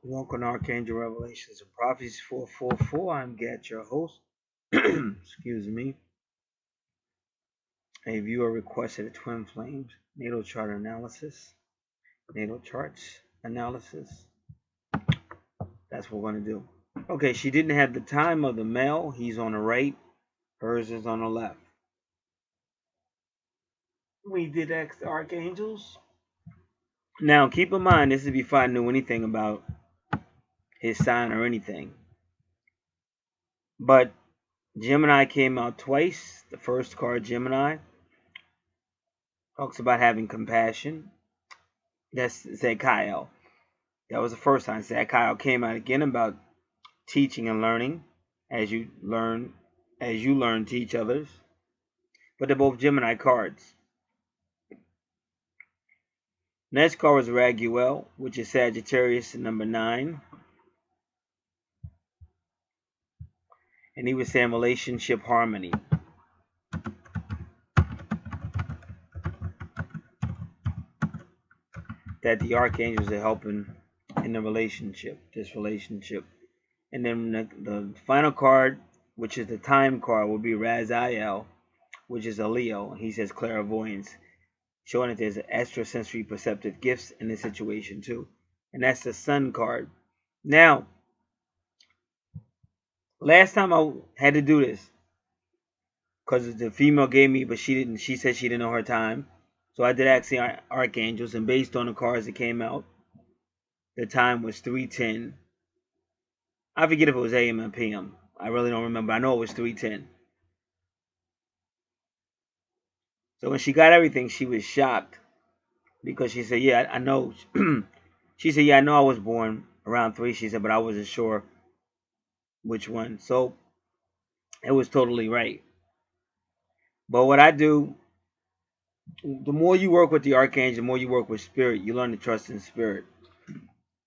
Welcome to Archangel Revelations and Prophecies 444. I'm Gat, your host. Excuse me. A viewer requested a twin flames natal chart analysis. Natal charts analysis. That's what we're going to do. Okay, she didn't have the time of the male. He's on the right. Hers is on the left. We did ask the Archangels. Now, keep in mind, this is before I knew anything about his sign or anything. But Gemini came out twice. The first card, Gemini, talks about having compassion. That's Zadkiel. That was the first time. Zadkiel came out again about teaching and learning as you learn to each others. But they're both Gemini cards. Next card was Raguel, which is Sagittarius number 9. And he was saying relationship harmony. That the Archangels are helping in the relationship, this relationship. And then the final card, which is the time card, will be Raziel, which is a Leo. He says clairvoyance, showing that there's extrasensory perceptive gifts in this situation too. And that's the Sun card. Now, last time I had to do this because the female gave me, but she didn't. She said she didn't know her time, so I did ask the Archangels, and based on the cards that came out, the time was 3:10. I forget if it was AM and PM. I really don't remember. I know it was 3:10. So when she got everything, she was shocked because she said, "Yeah, I know." She said, "Yeah, I know I was born around 3." She said, "But I wasn't sure which one." So it was totally right. But what I do, the more you work with the Archangel, the more you work with Spirit, you learn to trust in Spirit.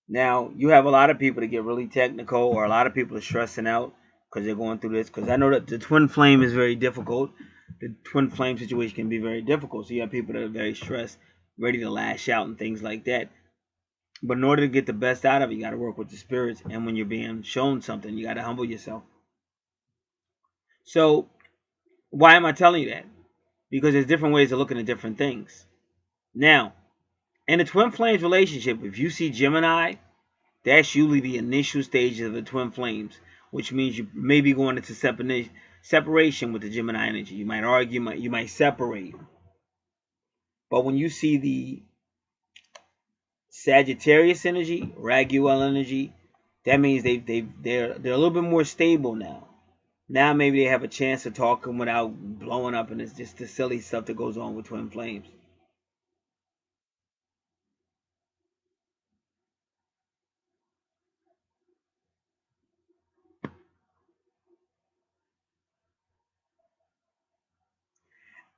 Now, you have a lot of people that get really technical, or a lot of people are stressing out because they're going through this. Because I know that the twin flame is very difficult. The twin flame situation can be very difficult. So you have people that are very stressed, ready to lash out and things like that. But in order to get the best out of it, you got to work with the spirits. And when you're being shown something, you got to humble yourself. So why am I telling you that? Because there's different ways of looking at different things. Now, in a twin flames relationship, if you see Gemini, that's usually the initial stages of the twin flames, which means you may be going into separation with the Gemini energy. You might argue, you might separate. But when you see the Sagittarius energy, Raguel energy, that means they're a little bit more stable now. Now maybe they have a chance to talk without blowing up, and it's just the silly stuff that goes on with twin flames.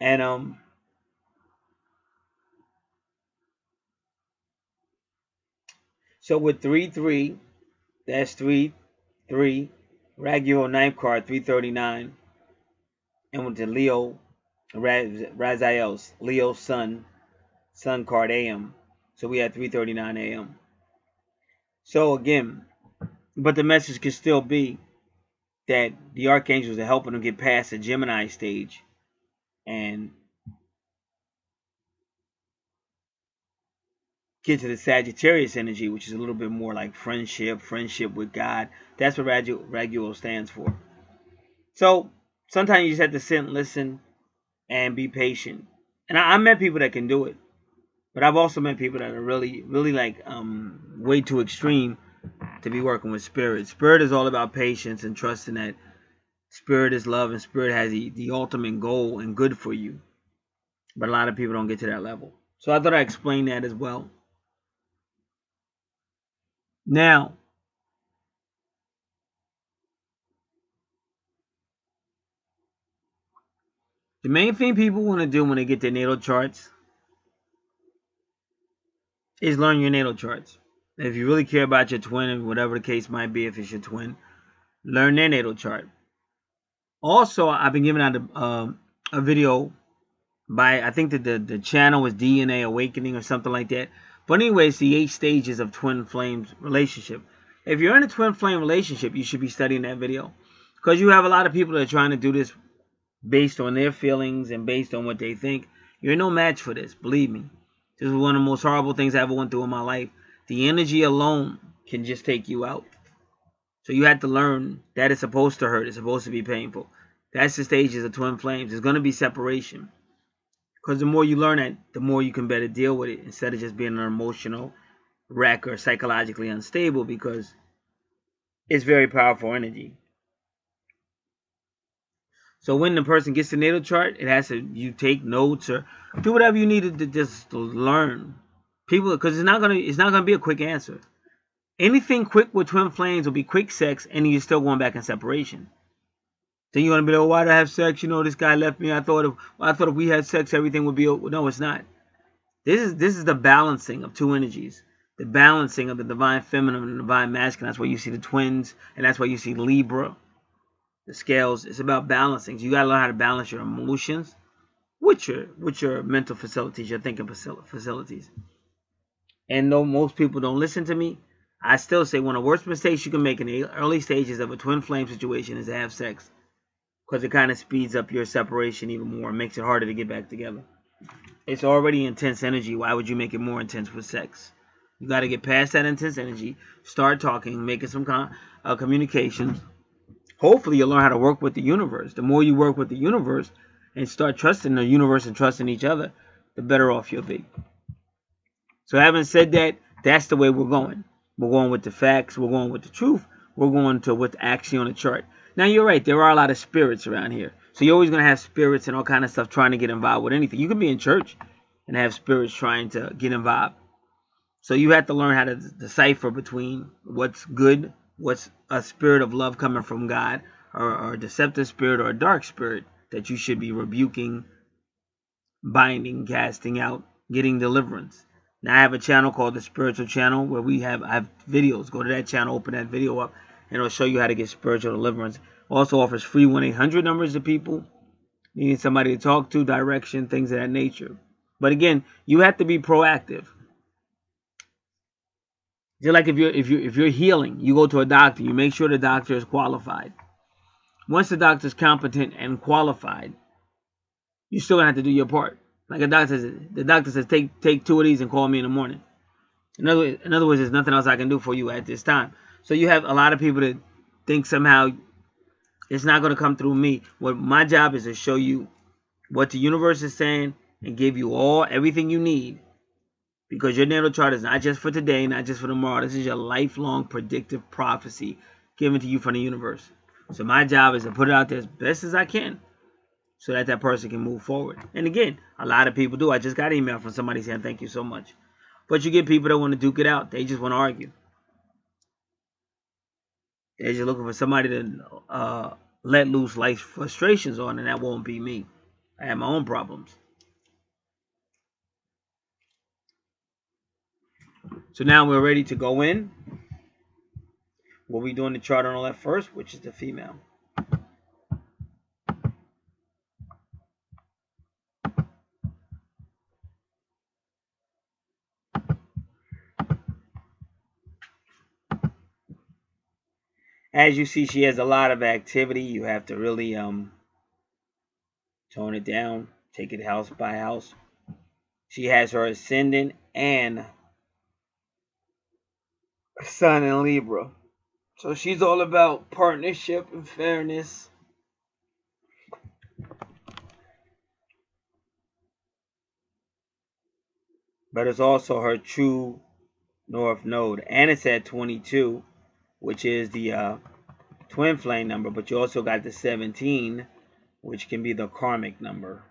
And so with 3-3, that's 3-3. Raguel ninth card 339, and with the Leo Raziel's Leo Sun card AM. So we had 3:39 AM. So again, but the message could still be that the Archangels are helping them get past the Gemini stage and get to the Sagittarius energy, which is a little bit more like friendship with God. That's what Raguel stands for. So sometimes you just have to sit and listen and be patient. And I met people that can do it, but I've also met people that are really like way too extreme to be working with Spirit. Spirit is all about patience and trusting that Spirit is love and Spirit has the ultimate goal and good for you. But a lot of people don't get to that level. So I thought I'd explain that as well. Now, the main thing people want to do when they get their natal charts is learn your natal charts. If you really care about your twin, and whatever the case might be, if it's your twin, learn their natal chart. Also, I've been giving out a video by, I think that the channel was DNA Awakening or something like that. But anyway, it's the 8 stages of twin flames relationship. If you're in a twin flame relationship, you should be studying that video. Because you have a lot of people that are trying to do this based on their feelings and based on what they think. You're no match for this, believe me. This is one of the most horrible things I ever went through in my life. The energy alone can just take you out. So you have to learn that it's supposed to hurt. It's supposed to be painful. That's the stages of twin flames. There's going to be separation. Because the more you learn it, the more you can better deal with it instead of just being an emotional wreck or psychologically unstable, because it's very powerful energy. So when the person gets the natal chart, it has to, you take notes or do whatever you need to just learn. People, because it's not gonna be a quick answer. Anything quick with twin flames will be quick sex, and you're still going back in separation. Then you're gonna be like, oh, why did I have sex? You know, this guy left me. I thought if we had sex, everything would be over. No, it's not. This is the balancing of two energies. The balancing of the divine feminine and the divine masculine. That's why you see the twins, and that's why you see Libra. The scales. It's about balancing. So you gotta learn how to balance your emotions with your mental facilities, your thinking facilities. And though most people don't listen to me, I still say one of the worst mistakes you can make in the early stages of a twin flame situation is to have sex. Because it kind of speeds up your separation even more and makes it harder to get back together. It's already intense energy. Why would you make it more intense with sex? You got to get past that intense energy. Start talking, making some communications. Hopefully you'll learn how to work with the universe. The more you work with the universe and start trusting the universe and trusting each other, the better off you'll be. So having said that, that's the way we're going. We're going with the facts. We're going with the truth. We're going to what's actually on the chart. Now, you're right. There are a lot of spirits around here. So you're always going to have spirits and all kind of stuff trying to get involved with anything. You can be in church and have spirits trying to get involved. So you have to learn how to decipher between what's good, what's a spirit of love coming from God, or a deceptive spirit or a dark spirit that you should be rebuking, binding, casting out, getting deliverance. Now, I have a channel called the Spiritual Channel where I have videos. Go to that channel, open that video up, and it'll show you how to get spiritual deliverance. Also offers free 1-800 numbers to people needing somebody to talk to, direction, things of that nature. But again, you have to be proactive. Just like if you're healing, you go to a doctor, you make sure the doctor is qualified. Once the doctor's competent and qualified, you still gonna have to do your part. Like the doctor says, take 2 of these and call me in the morning. In other words, there's nothing else I can do for you at this time. So you have a lot of people that think somehow it's not going to come through me. What my job is to show you what the universe is saying and give you everything you need. Because your natal chart is not just for today, not just for tomorrow. This is your lifelong predictive prophecy given to you from the universe. So my job is to put it out there as best as I can so that person can move forward. And again, a lot of people do. I just got an email from somebody saying thank you so much. But you get people that want to duke it out. They just want to argue. They're just looking for somebody to let loose life's frustrations on, and that won't be me. I have my own problems. So now we're ready to go in. We'll be doing the chart on the left first, which is the female. As you see, she has a lot of activity. You have to really tone it down, take it house by house. She has her ascendant and sun in Libra. So she's all about partnership and fairness. But it's also her true north node. And it's at 22, which is the twin flame number. But you also got the 17, which can be the karmic number.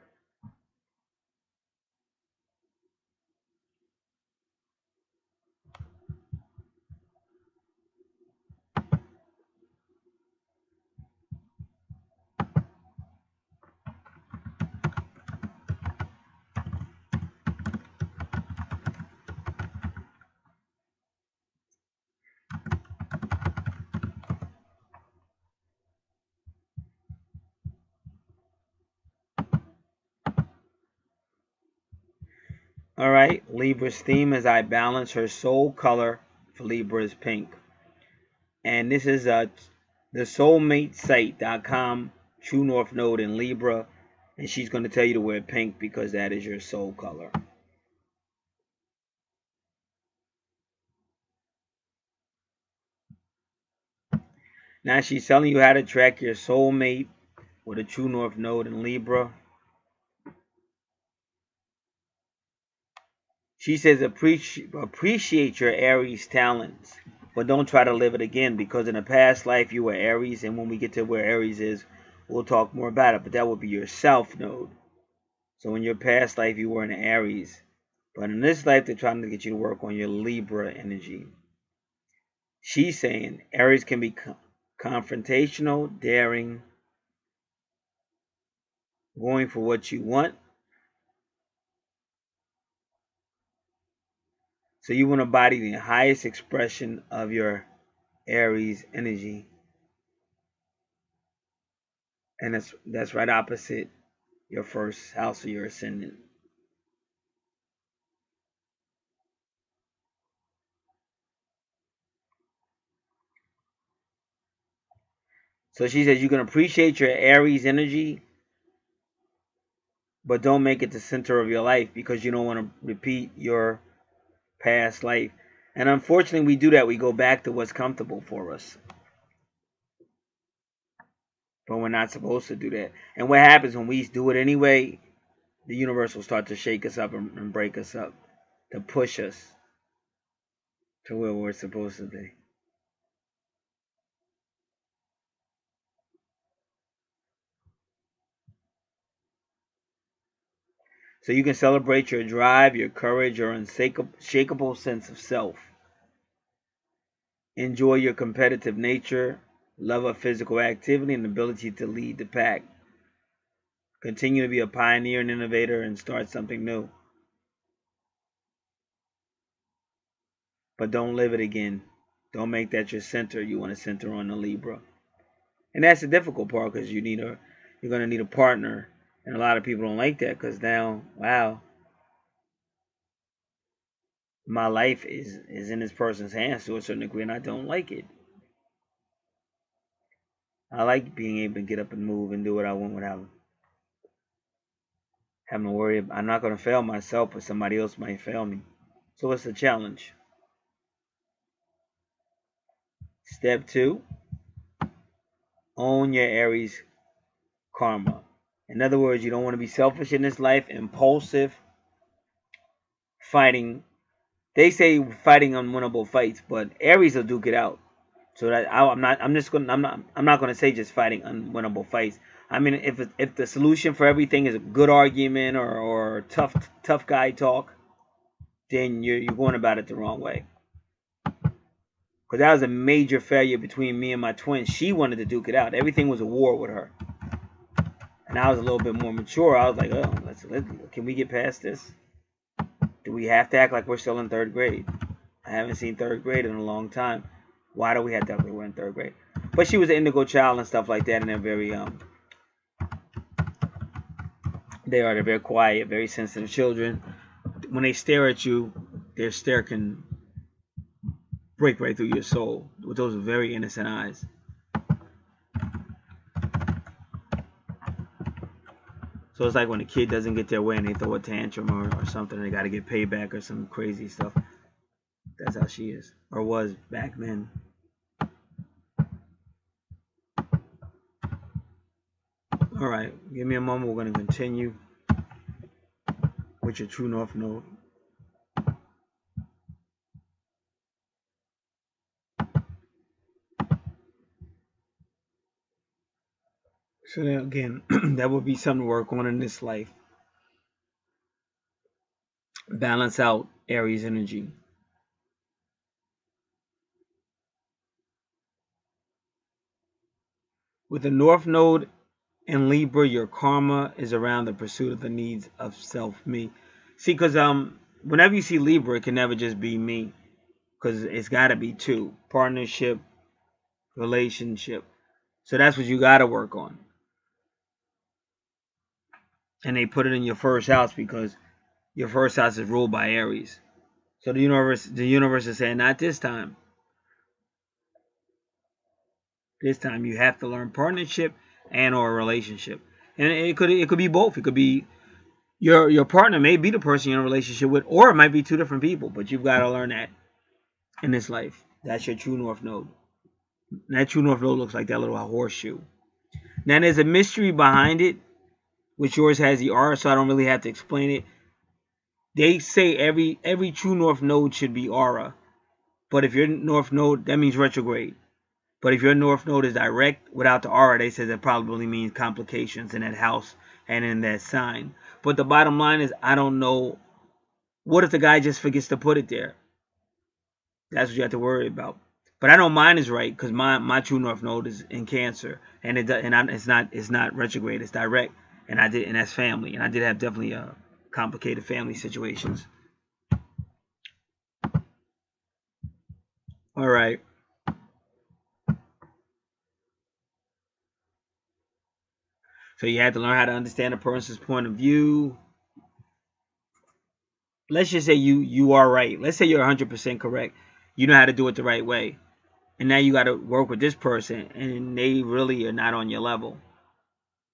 All right. Libra's theme is I balance. Her soul color for Libra is pink. And this is the soulmatesite.com, True North Node in Libra. And she's going to tell you to wear pink because that is your soul color. Now she's telling you how to track your soulmate with a True North Node in Libra. She says appreciate your Aries talents, but don't try to live it again, because in a past life you were Aries, and when we get to where Aries is, we'll talk more about it, but that would be your South Node. So in your past life you were an Aries, but in this life they're trying to get you to work on your Libra energy. She's saying Aries can be confrontational, daring, going for what you want. So you want to embody the highest expression of your Aries energy. And that's right opposite your first house of your ascendant. So she says you can appreciate your Aries energy, but don't make it the center of your life, because you don't want to repeat your past life. And unfortunately, we do that. We go back to what's comfortable for us. But we're not supposed to do that. And what happens when we do it anyway, the universe will start to shake us up and break us up, to push us to where we're supposed to be. So you can celebrate your drive, your courage, your unshakable sense of self. Enjoy your competitive nature, love of physical activity, and ability to lead the pack. Continue to be a pioneer and innovator and start something new. But don't live it again. Don't make that your center. You want to center on the Libra. And that's the difficult part, because you're going to need a partner. And a lot of people don't like that, because now, wow, my life is in this person's hands to a certain degree, and I don't like it. I like being able to get up and move and do what I want without having to worry. I'm not going to fail myself, but somebody else might fail me. So it's a challenge. Step 2, own your Aries karma. In other words, you don't want to be selfish in this life, impulsive, fighting. They say fighting unwinnable fights, but Aries will duke it out. So that I'm not going to say just fighting unwinnable fights. I mean, if the solution for everything is a good argument or tough guy talk, then you're going about it the wrong way. Because that was a major failure between me and my twin. She wanted to duke it out. Everything was a war with her. And I was a little bit more mature. I was like, oh, can we get past this? Do we have to act like we're still in 3rd grade? I haven't seen 3rd grade in a long time. Why do we have to act like we're in 3rd grade? But she was an indigo child and stuff like that, and they're very quiet, very sensitive children. When they stare at you, their stare can break right through your soul with those very innocent eyes. So it's like when a kid doesn't get their way and they throw a tantrum or something, and they got to get payback or some crazy stuff. That's how she is, or was back then. All right, give me a moment. We're going to continue with your True North Node. So then again, that would be something to work on in this life. Balance out Aries energy. With the North Node in Libra, your karma is around the pursuit of the needs of self-me. See, because whenever you see Libra, it can never just be me, because it's got to be two: partnership, relationship. So that's what you got to work on. And they put it in your first house because your first house is ruled by Aries. So the universe is saying, not this time. This time you have to learn partnership and or a relationship. And it could be both. It could be your partner may be the person you're in a relationship with, or it might be two different people, but you've got to learn that in this life. That's your true north node. And that true north node looks like that little horseshoe. Now there's a mystery behind it, which yours has the R, so I don't really have to explain it. They say every true north node should be aura. But if your north node, that means retrograde. But if your north node is direct without the aura, they say that probably means complications in that house and in that sign. But the bottom line is, I don't know. What if the guy just forgets to put it there? That's what you have to worry about. But I know mine is right because my true north node is in Cancer, and it's not retrograde, it's direct, and that's family, and I did have definitely complicated family situations. All right. So you have to learn how to understand a person's point of view. Let's just say you are right. Let's say you're 100% correct. You know how to do it the right way. And now you got to work with this person, and they really are not on your level.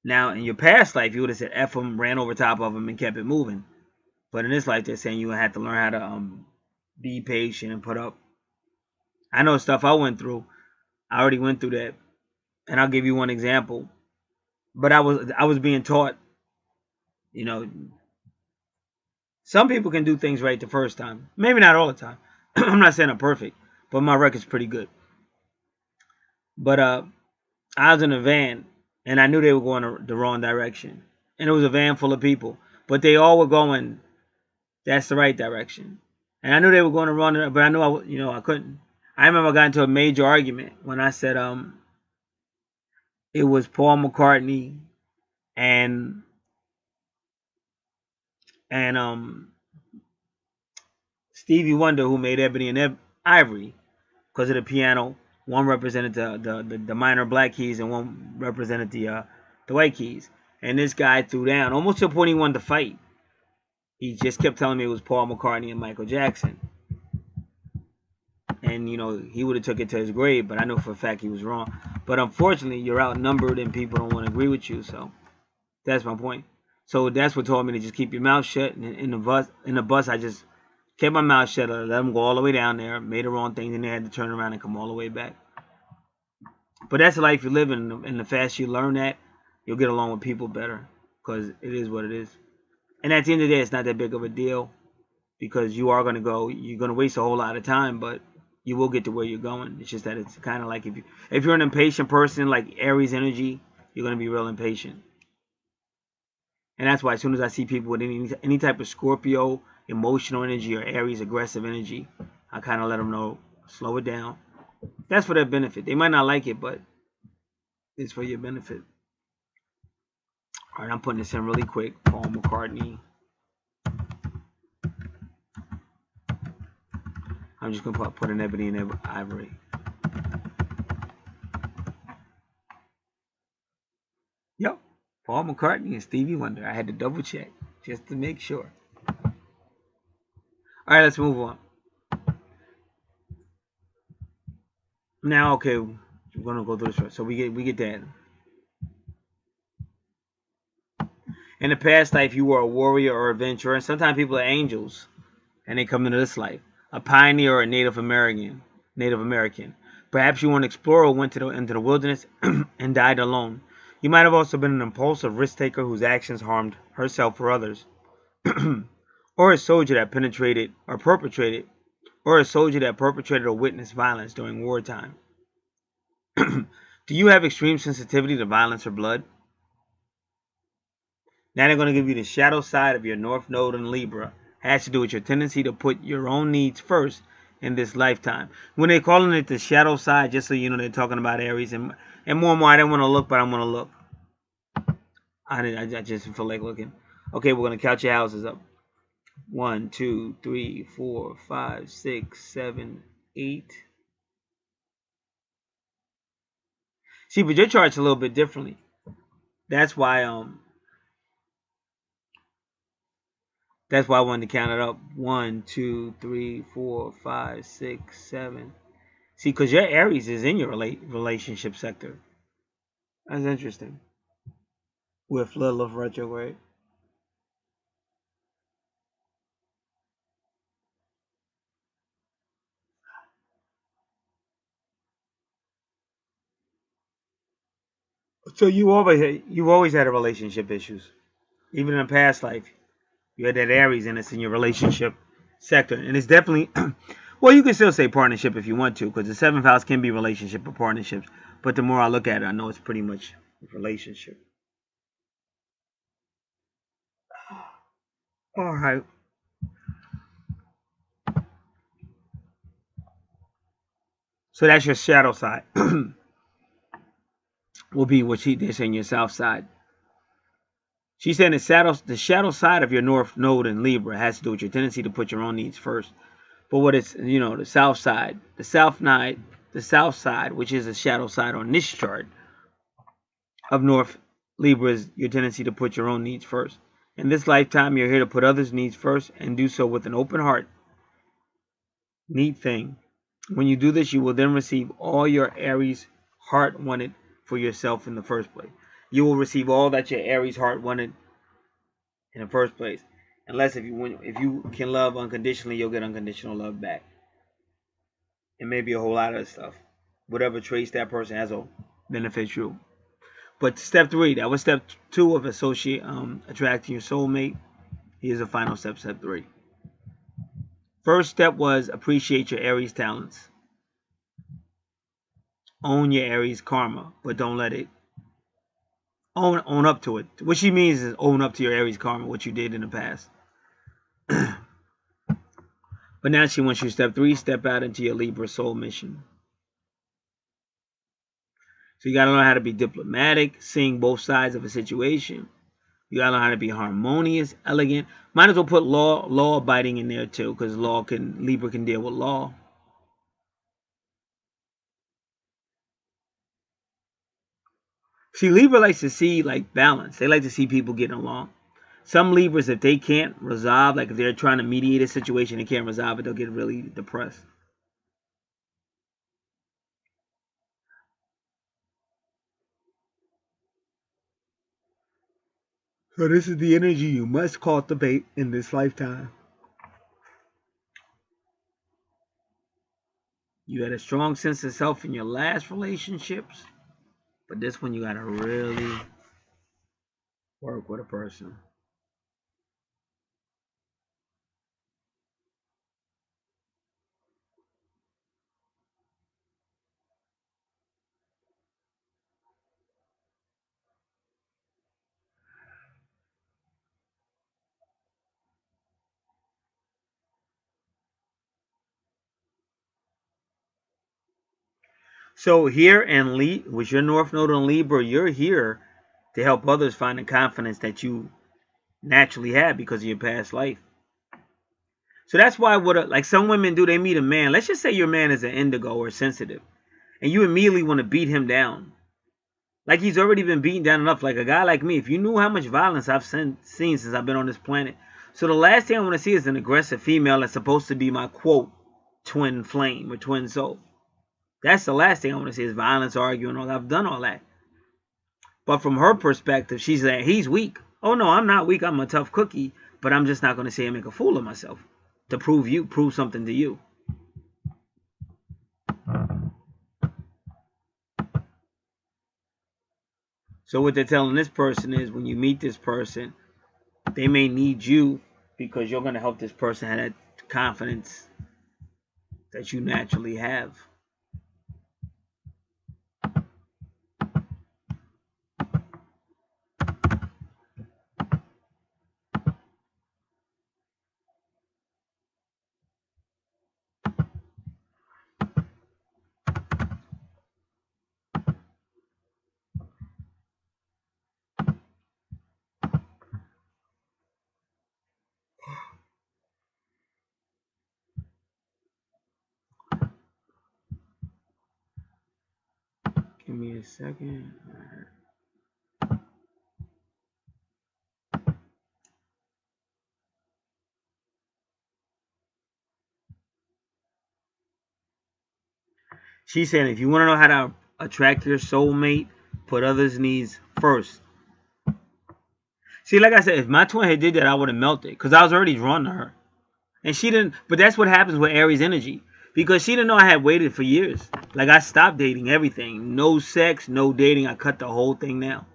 Now, in your past life, you would have said F them, ran over top of them, and kept it moving. But in this life, they're saying you have to learn how to be patient and put up. I know stuff I went through. I already went through that. And I'll give you one example. But I was being taught, you know, some people can do things right the first time. Maybe not all the time. I'm not saying I'm perfect, but my record's pretty good. But I was in a van, and I knew they were going the wrong direction. And it was a van full of people. But they all were going, that's the right direction. And I knew they were going to run, but I knew I couldn't. I remember I got into a major argument when I said it was Paul McCartney and Stevie Wonder who made Ebony and Ivory because of the piano. One represented the minor black keys and one represented the white keys. And this guy threw down almost to the point he wanted to fight. He just kept telling me it was Paul McCartney and Michael Jackson. And, he would have took it to his grave, but I know for a fact he was wrong. But unfortunately, you're outnumbered and people don't want to agree with you, so that's my point. So that's what told me to just keep your mouth shut. And in the bus, I just kept my mouth shut. I let them go all the way down there, made the wrong thing, then they had to turn around and come all the way back. But that's the life you live in, and the faster you learn that, you'll get along with people better, because it is what it is. And at the end of the day, it's not that big of a deal, because you're going to waste a whole lot of time, but you will get to where you're going. It's just that it's kind of like if you're an impatient person, like Aries energy, you're going to be real impatient. And that's why as soon as I see people with any type of Scorpio, emotional energy, or Aries, aggressive energy, I kind of let them know, slow it down. That's for their benefit. They might not like it, but it's for your benefit. All right, I'm putting this in really quick. Paul McCartney. I'm just going to put an Ebony and Ivory. Yep. Paul McCartney and Stevie Wonder. I had to double check just to make sure. All right, let's move on. Now, okay, we're going to go through this first. So we get that. In the past life, you were a warrior or adventurer, and sometimes people are angels, and they come into this life. A pioneer or a Native American. Perhaps you were an explorer who went into the wilderness and died alone. You might have also been an impulsive risk taker whose actions harmed herself or others. Or a soldier that perpetrated or witnessed violence during wartime. Do you have extreme sensitivity to violence or blood? Now they're going to give you the shadow side of your North Node in Libra. It has to do with your tendency to put your own needs first in this lifetime. When they're calling it the shadow side, just so you know, they're talking about Aries. And more and more, I didn't want to look, but I'm going to look. I just feel like looking. Okay, we're going to count your houses up. 1, 2, 3, 4, 5, 6, 7, 8. See, but your chart's a little bit differently. That's why That's why I wanted to count it up. 1, 2, 3, 4, 5, 6, 7. See, because your Aries is in your relationship sector. That's interesting. With Lilith retrograde. So you've always had relationship issues, even in a past life. You had that Aries, and it's in your relationship sector, and it's definitely. Well, you can still say partnership if you want to, because the seventh house can be relationship or partnerships. But the more I look at it, I know it's pretty much relationship. All right. So that's your shadow side. Will be what they're saying your south side. She's saying the shadow side of your north node in Libra has to do with your tendency to put your own needs first. But what it's, the south side, the south side, which is the shadow side on this chart of North Libra, is your tendency to put your own needs first. In this lifetime, you're here to put others' needs first and do so with an open heart. Neat thing. When you do this, you will then receive all your Aries heart wanted for yourself in the first place. You will receive all that your Aries heart wanted in the first place. Unless if you can love unconditionally, you'll get unconditional love back. And maybe a whole lot of stuff. Whatever traits that person has will benefit you. But step 3, that was step 2 of attracting your soulmate. Here's the final step, step 3. First step was appreciate your Aries talents. Own your Aries karma, but don't let it own up to it. What she means is own up to your Aries karma, what you did in the past. But now she wants you step 3, step out into your Libra soul mission. So you got to learn how to be diplomatic, seeing both sides of a situation. You got to learn how to be harmonious, elegant. Might as well put law abiding in there too, because Libra can deal with law. See, Libra likes to see like balance. They like to see people getting along. Some Libras, if they can't resolve, like if they're trying to mediate a situation and can't resolve it, they'll get really depressed. So this is the energy you must cultivate in this lifetime. You had a strong sense of self in your last relationships, but this one you got to really work with a person. So here in with your North Node in Libra, you're here to help others find the confidence that you naturally have because of your past life. So that's why like some women do, they meet a man. Let's just say your man is an indigo or sensitive, and you immediately want to beat him down. Like he's already been beaten down enough. Like a guy like me, if you knew how much violence I've seen since I've been on this planet. So the last thing I want to see is an aggressive female that's supposed to be my, quote, twin flame or twin soul. That's the last thing I want to see is violence, arguing, all that. I've done all that. But from her perspective, she's like, he's weak. Oh no, I'm not weak. I'm a tough cookie. But I'm just not going to say and make a fool of myself to prove something to you. So what they're telling this person is when you meet this person, they may need you because you're going to help this person have that confidence that you naturally have. Give me a second. She's saying if you want to know how to attract your soulmate, put others' needs first. See, like I said, if my twin had did that, I would have melted because I was already drawn to her. And she didn't, but that's what happens with Aries energy. Because she didn't know I had waited for years. Like, I stopped dating everything. No sex, no dating. I cut the whole thing down.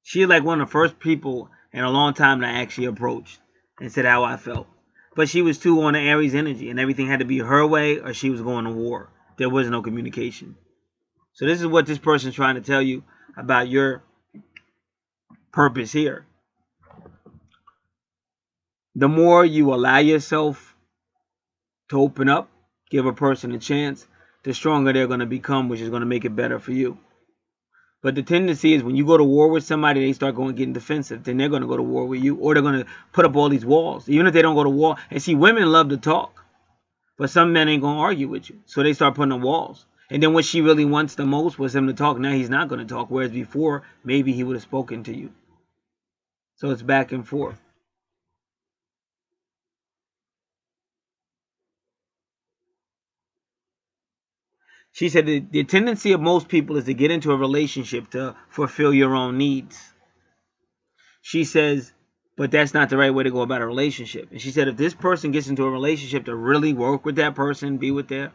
She like one of the first people in a long time that I actually approached and said how I felt. But she was too on the Aries energy, and everything had to be her way or she was going to war. There was no communication. So this is what this person's trying to tell you about your purpose here. The more you allow yourself to open up, give a person a chance, the stronger they're going to become, which is going to make it better for you. But the tendency is when you go to war with somebody, they start getting defensive. Then they're going to go to war with you, or they're going to put up all these walls. Even if they don't go to war. And see, women love to talk. But some men ain't going to argue with you. So they start putting up walls. And then what she really wants the most was him to talk. Now he's not going to talk. Whereas before, maybe he would have spoken to you. So it's back and forth. She said the tendency of most people is to get into a relationship to fulfill your own needs. She says, but that's not the right way to go about a relationship. And she said, if this person gets into a relationship to really work with that person, be with them,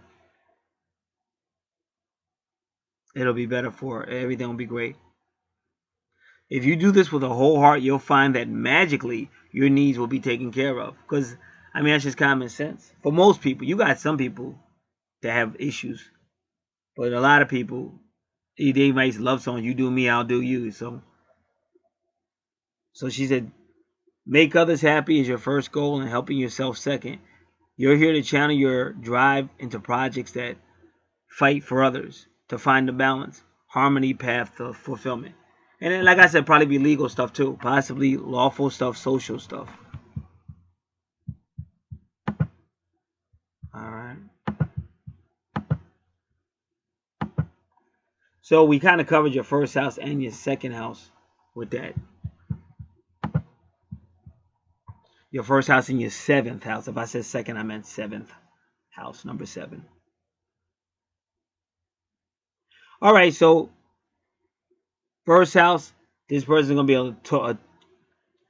it'll be better for her. Everything will be great. If you do this with a whole heart, you'll find that magically your needs will be taken care of. Because, I mean, that's just common sense. For most people, you got some people that have issues. But a lot of people, they might love songs. You do me, I'll do you. So she said, make others happy is your first goal and helping yourself second. You're here to channel your drive into projects that fight for others, to find the balance, harmony path to fulfillment. And then, like I said, probably be legal stuff too. Possibly lawful stuff, social stuff. Alright. So we kind of covered your first house and your second house with that. Your first house and your seventh house. If I said second, I meant seventh house, number 7. Alright, so first house, this person is going to be a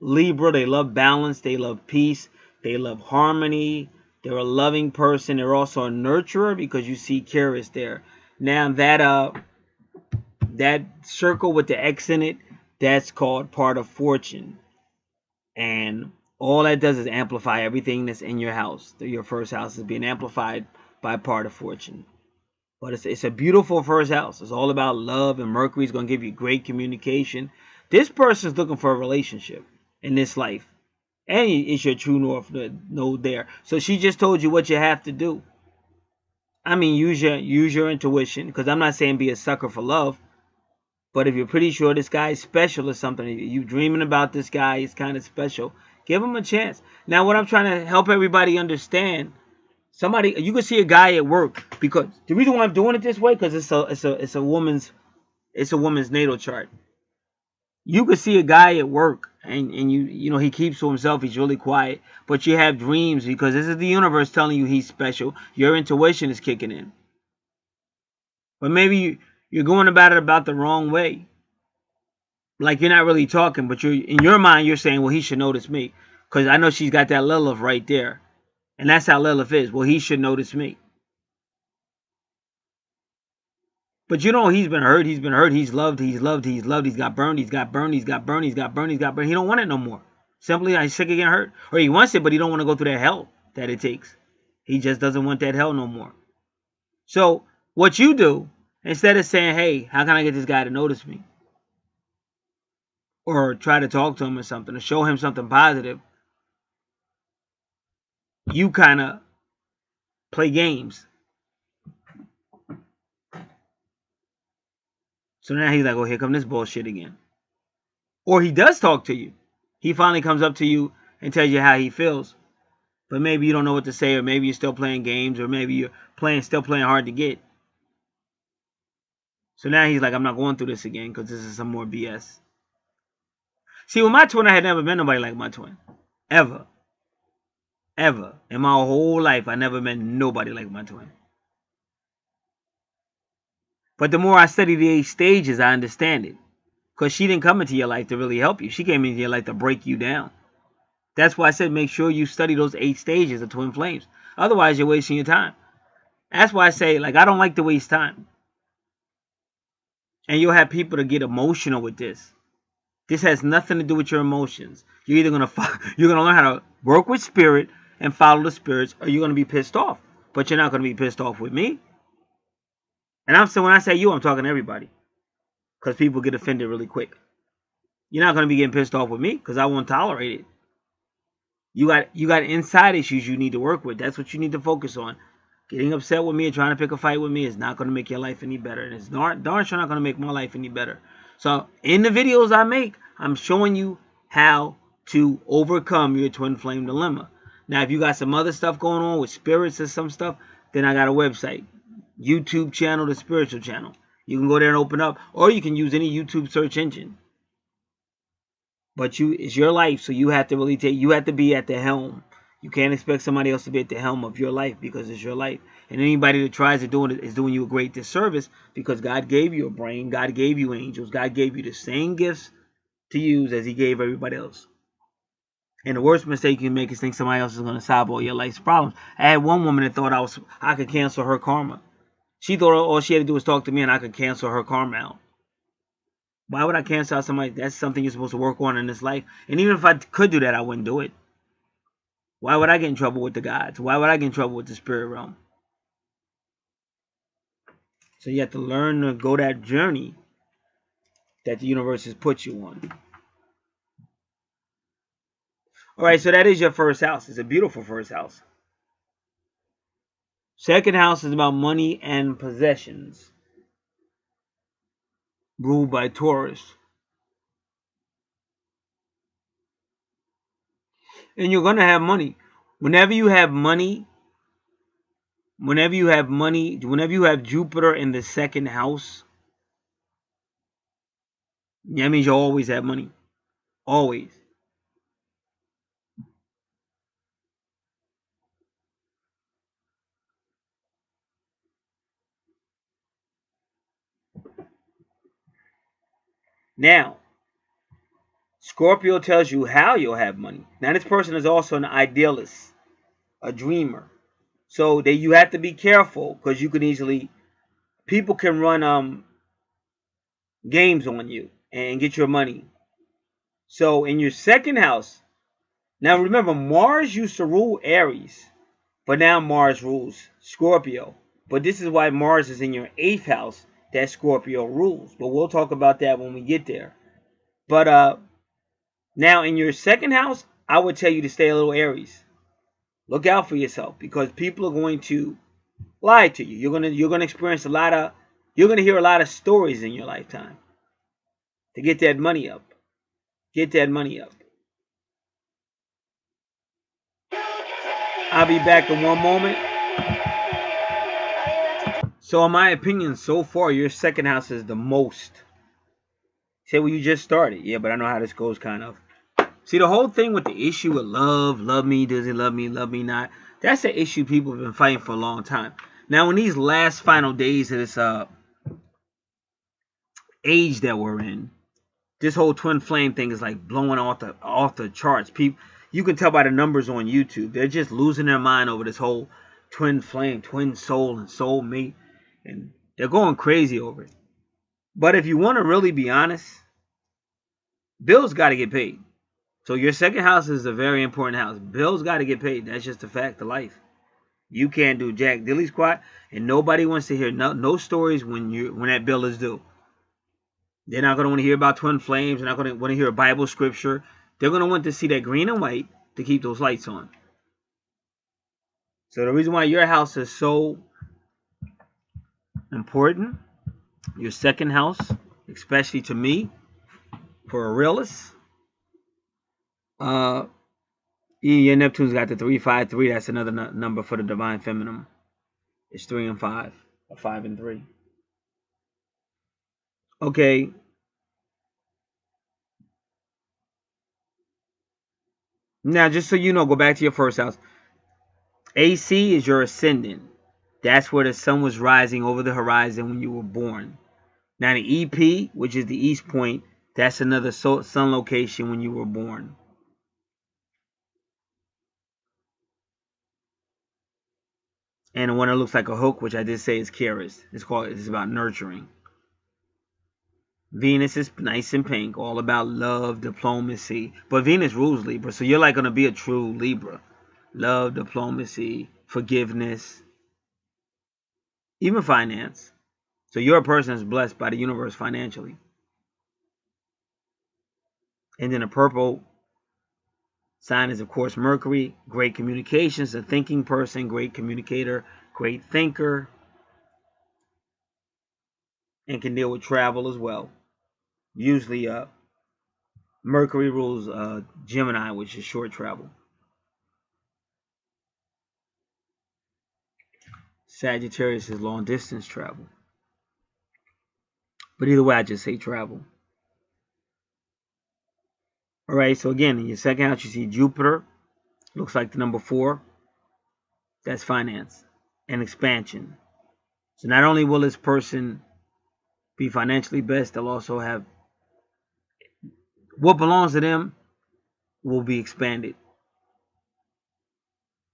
Libra. They love balance. They love peace. They love harmony. They're a loving person. They're also a nurturer because you see Keras there. Now that circle with the X in it, that's called part of fortune. And all that does is amplify everything that's in your house. Your first house is being amplified by part of fortune. But it's a beautiful first house. It's all about love, and Mercury's going to give you great communication. This person's looking for a relationship in this life. And it's your true north node there. So she just told you what you have to do. I mean, use your intuition. Because I'm not saying be a sucker for love. But if you're pretty sure this guy is special or something, you dreaming about this guy, he's kind of special, give him a chance. Now, what I'm trying to help everybody understand, you can see a guy at work, because the reason why I'm doing it this way, because it's a woman's natal chart. You could see a guy at work, and you know he keeps to himself, he's really quiet, but you have dreams because this is the universe telling you he's special. Your intuition is kicking in. But maybe you're going about it the wrong way. Like you're not really talking, but in your mind you're saying, well, he should notice me. Because I know she's got that Lilith right there. And that's how Lilith is. Well, he should notice me. But you know he's been hurt, he's loved, he's got burned, he's got burned. He don't want it no more. Simply, he's sick of getting hurt. Or he wants it, but he don't want to go through that hell that it takes. He just doesn't want that hell no more. So what you do, instead of saying, hey, how can I get this guy to notice me? Or try to talk to him or something, or show him something positive, you kind of play games. So now he's like, oh, here come this bullshit again. Or he does talk to you. He finally comes up to you and tells you how he feels. But maybe you don't know what to say, or maybe you're still playing games, or maybe you're still playing hard to get. So now he's like, I'm not going through this again because this is some more BS. See, with my twin, I had never met nobody like my twin. Ever. Ever. In my whole life, I never met nobody like my twin. But the more I study the 8 stages, I understand it. Because she didn't come into your life to really help you. She came into your life to break you down. That's why I said make sure you study those 8 stages of twin flames. Otherwise, you're wasting your time. That's why I say, like, I don't like to waste time. And you'll have people to get emotional with this. This has nothing to do with your emotions. You're either gonna learn how to work with spirit and follow the spirits, or you're gonna be pissed off. But you're not gonna be pissed off with me. And when I say you, I'm talking to everybody, because people get offended really quick. You're not gonna be getting pissed off with me, because I won't tolerate it. You got inside issues you need to work with. That's what you need to focus on. Getting upset with me and trying to pick a fight with me is not going to make your life any better. And it's darn sure not going to make my life any better. So in the videos I make, I'm showing you how to overcome your twin flame dilemma. Now, if you got some other stuff going on with spirits or some stuff, then I got a website. YouTube channel, the spiritual channel. You can go there and open up. Or you can use any YouTube search engine. But it's your life, so you have to really you have to be at the helm. You can't expect somebody else to be at the helm of your life, because it's your life. And anybody that tries to do it is doing you a great disservice, because God gave you a brain, God gave you angels, God gave you the same gifts to use as he gave everybody else. And the worst mistake you can make is think somebody else is going to solve all your life's problems. I had one woman that thought I could cancel her karma. She thought all she had to do was talk to me and I could cancel her karma out. Why would I cancel out somebody? That's something you're supposed to work on in this life. And even if I could do that, I wouldn't do it. Why would I get in trouble with the gods? Why would I get in trouble with the spirit realm? So you have to learn to go that journey that the universe has put you on. Alright, so that is your first house. It's a beautiful first house. Second house is about money and possessions. Ruled by Taurus. And you're going to have money. Whenever you have Jupiter in the second house, that means you'll always have money. Always. Now, Scorpio tells you how you'll have money. Now, this person is also an idealist, a dreamer. So that you have to be careful, because you can people can run games on you and get your money. So in your second house, now remember, Mars used to rule Aries, but now Mars rules Scorpio. But this is why Mars is in your 8th house that Scorpio rules. But we'll talk about that when we get there. But now in your second house, I would tell you to stay a little Aries. Look out for yourself, because people are going to lie to you. You're gonna experience you're gonna hear a lot of stories in your lifetime to get that money up. Get that money up. I'll be back in one moment. So in my opinion, so far, your second house is the most. Say, well, you just started. Yeah, but I know how this goes, kind of. See, the whole thing with the issue with love me, does he love me not, that's an issue people have been fighting for a long time. Now, in these last final days of this age that we're in, this whole twin flame thing is like blowing off the charts. People, you can tell by the numbers on YouTube, they're just losing their mind over this whole twin flame, twin soul, and soul mate, and they're going crazy over it. But if you want to really be honest, bills got to get paid. So your second house is a very important house. Bills got to get paid. That's just a fact of life. You can't do jack dilly squat, and nobody wants to hear no stories when that bill is due. They're not going to want to hear about twin flames. They're not going to want to hear a Bible scripture. They're going to want to see that green and white to keep those lights on. So the reason why your house is so important, your second house, especially to me, for a realist, your Neptune's got the 353. That's another number for the divine feminine. It's 3 and 5, or 5 and 3. Okay. Now, just so you know, go back to your first house. AC is your ascendant. That's where the sun was rising over the horizon when you were born. Now the EP, which is the east point, that's another sun location when you were born. And the one that looks like a hook, which I did say is Keras. It's about nurturing. Venus is nice and pink, all about love, diplomacy. But Venus rules Libra, so you're like going to be a true Libra. Love, diplomacy, forgiveness, even finance. So you're a person that's blessed by the universe financially. And then the purple sign is, of course, Mercury. Great communications, a thinking person, great communicator, great thinker, and can deal with travel as well. Usually Mercury rules Gemini, which is short travel. Sagittarius is long distance travel. But either way, I just say travel. All right, so again, in your second house, you see Jupiter. Looks like the number 4. That's finance and expansion. So not only will this person be financially best, they'll also have what belongs to them will be expanded.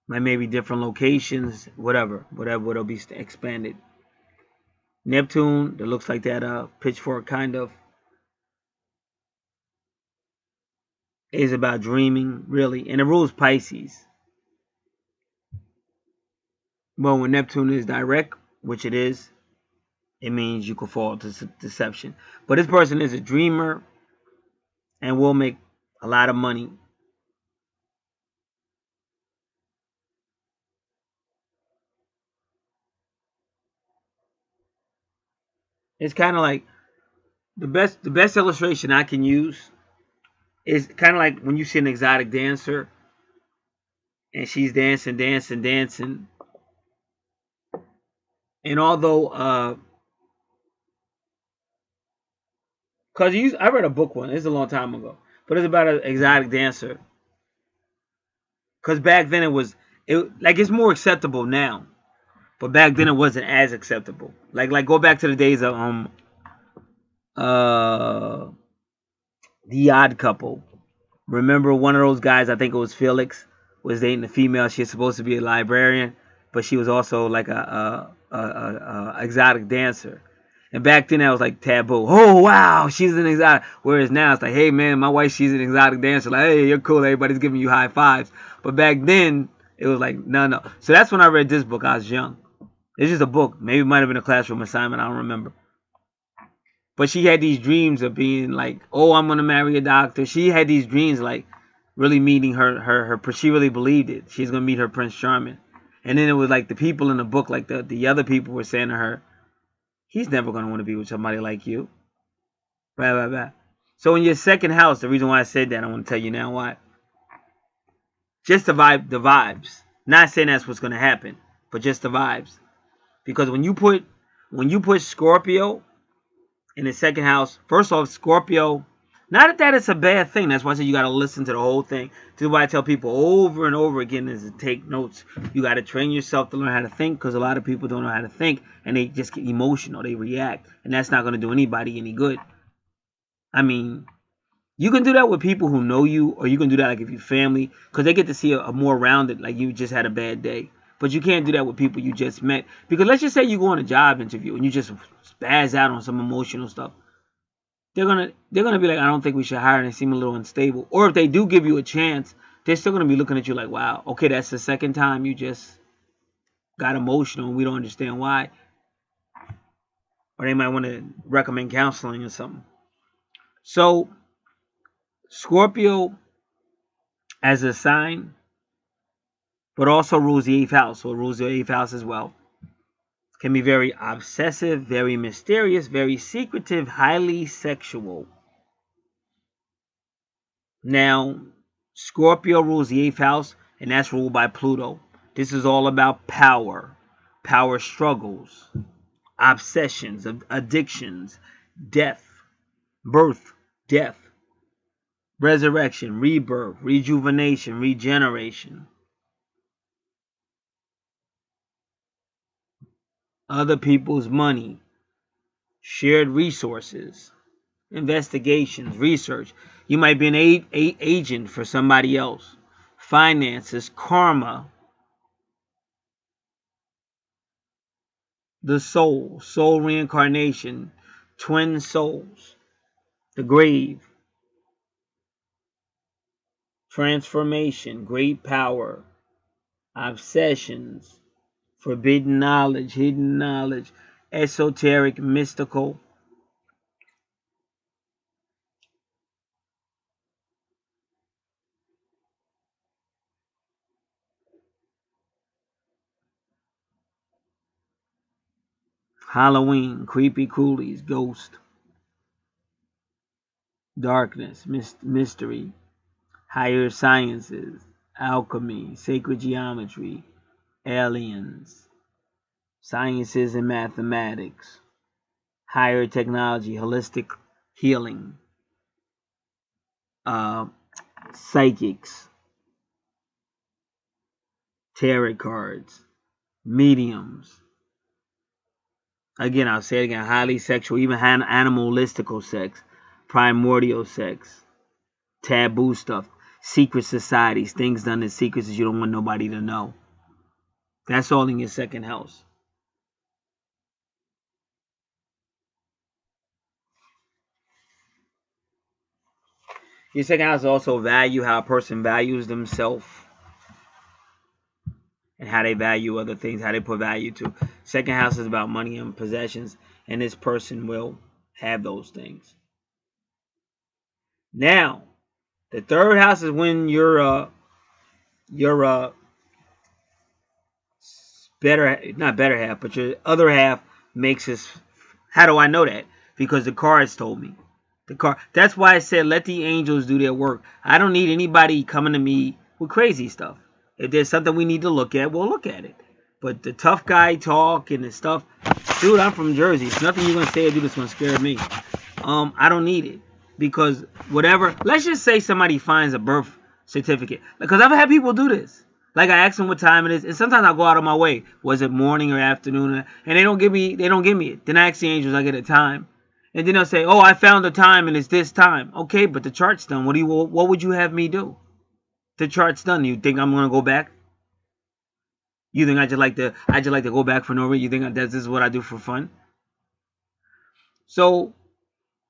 Like maybe different locations, whatever will be expanded. Neptune, that looks like that pitchfork kind of, is about dreaming, really. And it rules Pisces. Well, when Neptune is direct, which it is, it means you could fall into deception. But this person is a dreamer and will make a lot of money. It's kind of like the best illustration I can use is kind of like when you see an exotic dancer and she's dancing. And although I read a book one, it's a long time ago, but it's about an exotic dancer. Because back then it's more acceptable now, but back then it wasn't as acceptable. Like go back to the days of The Odd Couple. Remember one of those guys, I think it was Felix, was dating a female. She's supposed to be a librarian, but she was also like a exotic dancer. And back then that was like taboo. Oh wow, she's an exotic. Whereas now it's like, hey man, my wife, she's an exotic dancer. Like, hey, you're cool. Everybody's giving you high fives. But back then it was like no. So that's when I read this book. I was young. It's just a book. Maybe it might have been a classroom assignment. I don't remember. But she had these dreams of being like, oh, I'm gonna marry a doctor. She had these dreams like really meeting her. She really believed it. She's gonna meet her Prince Charming. And then it was like the people in the book, like the other people were saying to her, he's never gonna want to be with somebody like you. Blah blah blah. So in your second house, the reason why I said that, I want to tell you now why. Just the vibes. Not saying that's what's gonna happen, but just the vibes. Because when you put Scorpio in the second house, first off, Scorpio, not that it's a bad thing. That's why I said you got to listen to the whole thing. This is why I tell people over and over again is to take notes. You got to train yourself to learn how to think, because a lot of people don't know how to think and they just get emotional. They react, and that's not going to do anybody any good. I mean, you can do that with people who know you, or you can do that like if you're family, because they get to see a more rounded, like you just had a bad day. But you can't do that with people you just met. Because let's just say you go on a job interview and you just spaz out on some emotional stuff. They're gonna be like, I don't think we should hire, and they seem a little unstable. Or if they do give you a chance, they're still gonna be looking at you like, wow, okay, that's the second time you just got emotional and we don't understand why. Or they might want to recommend counseling or something. So Scorpio as a sign, but also rules the 8th house. So it rules the 8th house as well. Can be very obsessive, very mysterious, very secretive, highly sexual. Now, Scorpio rules the 8th house, and that's ruled by Pluto. This is all about power, power struggles, obsessions, addictions, death, birth, death, resurrection, rebirth, rejuvenation, regeneration. other people's money, shared resources, investigations, research. You might be an agent for somebody else. Finances, karma, the soul reincarnation, twin souls, the grave, transformation, great power, obsessions, forbidden knowledge, hidden knowledge, esoteric, mystical. Halloween, creepy coolies, ghost, darkness, mystery, higher sciences, alchemy, sacred geometry, aliens, sciences and mathematics, higher technology, holistic healing, uh, psychics, tarot cards, mediums. Again, I'll say it again, highly sexual, even animalistical sex, primordial sex, taboo stuff, secret societies, things done in secrets that you don't want nobody to know. That's all in your second house. Your second house also value how a person values themselves and how they value other things, how they put value to. Second house is about money and possessions, and this person will have those things. Now, the third house is when your better, not better half, but your other half makes us. How do I know that? Because the cards told me. That's why I said let the angels do their work. I don't need anybody coming to me with crazy stuff. If there's something we need to look at, we'll look at it. But the tough guy talk and the stuff, dude, I'm from Jersey. It's nothing you're gonna say or do that's gonna scare me. I don't need it because whatever. Let's just say somebody finds a birth certificate, because I've had people do this. Like I ask them what time it is, and sometimes I'll go out of my way. Was it morning or afternoon? And they don't give me it. Then I ask the angels, I get a time. And then they'll say, "Oh, I found the time, and it's this time." Okay, but the chart's done. What would you have me do? The chart's done. You think I'm gonna go back? You think I just like to go back for no reason? You think this is what I do for fun? So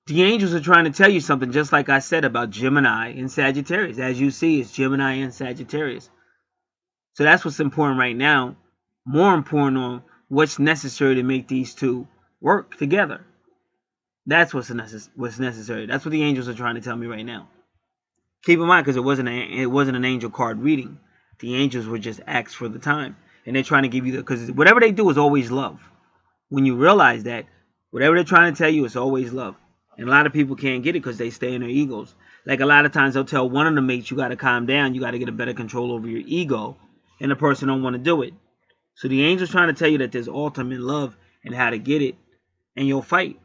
the angels are trying to tell you something, just like I said about Gemini and Sagittarius. As you see, it's Gemini and Sagittarius. So that's what's important right now. More important on what's necessary to make these two work together. That's what's necessary. That's what the angels are trying to tell me right now. Keep in mind, because it wasn't an angel card reading. The angels were just asked for the time, and they're trying to give you because whatever they do is always love. When you realize that, whatever they're trying to tell you is always love. And a lot of people can't get it because they stay in their egos. Like a lot of times they'll tell one of the mates, you got to calm down, you got to get a better control over your ego, and the person don't want to do it. So the angel's trying to tell you that there's ultimate love and how to get it, and you'll fight.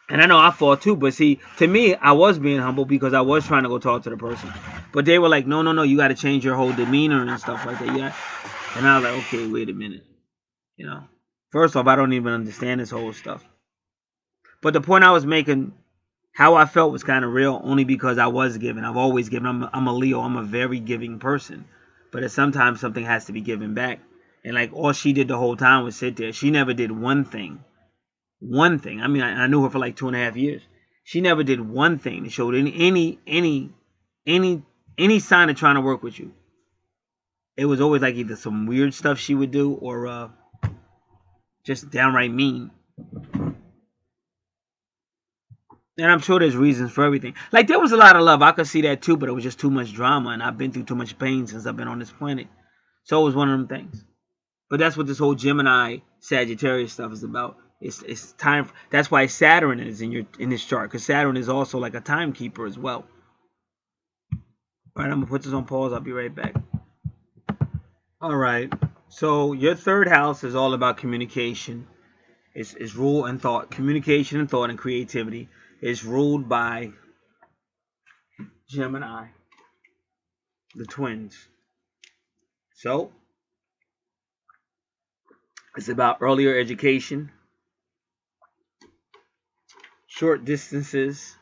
And I know I fought too, but see, to me, I was being humble because I was trying to go talk to the person. But they were like, no, you got to change your whole demeanor and stuff like that. Yeah. And I was like, okay, wait a minute. First off, I don't even understand this whole stuff. But the point I was making, how I felt was kind of real only because I was giving. I've always given. I'm a Leo. I'm a very giving person. But sometimes something has to be given back. And like all she did the whole time was sit there. She never did one thing. One thing. I mean, I knew her for like 2.5 years. She never did one thing that showed any sign of trying to work with you. It was always like either some weird stuff she would do or just downright mean. And I'm sure there's reasons for everything. Like there was a lot of love. I could see that too, but it was just too much drama, and I've been through too much pain since I've been on this planet. So it was one of them things. But that's what this whole Gemini Sagittarius stuff is about. It's time. That's why Saturn is in this chart, because Saturn is also like a timekeeper as well. All right, I'm gonna put this on pause. I'll be right back. All right. So your third house is all about communication. It's rule and thought. Communication and thought and creativity is ruled by Gemini, the twins. So It's about earlier education, short distances,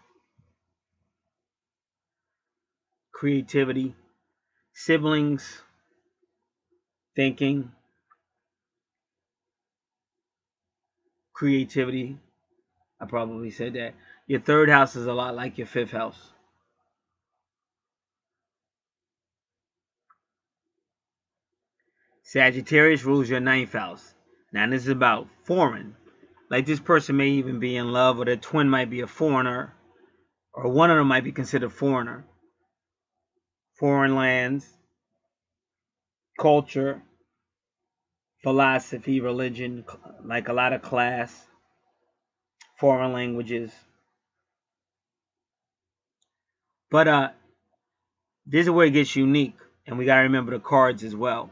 creativity, siblings, thinking, creativity. I probably said that. Your third house is a lot like your fifth house. Sagittarius rules your ninth house. Now this is about foreign. Like this person may even be in love, or their twin might be a foreigner, or one of them might be considered foreigner. Foreign lands, culture, philosophy, religion, like a lot of class, foreign languages. But this is where it gets unique, and we gotta remember the cards as well.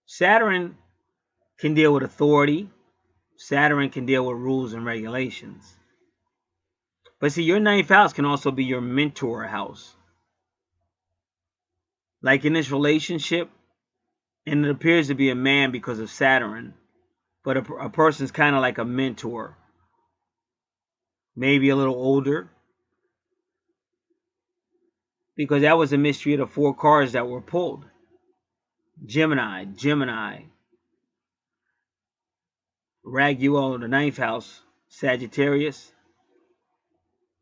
Saturn can deal with authority. Saturn can deal with rules and regulations. But see, your ninth house can also be your mentor house. Like in this relationship, and it appears to be a man because of Saturn, but a person's kind of like a mentor. Maybe a little older. Because that was the mystery of the 4 cards that were pulled. Gemini, Raguel, the ninth house, Sagittarius,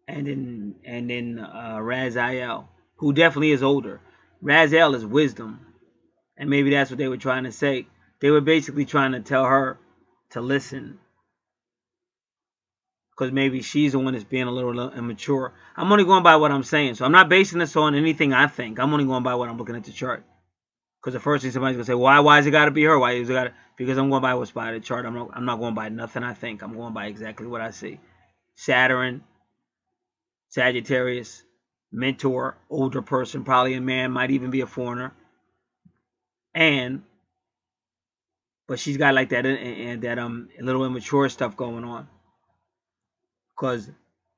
and then Raziel, who definitely is older. Raziel is wisdom, and maybe that's what they were trying to say. They were basically trying to tell her to listen, because maybe she's the one that's being a little immature. I'm only going by what I'm saying, so I'm not basing this on anything I think. I'm only going by what I'm looking at the chart. Because the first thing somebody's gonna say, why is it got to be her? Why is it got to? Because I'm going by what's by the chart. I'm not going by nothing I think. I'm going by exactly what I see. Saturn, Sagittarius, mentor, older person, probably a man, might even be a foreigner. But she's got like that little immature stuff going on. Because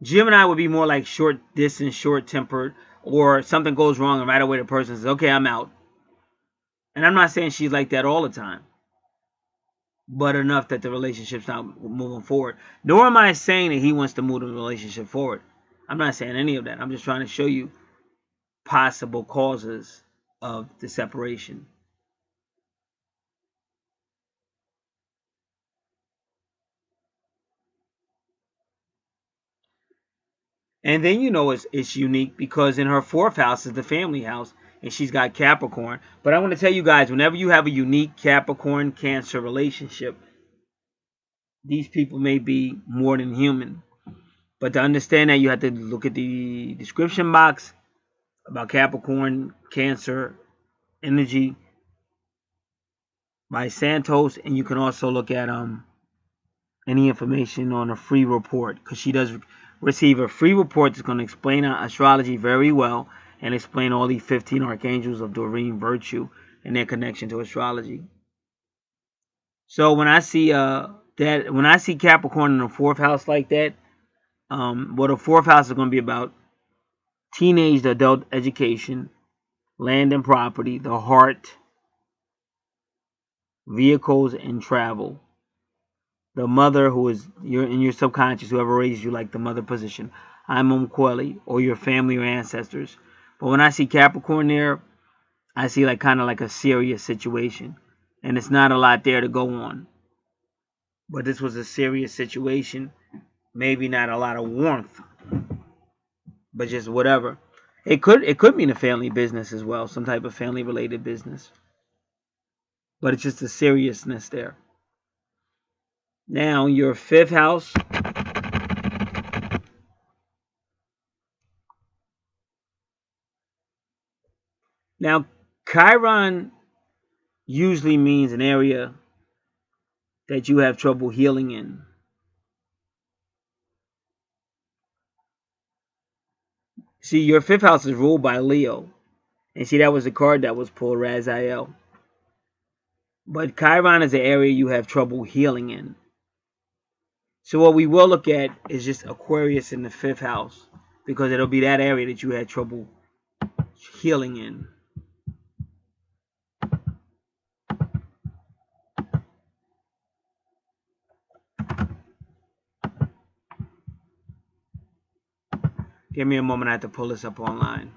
Gemini would be more like short distance, short tempered, or something goes wrong and right away the person says, okay, I'm out. And I'm not saying she's like that all the time, but enough that the relationship's not moving forward. Nor am I saying that he wants to move the relationship forward. I'm not saying any of that. I'm just trying to show you possible causes of the separation. And then it's unique because in her 4th house is the family house, and she's got Capricorn. But I want to tell you guys, whenever you have a unique Capricorn Cancer relationship, these people may be more than human. But to understand that, you have to look at the description box about Capricorn Cancer energy by Santos, and you can also look at any information on a free report, because she does receive a free report that's going to explain astrology very well and explain all the 15 archangels of Doreen virtue and their connection to astrology. So when I see Capricorn in the 4th house like that, well, the 4th house is going to be about teenage to adult education, land and property, the heart, vehicles, and travel. The mother, who is in your subconscious, whoever raised you, like the mother position, I'm Kweli, or your family or ancestors. But when I see Capricorn there, I see like kind of like a serious situation, and it's not a lot there to go on. But this was a serious situation, maybe not a lot of warmth, but just whatever. It could mean a family business as well, some type of family related business. But it's just a seriousness there. Now, your 5th house. Now, Chiron usually means an area that you have trouble healing in. See, your 5th house is ruled by Leo. And see, that was the card that was pulled, Raziel. But Chiron is an area you have trouble healing in. So what we will look at is just Aquarius in the 5th house, because it'll be that area that you had trouble healing in. Give me a moment. I have to pull this up online.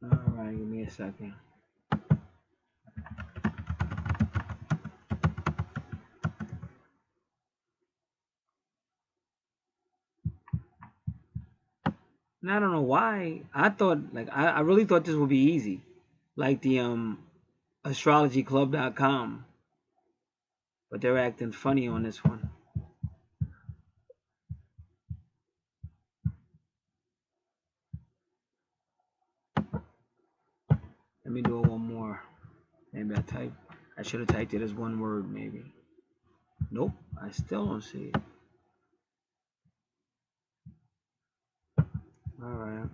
Alright, give me a second. And I don't know why. I thought, like, I really thought this would be easy. Like the astrologyclub.com. But they're acting funny on this one. Let me do it one more. Maybe I should have typed it as one word, maybe. Nope, I still don't see it. Alright.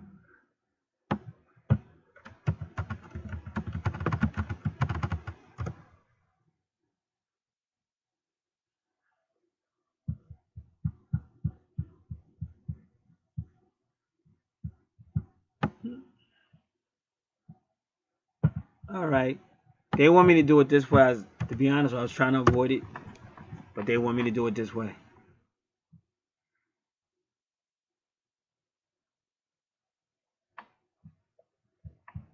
Alright. They want me to do it this way. To be honest, I was trying to avoid it. But they want me to do it this way.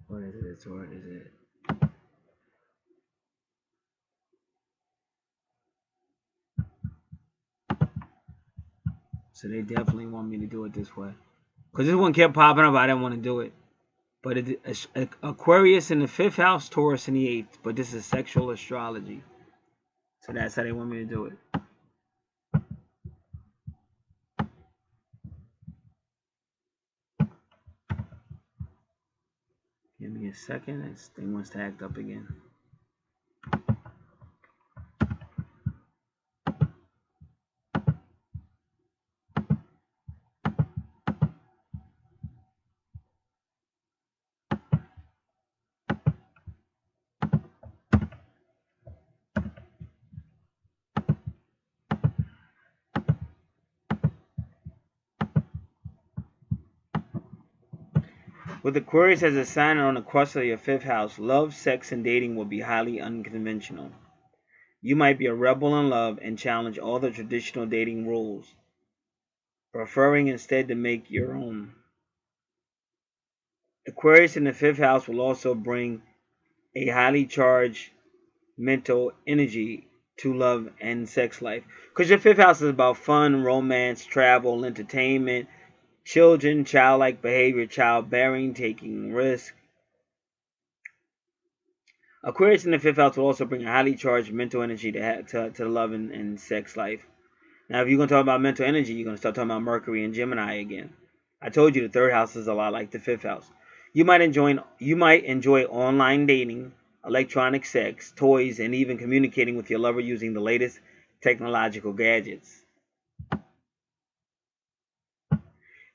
What is it? What is it? So they definitely want me to do it this way. Because this one kept popping up. I didn't want to do it. But it's Aquarius in the 5th house, Taurus in the 8th. But this is sexual astrology. So that's how they want me to do it. Give me a second. This thing wants to act up again. With Aquarius as a sign on the crust of your 5th house, love, sex, and dating will be highly unconventional. You might be a rebel in love and challenge all the traditional dating rules, preferring instead to make your own. Aquarius in the 5th house will also bring a highly charged mental energy to love and sex life. Because your 5th house is about fun, romance, travel, entertainment, children, childlike behavior, childbearing, taking risks. Aquarius in the 5th house will also bring a highly charged mental energy to love and sex life. Now, if you're going to talk about mental energy, you're going to start talking about Mercury and Gemini again. I told you the 3rd house is a lot like the 5th house. You might enjoy online dating, electronic sex, toys, and even communicating with your lover using the latest technological gadgets.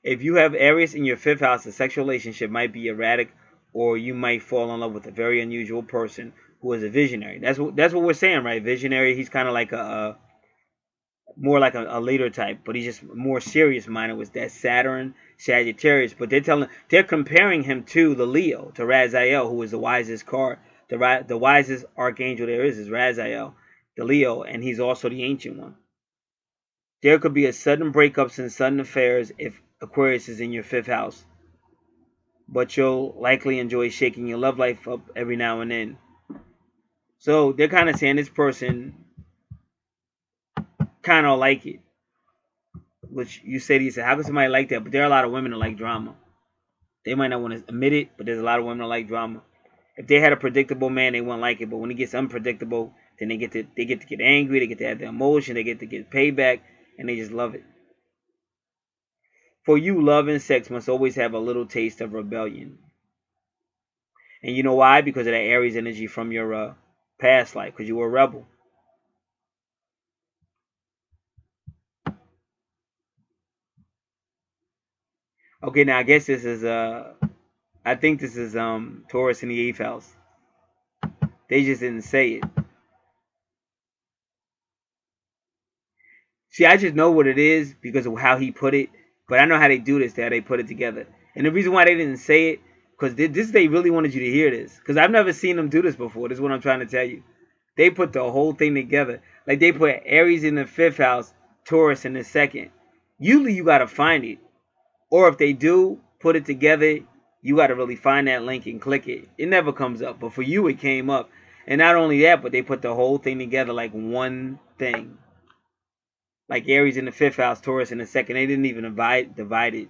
If you have Aries in your 5th house, a sexual relationship might be erratic, or you might fall in love with a very unusual person who is a visionary. That's what we're saying, right? Visionary. He's kind of like more like a leader type, but he's just more serious minded with that Saturn, Sagittarius. But they're comparing him to the Leo, to Raziel, who is the wisest card, the wisest archangel there is Raziel, the Leo, and he's also the ancient one. There could be a sudden breakups and sudden affairs if Aquarius is in your 5th house, but you'll likely enjoy shaking your love life up every now and then. So they're kind of saying this person kind of like it. Which you say to yourself, how can somebody like that? But there are a lot of women that like drama. They might not want to admit it, but there's a lot of women that like drama. If they had a predictable man, they wouldn't like it. But when he gets unpredictable, Then they get to get angry, they get to have the emotion, they get to get payback, and they just love it. For you, love and sex must always have a little taste of rebellion. And you know why? Because of that Aries energy from your past life, because you were a rebel. Okay, now I guess this is I think this is Taurus in the 8th house. They just didn't say it. See, I just know what it is because of how he put it, but I know how they do this, how they put it together. And the reason why they didn't say it, because this they really wanted you to hear this. Because I've never seen them do this before. This is what I'm trying to tell you. They put the whole thing together. Like they put Aries in the 5th house, Taurus in the 2nd. Usually you got to find it. Or if they do put it together, you got to really find that link and click it. It never comes up. But for you, it came up. And not only that, but they put the whole thing together like one thing. Like Aries in the 5th house, Taurus in the 2nd. They didn't even divide it.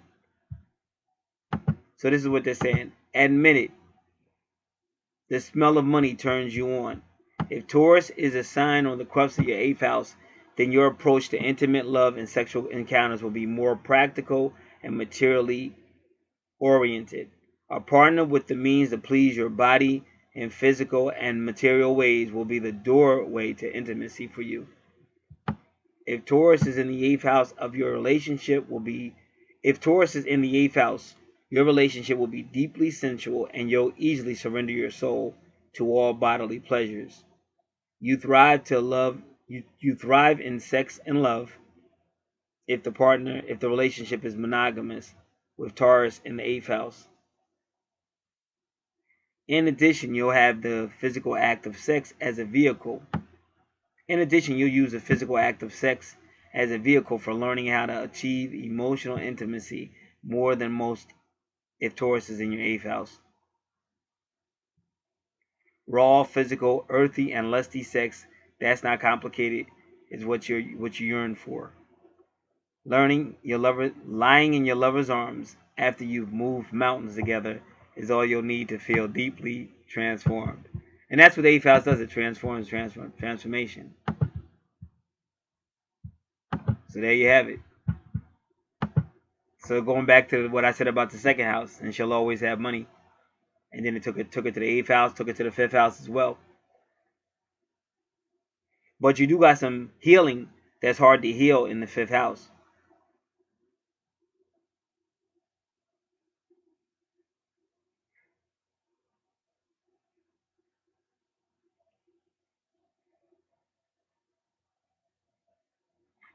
So this is what they're saying. Admit it. The smell of money turns you on. If Taurus is a sign on the crux of your 8th house, then your approach to intimate love and sexual encounters will be more practical and materially oriented. A partner with the means to please your body in physical and material ways will be the doorway to intimacy for you. If Taurus is in the 8th house of your relationship if Taurus is in the 8th house, your relationship will be deeply sensual and you'll easily surrender your soul to all bodily pleasures. You thrive in sex and love if the relationship is monogamous with Taurus in the 8th house. In addition, you'll have the physical act of sex as a vehicle. In addition, you'll use the physical act of sex as a vehicle for learning how to achieve emotional intimacy more than most if Taurus is in your 8th house. Raw, physical, earthy, and lusty sex that's not complicated is what you yearn for. Lying in your lover's arms after you've moved mountains together is all you'll need to feel deeply transformed. And that's what the 8th house does. It transforms transformation. So there you have it. So going back to what I said about the 2nd house, and she'll always have money. And then it took it to the 8th house, took it to the 5th house as well. But you do got some healing that's hard to heal in the 5th house.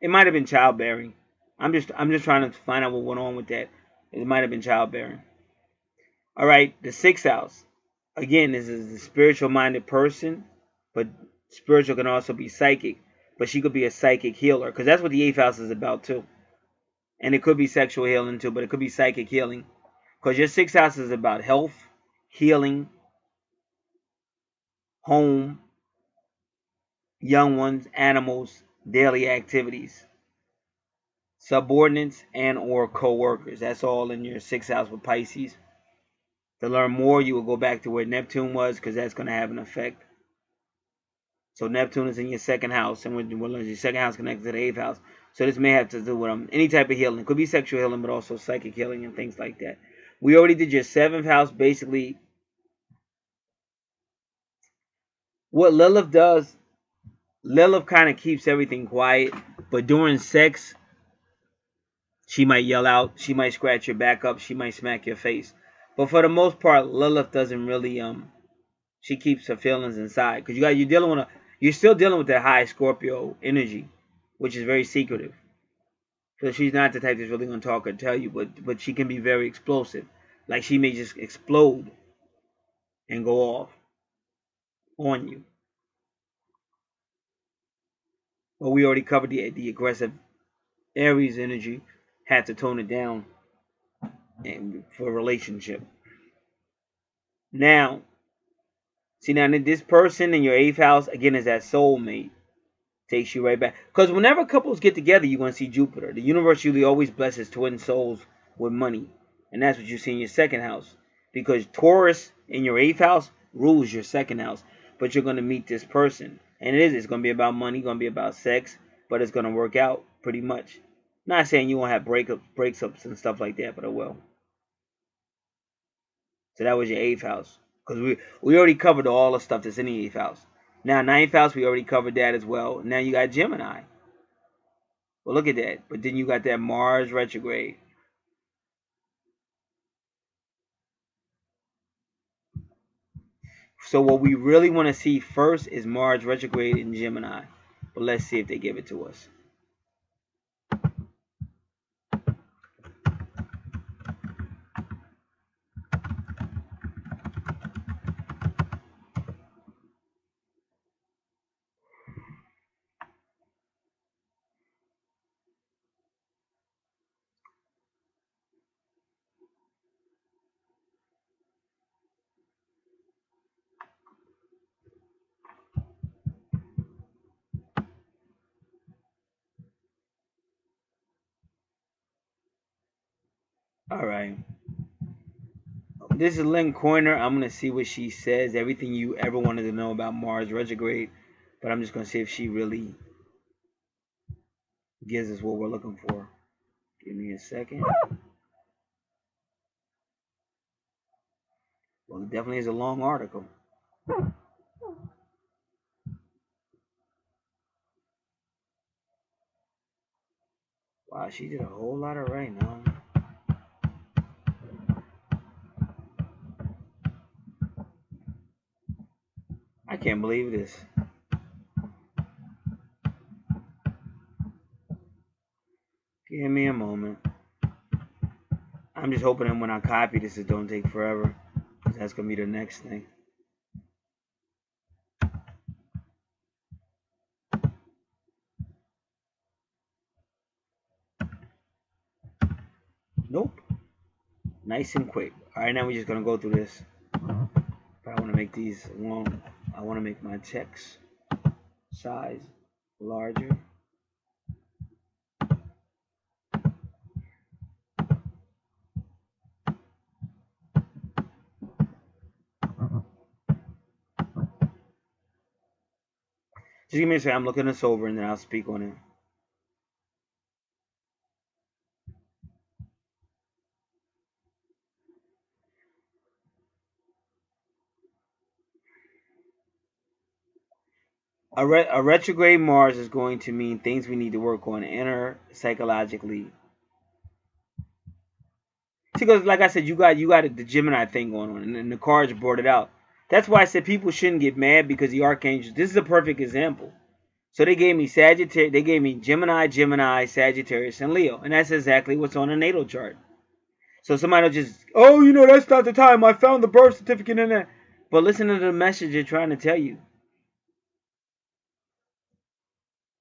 It might have been childbearing. I'm just trying to find out what went on with that. It might have been childbearing. All right, the 6th house. Again, this is a spiritual minded person, but spiritual can also be psychic. But she could be a psychic healer, because that's what the 8th house is about too. And it could be sexual healing too, but it could be psychic healing. Because your 6th house is about health, healing, home, young ones, animals, daily activities, subordinates, and or co-workers. That's all in your 6th house with Pisces. To learn more, you will go back to where Neptune was, because that's going to have an effect. So Neptune is in your 2nd house, and your 2nd house connected to the 8th house. So this may have to do with any type of healing. It could be sexual healing, but also psychic healing and things like that. We already did your 7th house. Basically, what Lilith does, Lilith kind of keeps everything quiet, but during sex, she might yell out, she might scratch your back up, she might smack your face. But for the most part, Lilith doesn't really she keeps her feelings inside, because you're still dealing with that high Scorpio energy, which is very secretive. So she's not the type that's really going to talk or tell you, but she can be very explosive. Like she may just explode and go off on you. But we already covered the aggressive Aries energy. Had to tone it down for a relationship. Now, see, now this person in your 8th house, again, is that soulmate. Takes you right back. Because whenever couples get together, you're going to see Jupiter. The universe usually always blesses twin souls with money. And that's what you see in your 2nd house. Because Taurus in your 8th house rules your 2nd house. But you're going to meet this person. And it's going to be about money, going to be about sex, but it's going to work out pretty much. Not saying you won't have breakups and stuff like that, but it will. So that was your 8th house. Because we already covered all the stuff that's in the 8th house. Now, 9th house, we already covered that as well. Now you got Gemini. Well, look at that. But then you got that Mars retrograde. So what we really want to see first is Mars retrograde in Gemini. But let's see if they give it to us. All right. This is Lynn Coiner. I'm going to see what she says. Everything you ever wanted to know about Mars retrograde. But I'm just going to see if she really gives us what we're looking for. Give me a second. Well, it definitely is a long article. Wow, she did a whole lot of writing, huh? I can't believe this. Give me a moment. I'm just hoping that when I copy this, it don't take forever. Because that's going to be the next thing. Nope. Nice and quick. Alright, now we're just going to go through this. But I want to make these long. I want to make my text size larger. Just give me a second. I'm looking this over and then I'll speak on it. A retrograde Mars is going to mean things we need to work on inner psychologically. Because, like I said, you got the Gemini thing going on, and the cards brought it out. That's why I said people shouldn't get mad because the Archangels. This is a perfect example. So they gave me Sagittarius, they gave me Gemini, Sagittarius, and Leo, and that's exactly what's on the natal chart. So somebody will just, oh, you know, that's not the time. I found the birth certificate in there. But listen to the message they're trying to tell you.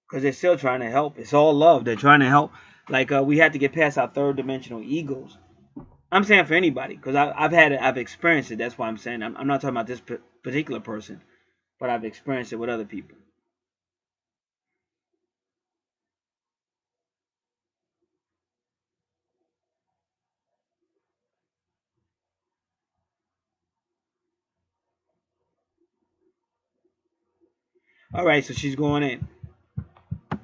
Because they're still trying to help. It's all love. They're trying to help. Like we have to get past our third dimensional egos. I'm saying for anybody, because I've experienced it. That's why I'm saying I'm not talking about this particular person, but I've experienced it with other people. All right, so she's going in.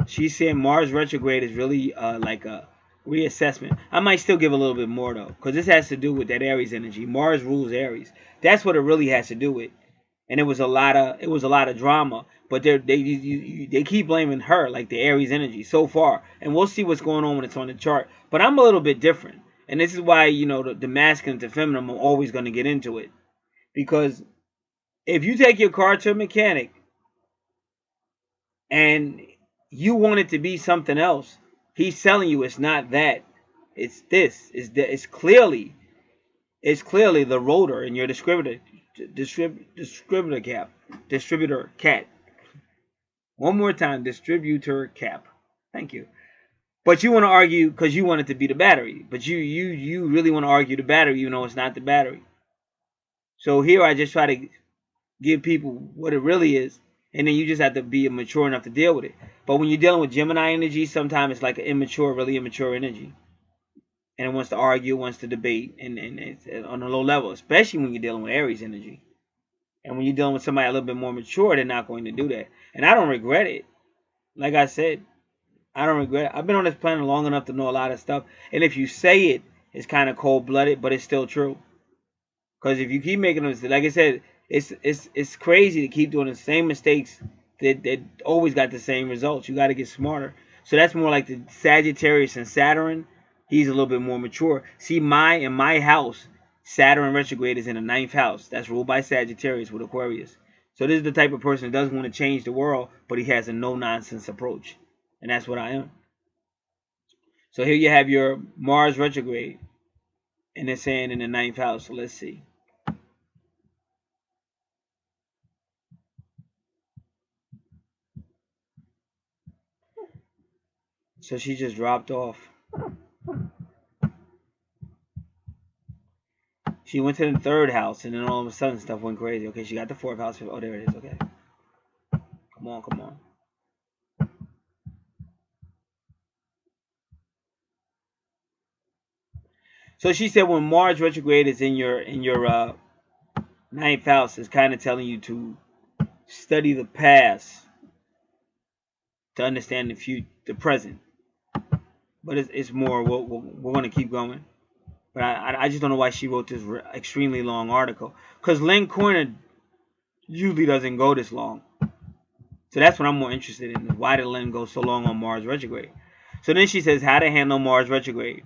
She's saying Mars retrograde is really like a reassessment. I might still give a little bit more though, because this has to do with that Aries energy. Mars rules Aries. That's what it really has to do with. And it was a lot of drama. But they keep blaming her, like the Aries energy so far. And we'll see what's going on when it's on the chart. But I'm a little bit different. And this is why, you know, the masculine to feminine, I'm always going to get into it. Because if you take your car to a mechanic and you want it to be something else, he's telling you it's not that. It's this. It's clearly the rotor in your distributor cat. One more time, distributor cap. Thank you. But you want to argue because you want it to be the battery. But you really want to argue the battery, even though it's not the battery. So here I just try to give people what it really is. And then you just have to be mature enough to deal with it. But when you're dealing with Gemini energy, sometimes it's like an really immature energy. And it wants to argue, wants to debate, and it's on a low level, especially when you're dealing with Aries energy. And when you're dealing with somebody a little bit more mature, they're not going to do that. And I don't regret it. Like I said, I don't regret it. I've been on this planet long enough to know a lot of stuff. And if you say it, it's kind of cold-blooded, but it's still true. Because if you keep making them, like I said, it's crazy to keep doing the same mistakes that always got the same results. You got to get smarter. So that's more like the Sagittarius and Saturn. He's a little bit more mature. See, in my house, Saturn retrograde is in the 9th house. That's ruled by Sagittarius with Aquarius. So this is the type of person that doesn't want to change the world, but he has a no-nonsense approach. And that's what I am. So here you have your Mars retrograde. And it's saying in the 9th house. So let's see. So she just dropped off. She went to the 3rd house, and then all of a sudden stuff went crazy. Okay, she got the 4th house. Oh, there it is. Okay. Come on, come on. So she said when Mars retrograde is in your 9th house, it's kind of telling you to study the past to understand the present. But it's more. We're going to keep going. But I just don't know why she wrote this extremely long article. Because Lynn Corner usually doesn't go this long. So that's what I'm more interested in. Why did Lynn go so long on Mars retrograde? So then she says how to handle Mars retrograde.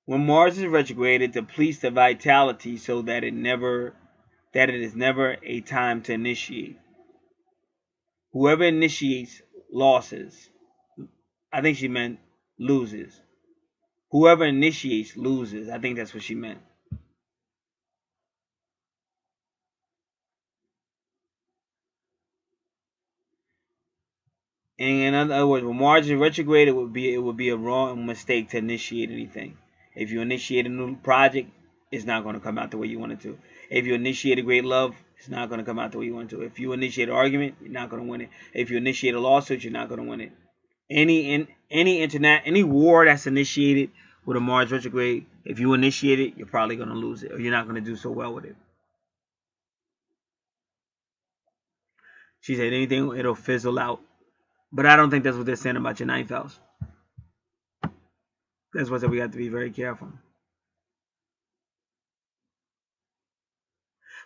When Mars is retrograde, it depletes the vitality so that it is never a time to initiate. Whoever initiates losses. I think she meant loses. Whoever initiates loses. I think that's what she meant. And in other words, when Mars is retrograde, it would be a wrong mistake to initiate anything. If you initiate a new project, it's not going to come out the way you want it to. If you initiate a great love, it's not going to come out the way you want it to. If you initiate an argument, you're not going to win it. If you initiate a lawsuit, you're not going to win it. Any war that's initiated with a Mars retrograde, if you initiate it, you're probably going to lose it, or you're not going to do so well with it. She said anything, it'll fizzle out. But I don't think that's what they're saying about your 9th house. That's what we have to be very careful.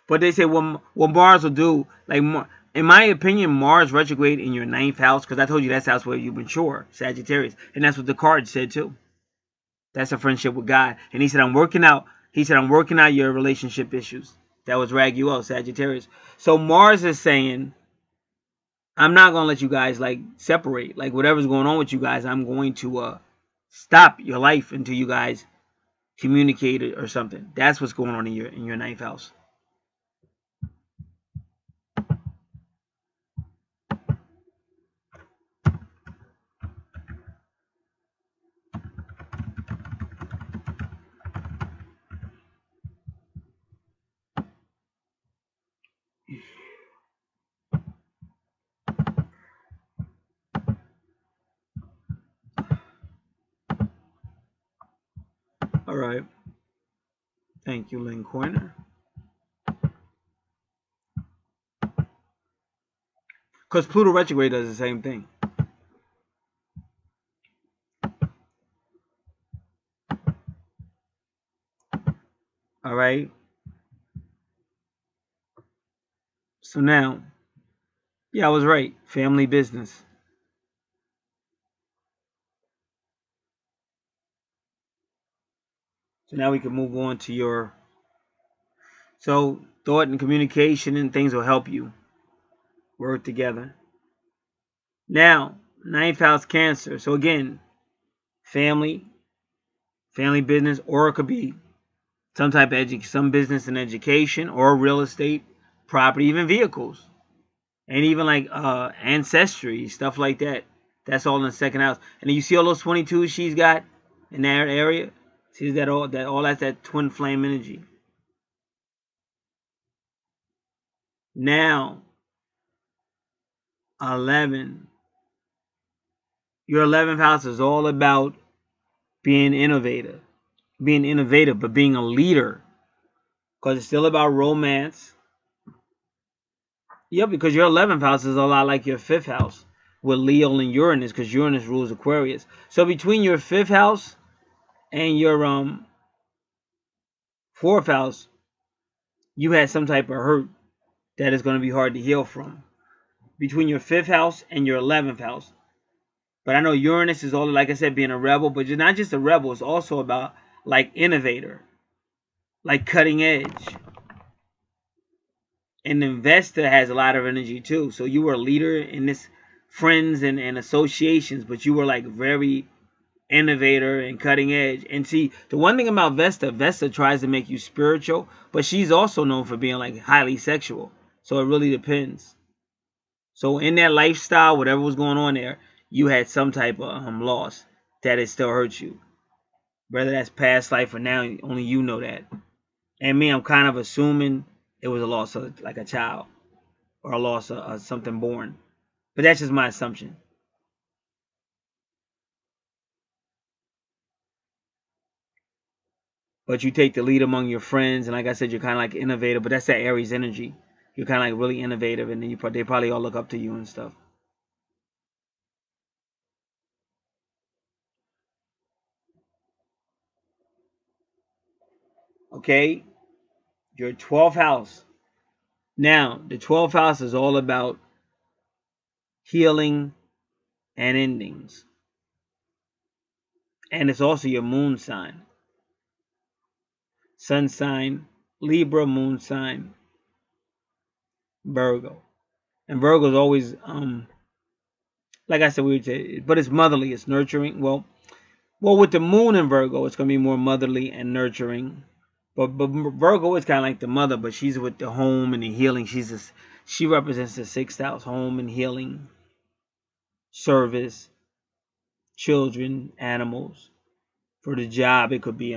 But they say what Mars will do, like in my opinion, Mars retrograde in your 9th house, because I told you that's the house where you mature, Sagittarius, and that's what the card said too. That's a friendship with God, and he said I'm working out. He said I'm working out your relationship issues. That was Raguel, Sagittarius. So Mars is saying, I'm not gonna let you guys like separate. Like whatever's going on with you guys, I'm going to stop your life until you guys communicate or something. That's what's going on in your 9th house. All right. Thank you, Lynn Corner. Because Pluto retrograde does the same thing. All right. So now, yeah, I was right. Family business. So now we can move on to your. So thought and communication and things will help you work together. Now, 9th house Cancer. So again, family business, or it could be some type of some business and education, or real estate, property, even vehicles, and even like ancestry, stuff like that. That's all in the 2nd house. And then you see all those 22s she's got in that area. See that all that's that twin flame energy. Now, 11. Your 11th house is all about being innovative. But being a leader. Because it's still about romance. Yep, because your 11th house is a lot like your 5th house with Leo and Uranus, because Uranus rules Aquarius. So between your 5th house and your 4th house, you had some type of hurt that is going to be hard to heal from. Between your 5th house and your 11th house. But I know Uranus is all, like I said, being a rebel, but you're not just a rebel, it's also about like innovator, like cutting edge. And the investor has a lot of energy too. So you were a leader in this friends and associations, but you were like very innovator and cutting edge. And see, the one thing about Vesta tries to make you spiritual, but she's also known for being like highly sexual. So it really depends. So in that lifestyle, whatever was going on there, you had some type of loss that it still hurts you. Whether that's past life or now, only you know that. And me, I'm kind of assuming it was a loss of like a child or a loss of something born. But that's just my assumption. But you take the lead among your friends, and like I said, you're kind of like innovative. But that's that Aries energy. You're kind of like really innovative, and then they probably all look up to you and stuff. Okay, your 12th house. Now, the 12th house is all about healing and endings. And it's also your moon sign. Sun sign, Libra, moon sign, Virgo. And Virgo is always, like I said, but it's motherly, it's nurturing. Well, with the moon in Virgo, it's going to be more motherly and nurturing. But Virgo is kind of like the mother, but she's with the home and the healing. She represents the 6th house, home and healing, service, children, animals. For the job, it could be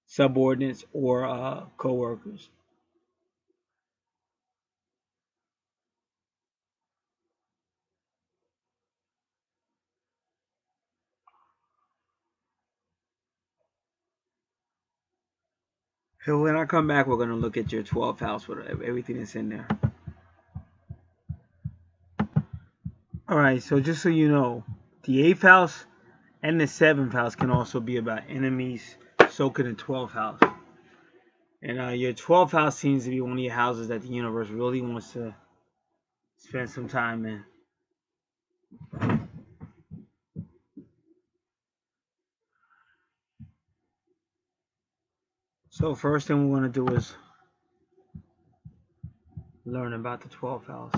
subordinates or co-workers. So when I come back, we're going to look at your 12th house with everything that's in there. All right, so just so you know, the 8th house and the 7th house can also be about enemies. So can the 12th house. And your 12th house seems to be one of your houses that the universe really wants to spend some time in. So first thing we want to do is learn about the 12th house.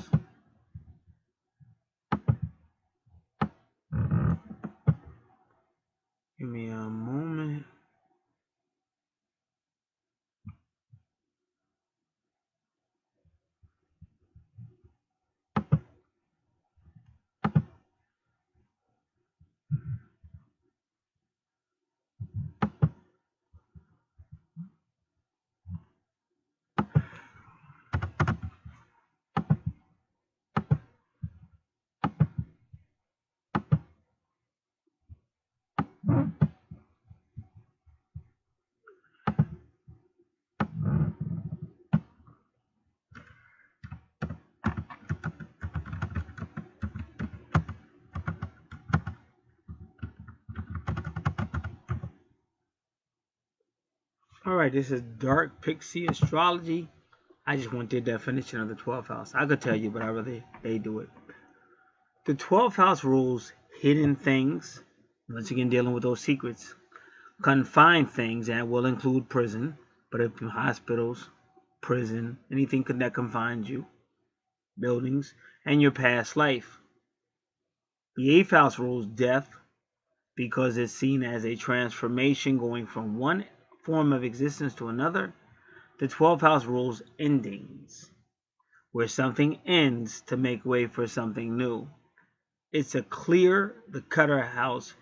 Give me a moment. Alright, this is Dark Pixie Astrology. I just want their definition of the 12th house. I could tell you, but I rather they do it. The 12th house rules hidden things. Once again, dealing with those secrets. Confined things, and it will include prison. But if hospitals, prison, anything that confines you. Buildings, and your past life. The 8th house rules death because it's seen as a transformation going from one form of existence to another. The 12th house rules endings, where something ends to make way for something new. It's a clear the clutter house.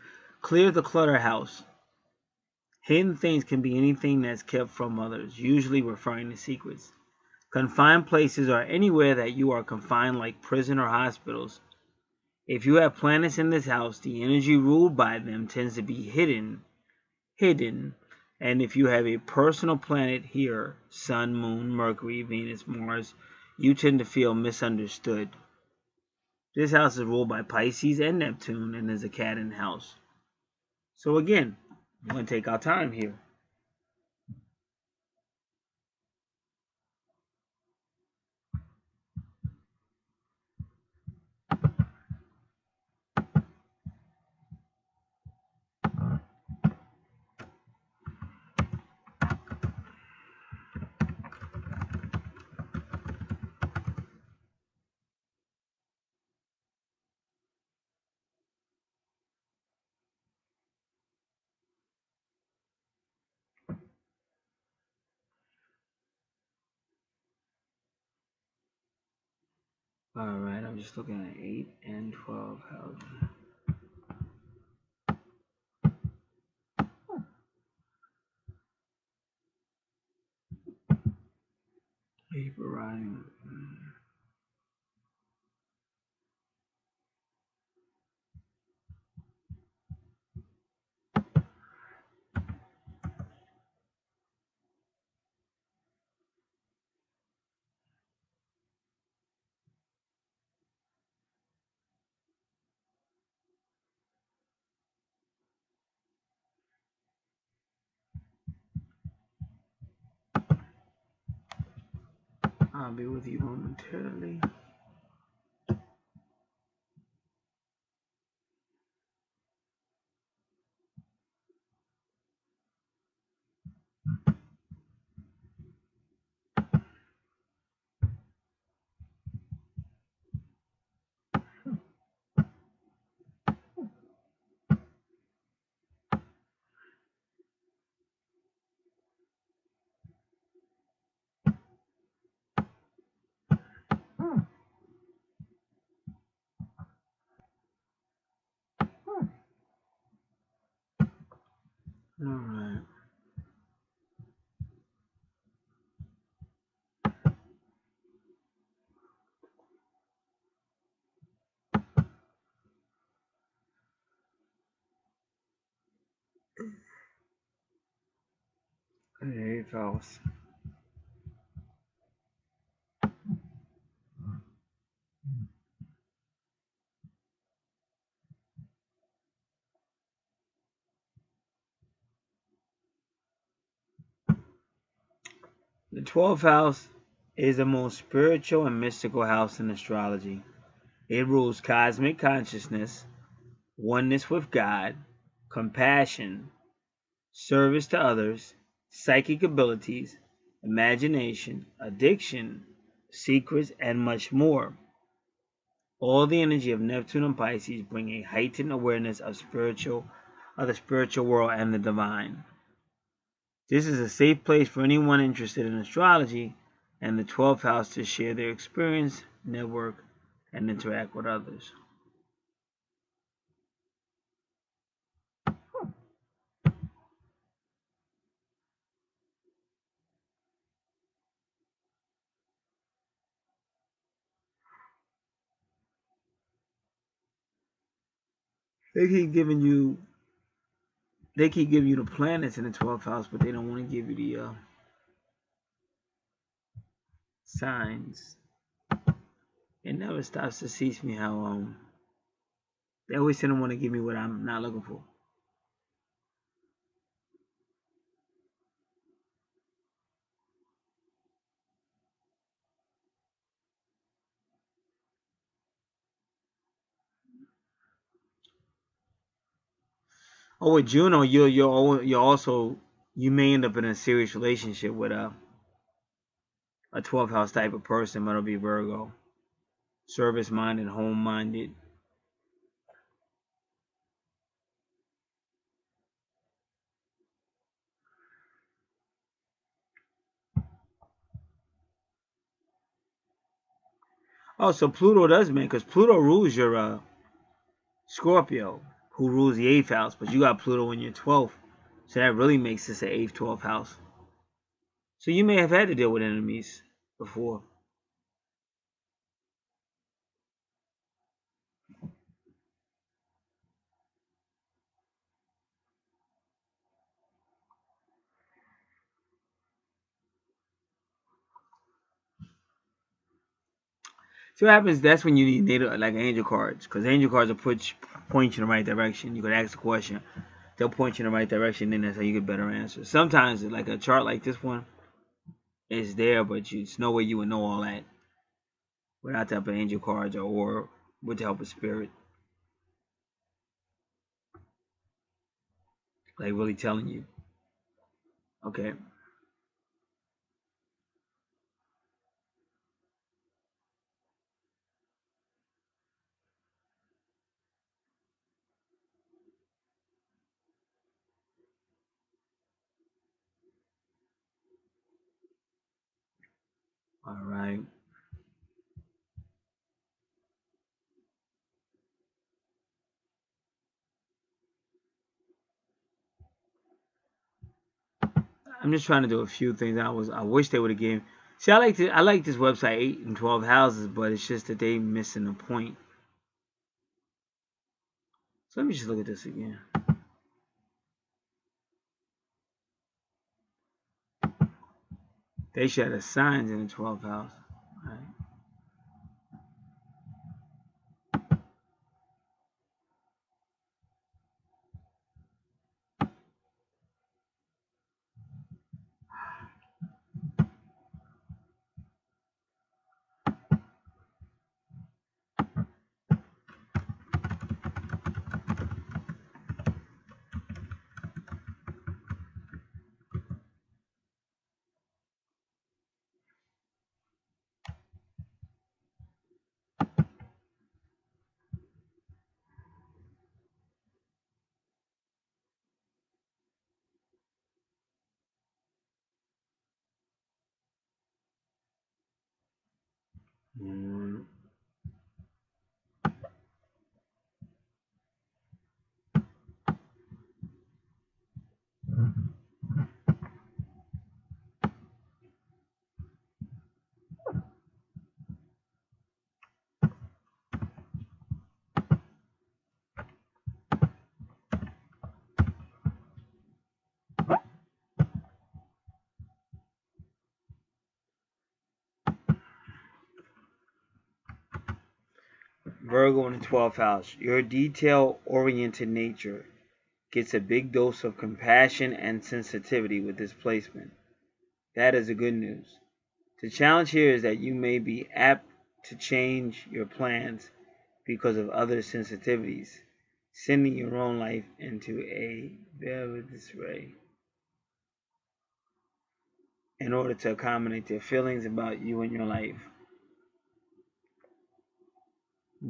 Hidden things can be anything that's kept from others, usually referring to secrets. Confined places are anywhere that you are confined, like prison or hospitals. If you have planets in this house, the energy ruled by them tends to be hidden. And if you have a personal planet here, Sun, Moon, Mercury, Venus, Mars, you tend to feel misunderstood. This house is ruled by Pisces and Neptune, and there's a cat in the house. So again, we're going to take our time here. Alright, I'm just looking at 8 and 12 houses. Paper riding. I'll be with you momentarily. Alright. Hey, fellas. The 12th house is the most spiritual and mystical house in astrology. It rules cosmic consciousness, oneness with God, compassion, service to others, psychic abilities, imagination, addiction, secrets, and much more. All the energy of Neptune and Pisces bring a heightened awareness of the spiritual world and the divine. This is a safe place for anyone interested in astrology and the 12th house to share their experience, network, and interact with others. They keep giving you the planets in the 12th house, but they don't want to give you the signs. It never stops to teach me how they always say they want to give me what I'm not looking for. Oh, with Juno, you may end up in a serious relationship with a 12th house type of person, but it'll be Virgo, service minded, home minded. Oh, so Pluto does make, because Pluto rules your Scorpio, who rules the 8th house, but you got Pluto in your 12th, so that really makes this an 8th, 12th house. So you may have had to deal with enemies before. So what happens? That's when you need natal, like angel cards, because angel cards will point you in the right direction. You could ask a question, they'll point you in the right direction, then that's how you get better answers. Sometimes, like a chart like this one is there, but it's no way you would know all that without the help of angel cards or with the help of spirit, like really telling you. Okay, all right. I'm just trying to do a few things. I wish they would have given. See, I like this website 8 and 12 houses, but it's just that they missing the point. So let me just look at this again. They should have signs in the 12th house. All right. Mm. Virgo in the 12th house. Your detail-oriented nature gets a big dose of compassion and sensitivity with this placement. That is the good news. The challenge here is that you may be apt to change your plans because of other sensitivities, sending your own life into a very disarray in order to accommodate their feelings about you and your life.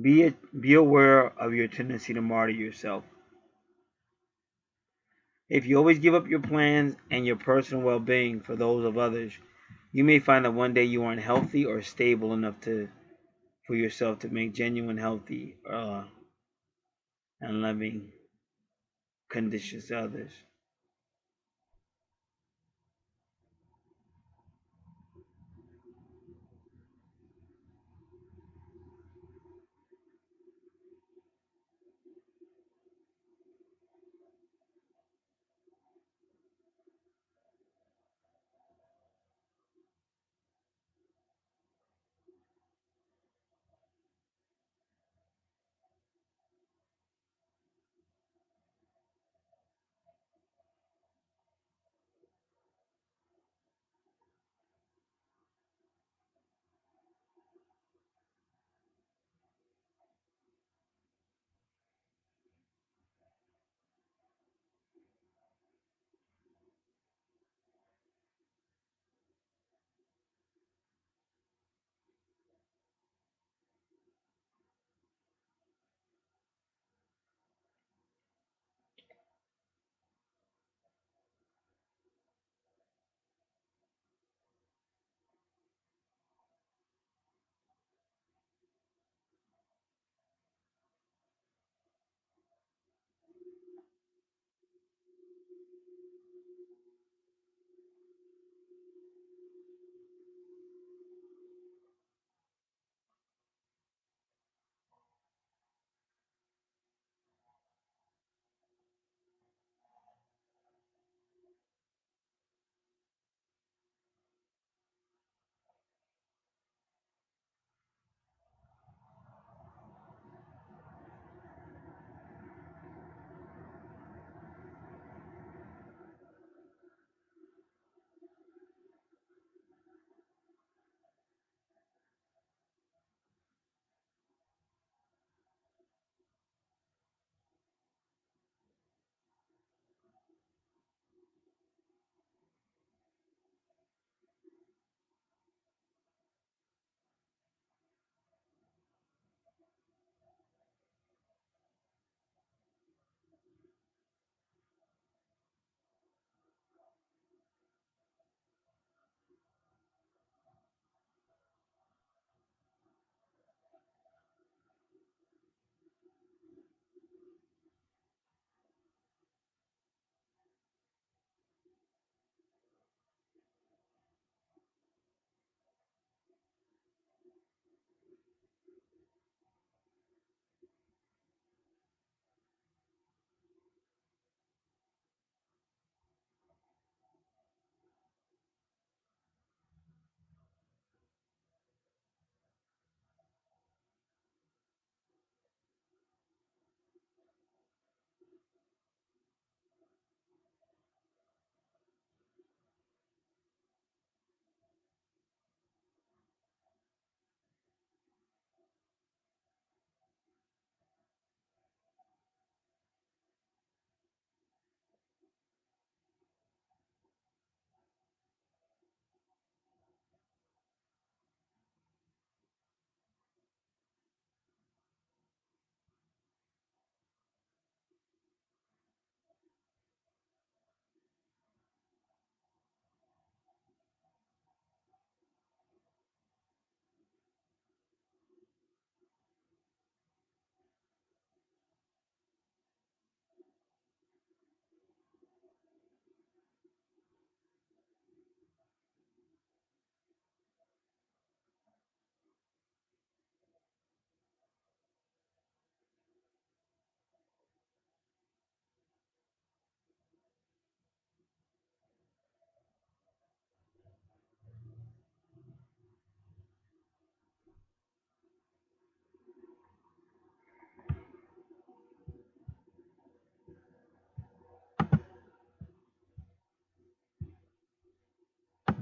Be aware of your tendency to martyr yourself. If you always give up your plans and your personal well-being for those of others, you may find that one day you aren't healthy or stable enough for yourself to make genuine, healthy, and loving conditions to others.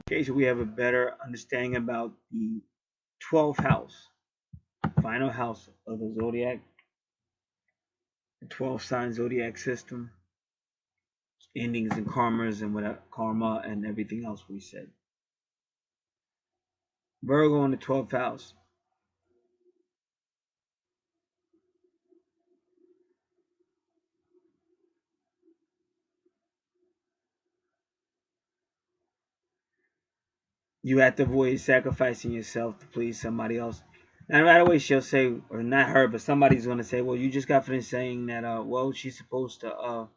Okay, so we have a better understanding about the 12th house, final house of the zodiac, the 12 sign zodiac system, endings and karmas and what karma and everything else we said. Virgo in the 12th house. You have to avoid sacrificing yourself to please somebody else. And right away she'll say, or not her, but somebody's going to say, well, you just got finished saying that, well, she's supposed to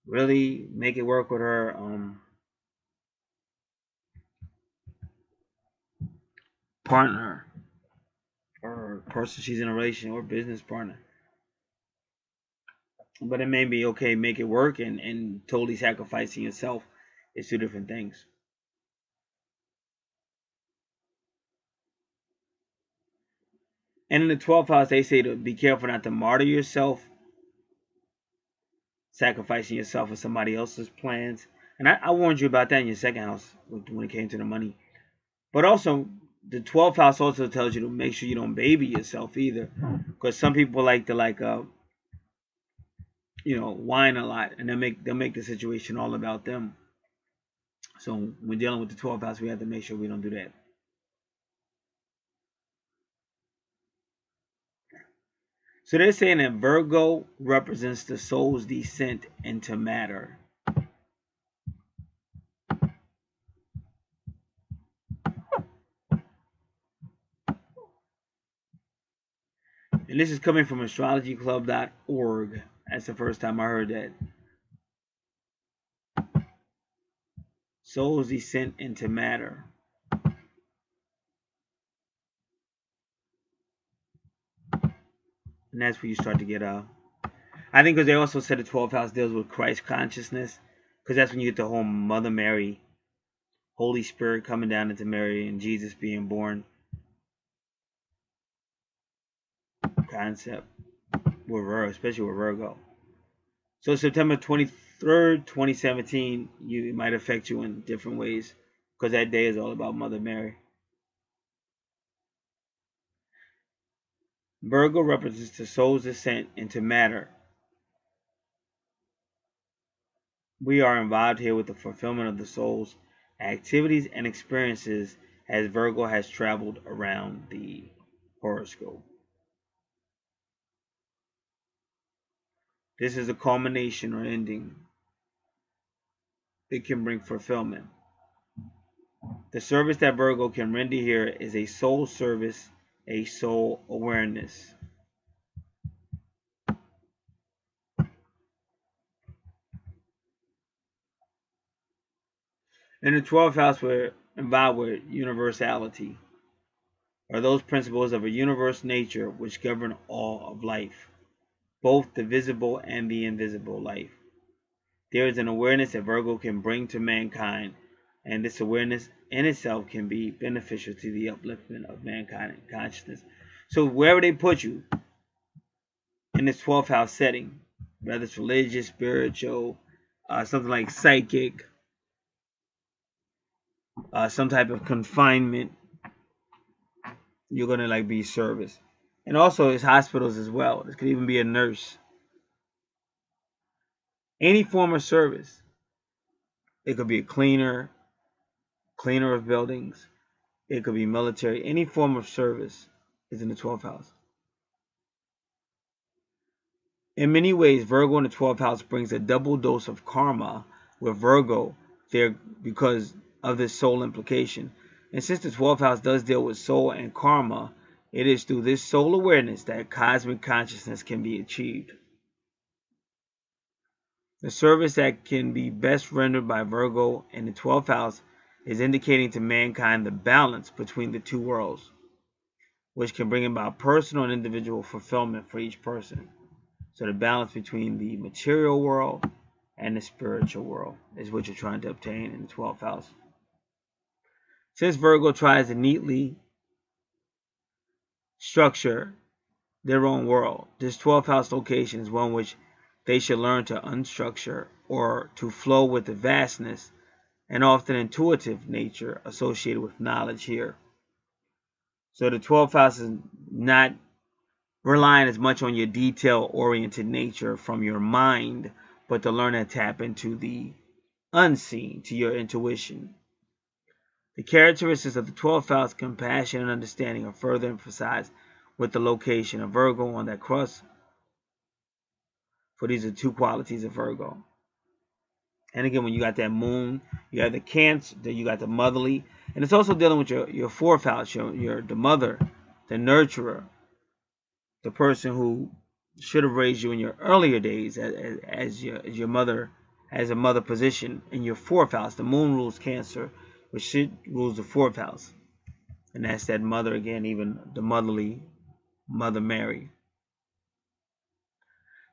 really make it work with her partner or person she's in a relation or business partner. But it may be okay, make it work, and totally sacrificing yourself is two different things. And in the 12th house, they say to be careful not to martyr yourself, sacrificing yourself for somebody else's plans. And I warned you about that in your second house when it came to the money. But also, the 12th house also tells you to make sure you don't baby yourself either, because some people like to whine a lot, and they'll make the situation all about them. So when dealing with the 12th house, we have to make sure we don't do that. So they're saying that Virgo represents the soul's descent into matter. And this is coming from astrologyclub.org. That's the first time I heard that. Soul's descent into matter. And that's where you start to get I think because they also said the 12th house deals with Christ consciousness, because that's when you get the whole Mother Mary, Holy Spirit coming down into Mary and Jesus being born concept with Virgo, especially with Virgo. So September 23rd, 2017, it might affect you in different ways, because that day is all about Mother Mary. Virgo represents the soul's descent into matter. We are involved here with the fulfillment of the soul's activities and experiences as Virgo has traveled around the horoscope. This is a culmination or ending. It can bring fulfillment. The service that Virgo can render here is a soul service, a soul awareness. In the 12th house, we're involved with universality, or those principles of a universe nature which govern all of life, both the visible and the invisible life. There is an awareness that Virgo can bring to mankind, and this awareness in itself can be beneficial to the upliftment of mankind consciousness. So wherever they put you in this 12th house setting, whether it's religious, spiritual, something like psychic, some type of confinement, you're gonna be service. And also it's hospitals as well. This could even be a nurse. Any form of service. It could be a cleaner of buildings. It could be military. Any form of service is in the 12th house. In many ways, Virgo in the 12th house brings a double dose of karma with Virgo there because of this soul implication. And since the 12th house does deal with soul and karma, it is through this soul awareness that cosmic consciousness can be achieved. The service that can be best rendered by Virgo in the 12th house is indicating to mankind the balance between the two worlds, which can bring about personal and individual fulfillment for each person. So the balance between the material world and the spiritual world is what you're trying to obtain in the 12th house. Since Virgo tries to neatly structure their own world, this 12th house location is one which they should learn to unstructure or to flow with the vastness and often intuitive nature associated with knowledge here. So the 12th house is not relying as much on your detail-oriented nature from your mind, but to learn to tap into the unseen, to your intuition. The characteristics of the 12th house, compassion and understanding, are further emphasized with the location of Virgo on that cross. For these are two qualities of Virgo. And again, when you got that moon, you got the Cancer, you got the motherly, and it's also dealing with your 4th house, the mother, the nurturer, the person who should have raised you in your earlier days as your mother, as a mother position in your 4th house. The moon rules Cancer, which rules the 4th house, and that's that mother again, even the motherly, Mother Mary,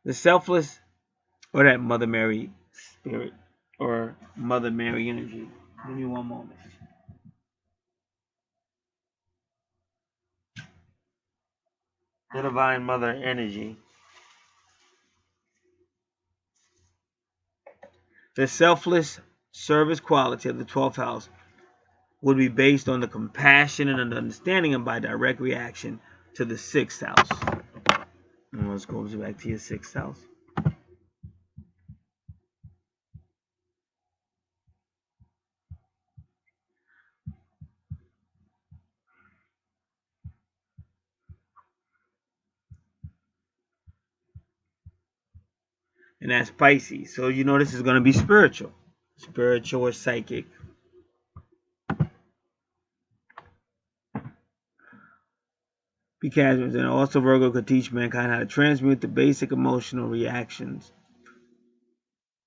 the selfless, or that Mother Mary spirit, or Mother Mary energy. Give me one moment. The Divine Mother energy. The selfless service quality of the 12th house would be based on the compassion and understanding, and by direct reaction to the 6th house. And let's go back to your 6th house. And that's Pisces. So you know this is going to be spiritual or psychic. Because and also Virgo could teach mankind how to transmute the basic emotional reactions.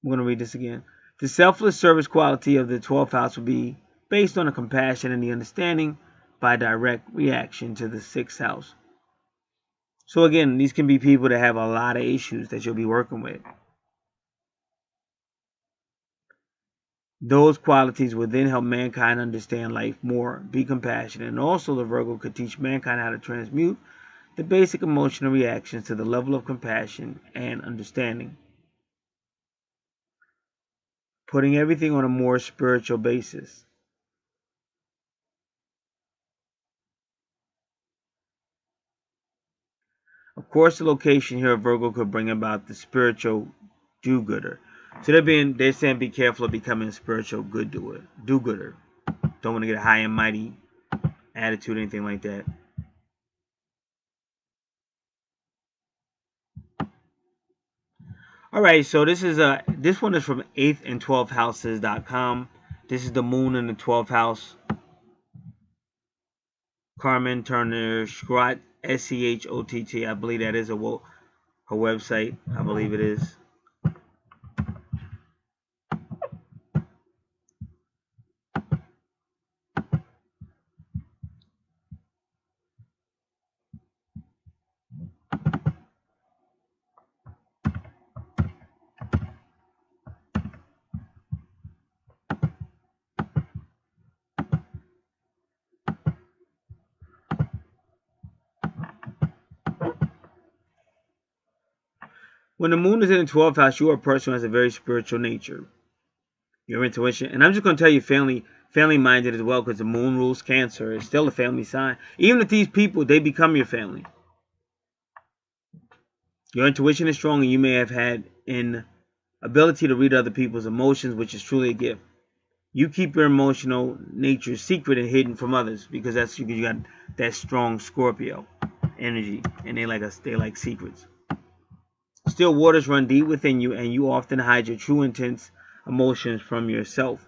I'm going to read this again. The selfless service quality of the 12th house will be based on the compassion and the understanding by direct reaction to the 6th house. So again, these can be people that have a lot of issues that you'll be working with. Those qualities will then help mankind understand life more, be compassionate, and also the Virgo could teach mankind how to transmute the basic emotional reactions to the level of compassion and understanding, putting everything on a more spiritual basis. Of course, the location here of Virgo could bring about the spiritual do-gooder. So they're saying be careful of becoming a spiritual do-gooder. Don't want to get a high and mighty attitude, anything like that. All right, so this one is from 8th and 12th houses.com. This is the moon in the 12th house. Carmen Turner Schott, Schott. I believe that is her website. I believe it is. When the moon is in the 12th house, you are a person who has a very spiritual nature. Your intuition, and I'm just going to tell you family-minded as well, because the moon rules Cancer. It's still a family sign. Even if these people, they become your family. Your intuition is strong, and you may have had an ability to read other people's emotions, which is truly a gift. You keep your emotional nature secret and hidden from others, because you got that strong Scorpio energy, and they like secrets. Still waters run deep within you, and you often hide your true intense emotions from yourself.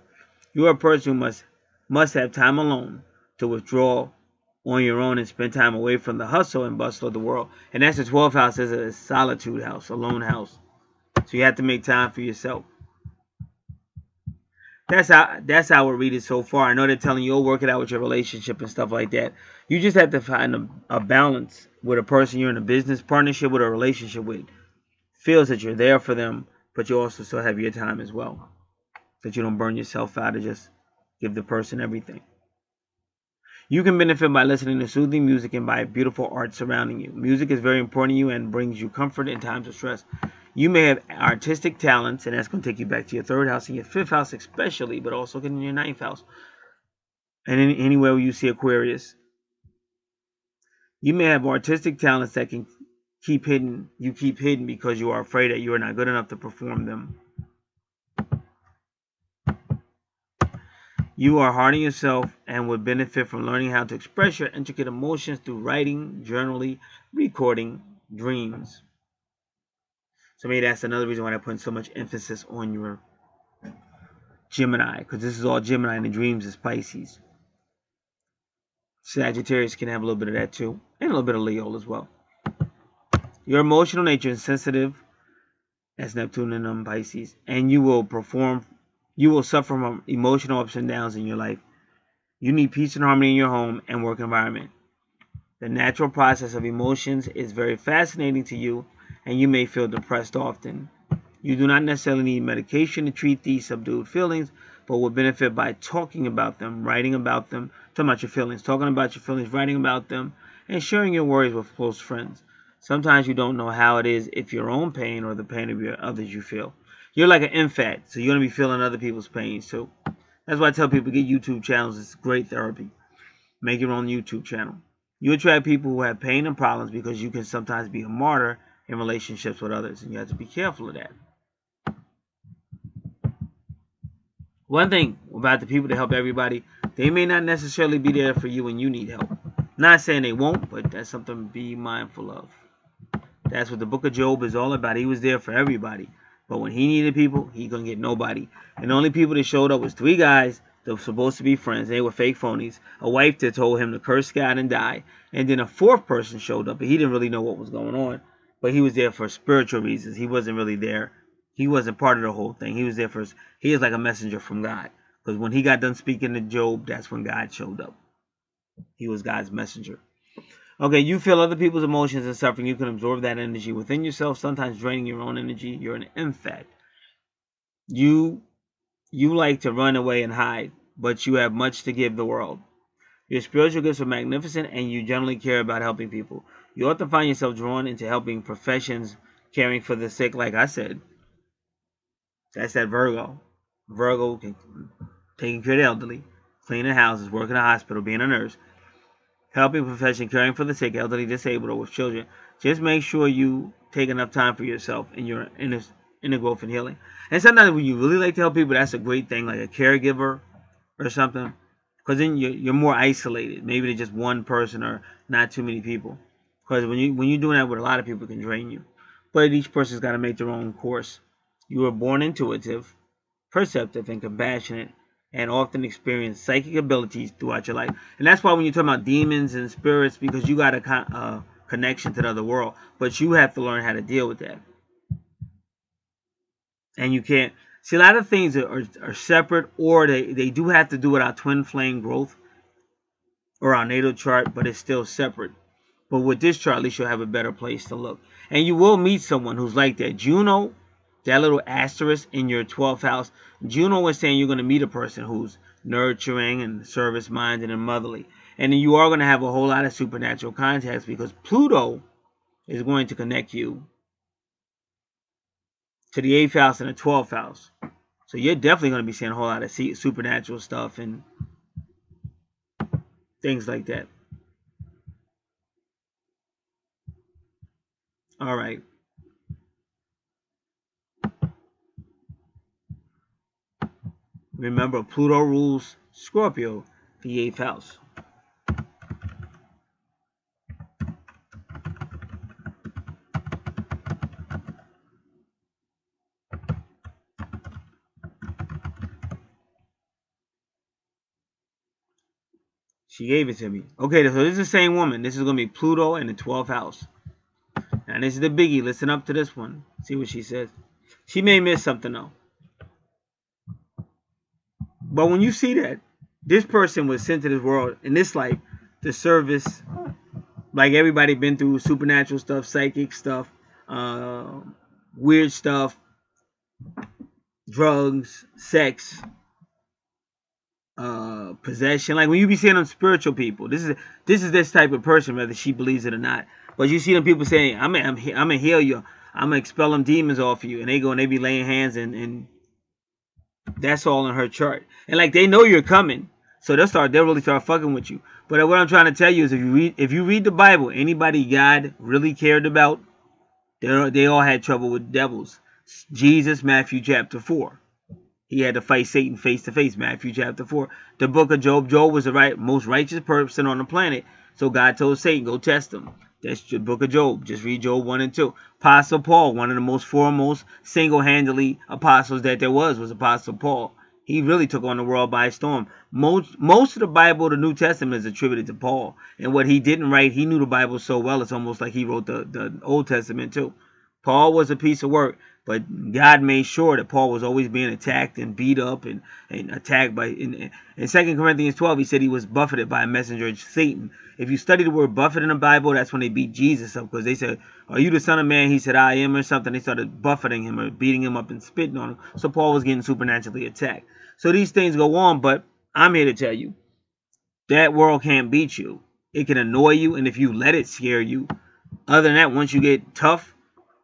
You are a person who must have time alone to withdraw on your own and spend time away from the hustle and bustle of the world. And that's the 12th house, is a solitude house, a lone house. So you have to make time for yourself. That's how we read it so far. I know they're telling you, work it out with your relationship and stuff like that. You just have to find a balance with a person you're in a business partnership with, a relationship with. Feels that you're there for them, but you also still have your time as well. That you don't burn yourself out to just give the person everything. You can benefit by listening to soothing music and by beautiful art surrounding you. Music is very important to you and brings you comfort in times of stress. You may have artistic talents, and that's going to take you back to your 3rd house and your 5th house especially, but also in your 9th house. And anywhere where you see Aquarius. You may have artistic talents that can keep hidden. You keep hidden because you are afraid that you are not good enough to perform them. You are hard on yourself and would benefit from learning how to express your intricate emotions through writing, journaling, recording, dreams. So maybe that's another reason why I put so much emphasis on your Gemini, because this is all Gemini, and the dreams is Pisces. Sagittarius can have a little bit of that too, and a little bit of Leo as well. Your emotional nature is sensitive, as Neptune and Pisces, and you will suffer from emotional ups and downs in your life. You need peace and harmony in your home and work environment. The natural process of emotions is very fascinating to you, and you may feel depressed often. You do not necessarily need medication to treat these subdued feelings, but will benefit by talking about them, writing about them, talking about your feelings, writing about them, and sharing your worries with close friends. Sometimes you don't know how it is if your own pain or the pain of others you feel. You're like an empath, so you're going to be feeling other people's pains too. That's why I tell people, get YouTube channels. It's great therapy. Make your own YouTube channel. You attract people who have pain and problems because you can sometimes be a martyr in relationships with others, and you have to be careful of that. One thing about the people that help everybody, they may not necessarily be there for you when you need help. Not saying they won't, but that's something to be mindful of. That's what the book of Job is all about. He was there for everybody. But when he needed people, he couldn't get nobody. And the only people that showed up was 3 guys that were supposed to be friends. They were fake phonies. A wife that told him to curse God and die. And then a 4th person showed up, but he didn't really know what was going on. But he was there for spiritual reasons. He wasn't really there. He wasn't part of the whole thing. He was there for, he is like a messenger from God. Because when he got done speaking to Job, that's when God showed up. He was God's messenger. Okay, you feel other people's emotions and suffering. You can absorb that energy within yourself, sometimes draining your own energy. You're an empath. You like to run away and hide, but you have much to give the world. Your spiritual gifts are magnificent, and you generally care about helping people. You often find yourself drawn into helping professions, caring for the sick, like I said. That's that Virgo. Virgo can taking care of the elderly, cleaning houses, working in a hospital, being a nurse. Helping profession, caring for the sick, elderly, disabled, or with children. Just make sure you take enough time for yourself in your inner growth and healing. And sometimes when you really like to help people, that's a great thing, like a caregiver or something. Because then you're more isolated. Maybe they're just one person or not too many people. Because when you're doing that with a lot of people, it can drain you. But each person's got to make their own course. You were born intuitive, perceptive, and compassionate, and often experience psychic abilities throughout your life. And that's why when you're talking about demons and spirits, because you got a connection to the other world, but you have to learn how to deal with that. And you can't see, a lot of things are separate, or they do have to do with our twin flame growth or our natal chart, but it's still separate. But with this chart, at least you'll have a better place to look. And you will meet someone who's like that. Juno, that little asterisk in your 12th house, Juno is saying you're going to meet a person who's nurturing and service-minded and motherly. And then you are going to have a whole lot of supernatural contacts, because Pluto is going to connect you to the 8th house and the 12th house. So you're definitely going to be seeing a whole lot of supernatural stuff and things like that. All right. Remember, Pluto rules Scorpio, the 8th house. She gave it to me. Okay, so this is the same woman. This is going to be Pluto in the 12th house. Now, this is the biggie. Listen up to this one. See what she says. She may miss something, though. But when you see that, this person was sent to this world in this life to service, like everybody been through supernatural stuff, psychic stuff, weird stuff, drugs, sex, possession. Like when you be seeing them spiritual people, this is this type of person, whether she believes it or not. But you see them people saying, I'm gonna heal you. I'm gonna expel them demons off you, and they go and they be laying hands, and that's all in her chart. And like they know you're coming, so they'll really start fucking with you. But what I'm trying to tell you is, if you read the Bible, anybody God really cared about, they all had trouble with devils. Jesus, Matthew chapter 4. He had to fight Satan face to face, Matthew chapter 4. The book of Job, Job was the most righteous person on the planet. So God told Satan, go test him. That's the book of Job. Just read Job 1 and 2. Apostle Paul, one of the most foremost single-handedly apostles that there was Apostle Paul. He really took on the world by storm. Most of the Bible, the New Testament, is attributed to Paul. And what he didn't write, he knew the Bible so well, it's almost like he wrote the Old Testament too. Paul was a piece of work, but God made sure that Paul was always being attacked and beat up and attacked by... In 2 Corinthians 12, he said he was buffeted by a messenger of Satan. If you study the word buffet in the Bible, that's when they beat Jesus up, because they said, are you the Son of Man? He said, I am, or something. They started buffeting him or beating him up and spitting on him. So Paul was getting supernaturally attacked. So these things go on, but I'm here to tell you, that world can't beat you. It can annoy you, and if you let it scare you, other than that, once you get tough,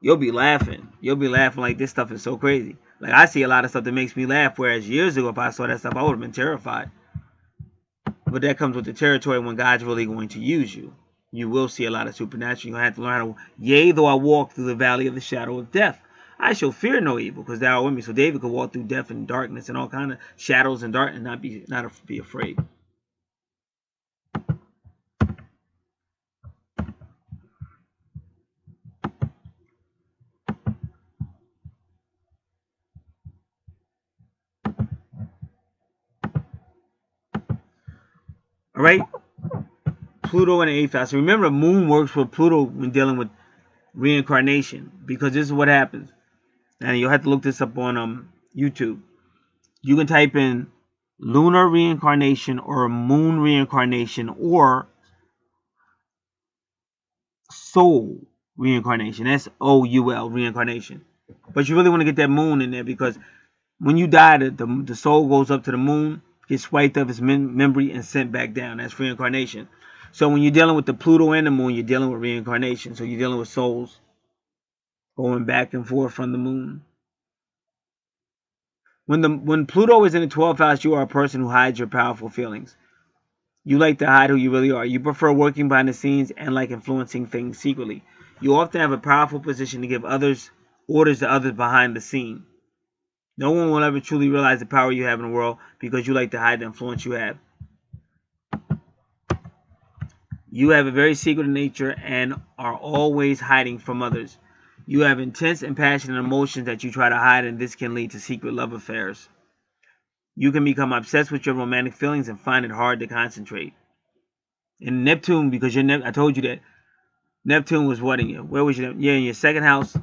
you'll be laughing. You'll be laughing like this stuff is so crazy. Like, I see a lot of stuff that makes me laugh, whereas years ago, if I saw that stuff, I would have been terrified. But that comes with the territory when God's really going to use you. You will see a lot of supernatural. You'll have to learn how to, yea, though I walk through the valley of the shadow of death, I shall fear no evil, because thou art with me. So David could walk through death and darkness and all kind of shadows and dark and not be afraid. All right, Pluto in the 8th house. So remember, Moon works with Pluto when dealing with reincarnation, because this is what happens. And you'll have to look this up on YouTube. You can type in lunar reincarnation or moon reincarnation or soul reincarnation. S-O-U-L, reincarnation. But you really want to get that moon in there, because when you die, the soul goes up to the moon, gets swiped up its memory and sent back down. That's reincarnation. So when you're dealing with the Pluto and the moon, you're dealing with reincarnation. So you're dealing with souls going back and forth from the moon. When Pluto is in the 12th house, you are a person who hides your powerful feelings. You like to hide who you really are. You prefer working behind the scenes and like influencing things secretly. You often have a powerful position to give orders to others behind the scene. No one will ever truly realize the power you have in the world, because you like to hide the influence you have. You have a very secretive nature and are always hiding from others. You have intense and passionate emotions that you try to hide, and this can lead to secret love affairs. You can become obsessed with your romantic feelings and find it hard to concentrate. And Neptune, because I told you that Neptune was what in you? Where was you? Yeah, in your 2nd house.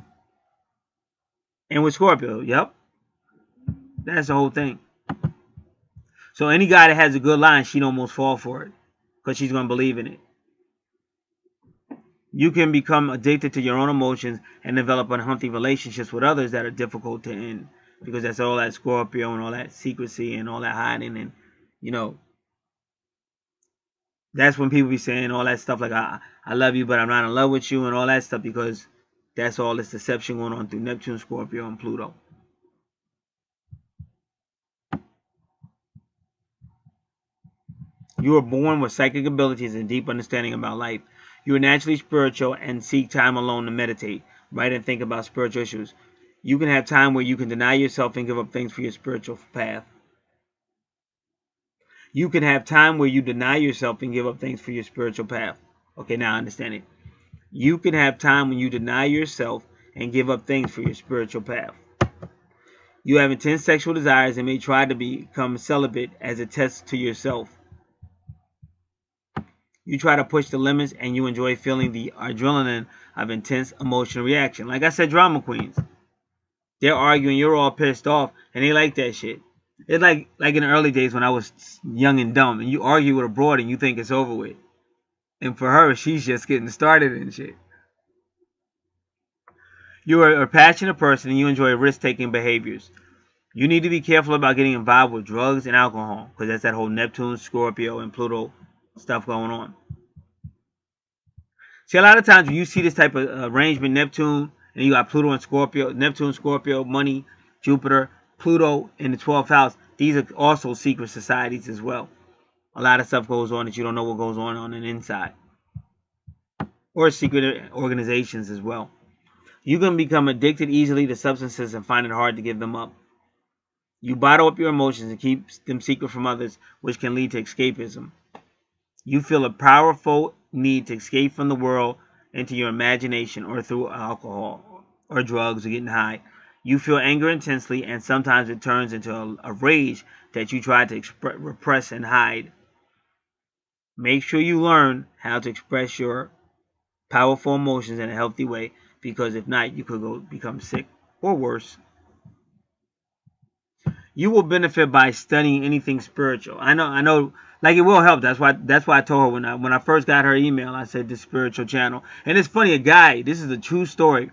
And with Scorpio, yep. That's the whole thing. So any guy that has a good line, she'd almost fall for it, because she's going to believe in it. You can become addicted to your own emotions and develop unhealthy relationships with others that are difficult to end, because that's all that Scorpio and all that secrecy and all that hiding, and that's when people be saying all that stuff like I love you but I'm not in love with you and all that stuff, because that's all this deception going on through Neptune, Scorpio, and Pluto. You are born with psychic abilities and deep understanding about life. You are naturally spiritual and seek time alone to meditate, write, and think about spiritual issues. You can have time where you can deny yourself and give up things for your spiritual path. You can have time where you deny yourself and give up things for your spiritual path. Okay, now I understand it. You can have time when you deny yourself and give up things for your spiritual path. You have intense sexual desires and may try to become celibate as a test to yourself. You try to push the limits and you enjoy feeling the adrenaline of intense emotional reaction. Like I said, drama queens. They're arguing, you're all pissed off, and they like that shit. It's like in the early days when I was young and dumb, and you argue with a broad and you think it's over with. And for her, she's just getting started and shit. You are a passionate person and you enjoy risk-taking behaviors. You need to be careful about getting involved with drugs and alcohol, because that's that whole Neptune, Scorpio, and Pluto stuff going on. See, a lot of times when you see this type of arrangement, Neptune And you got Pluto and Scorpio, Neptune, Scorpio, money, Jupiter, Pluto in the 12th house. These are also secret societies as well. A lot of stuff goes on that you don't know what goes on the inside. Or secret organizations as well. You can become addicted easily to substances and find it hard to give them up. You bottle up your emotions and keep them secret from others, which can lead to escapism. You feel a powerful need to escape from the world into your imagination or through alcohol or drugs or getting high. You feel anger intensely, and sometimes it turns into a rage that you try to repress and hide. Make sure you learn how to express your powerful emotions in a healthy way, because if not, you could become sick or worse. You will benefit by studying anything spiritual. I know, like it will help. That's why I told her when I first got her email, I said this spiritual channel. And it's funny, a guy, this is a true story.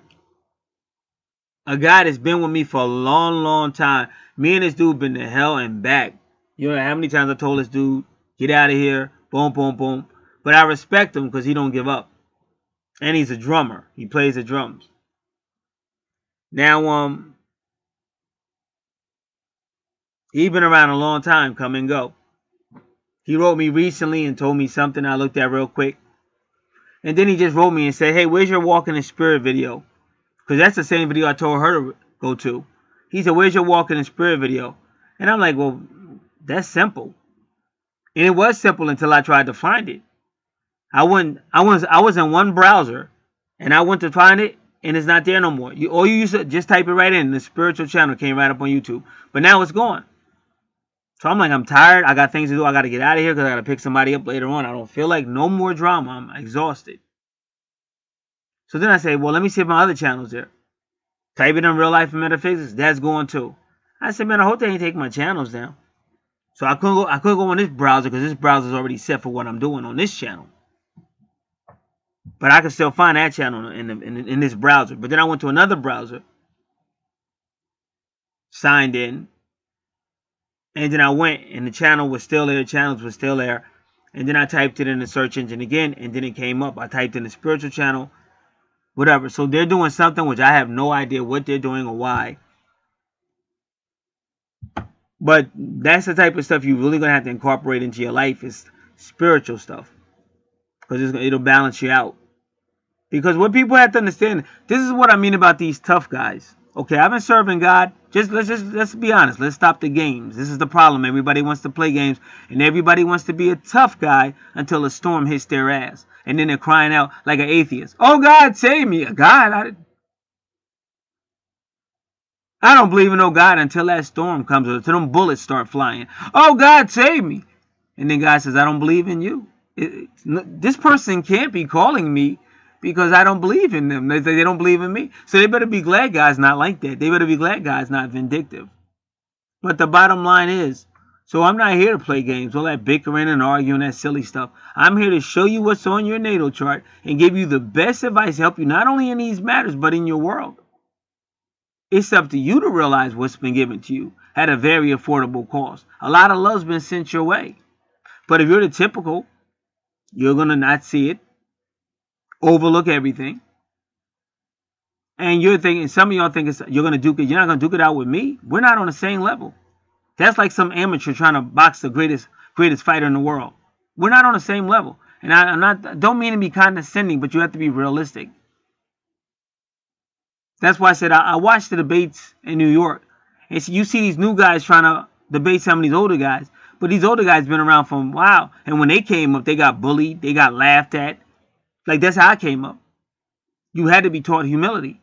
A guy that's been with me for a long, long time. Me and this dude been to hell and back. You know how many times I told this dude, get out of here, boom, boom, boom. But I respect him because he don't give up. And he's a drummer. He plays the drums. Now, he's been around a long time, come and go. He wrote me recently and told me something I looked at real quick. And then he just wrote me and said, hey, where's your Walking in Spirit video? Because that's the same video I told her to go to. He said, where's your Walking in Spirit video? And I'm like, well, that's simple. And it was simple until I tried to find it. I was in one browser, and I went to find it, and it's not there no more. All you used to just type it right in. The spiritual channel came right up on YouTube. But now it's gone. So I'm like, I'm tired. I got things to do. I got to get out of here because I got to pick somebody up later on. I don't feel like no more drama. I'm exhausted. So then I say, well, let me see if my other channel's there. Type it in Real Life and Metaphysics. That's going too. I said, man, I hope they ain't taking my channels down. So I couldn't go on this browser because this browser is already set for what I'm doing on this channel. But I can still find that channel in this browser. But then I went to another browser, signed in, and then I went, and the channel was still there. The channels were still there. And then I typed it in the search engine again, and then it came up. I typed in the spiritual channel, whatever. So they're doing something which I have no idea what they're doing or why. But that's the type of stuff you're really going to have to incorporate into your life, is spiritual stuff. Because it'll balance you out. Because what people have to understand, this is what I mean about these tough guys. Okay, I've been serving God. Let's be honest. Let's stop the games. This is the problem. Everybody wants to play games, and everybody wants to be a tough guy until a storm hits their ass. And then they're crying out like an atheist. Oh, God, save me. God, I don't believe in no God until that storm comes, or until them bullets start flying. Oh, God, save me. And then God says, I don't believe in you. This person can't be calling me because I don't believe in them. They don't believe in me. So they better be glad God's not like that. They better be glad God's not vindictive. But the bottom line is, so I'm not here to play games, all that bickering and arguing, that silly stuff. I'm here to show you what's on your natal chart and give you the best advice to help you not only in these matters, but in your world. It's up to you to realize what's been given to you at a very affordable cost. A lot of love's been sent your way. But if you're the typical, you're going to not see it, overlook everything. And you're thinking, some of y'all think you're going to duke it. You're not going to duke it out with me. We're not on the same level. That's like some amateur trying to box the greatest fighter in the world. We're not on the same level. And I don't mean to be condescending, but you have to be realistic. That's why I said I watched the debates in New York. And so you see these new guys trying to debate some of these older guys. But these older guys been around for a while. And when they came up, they got bullied. They got laughed at. Like, that's how I came up. You had to be taught humility.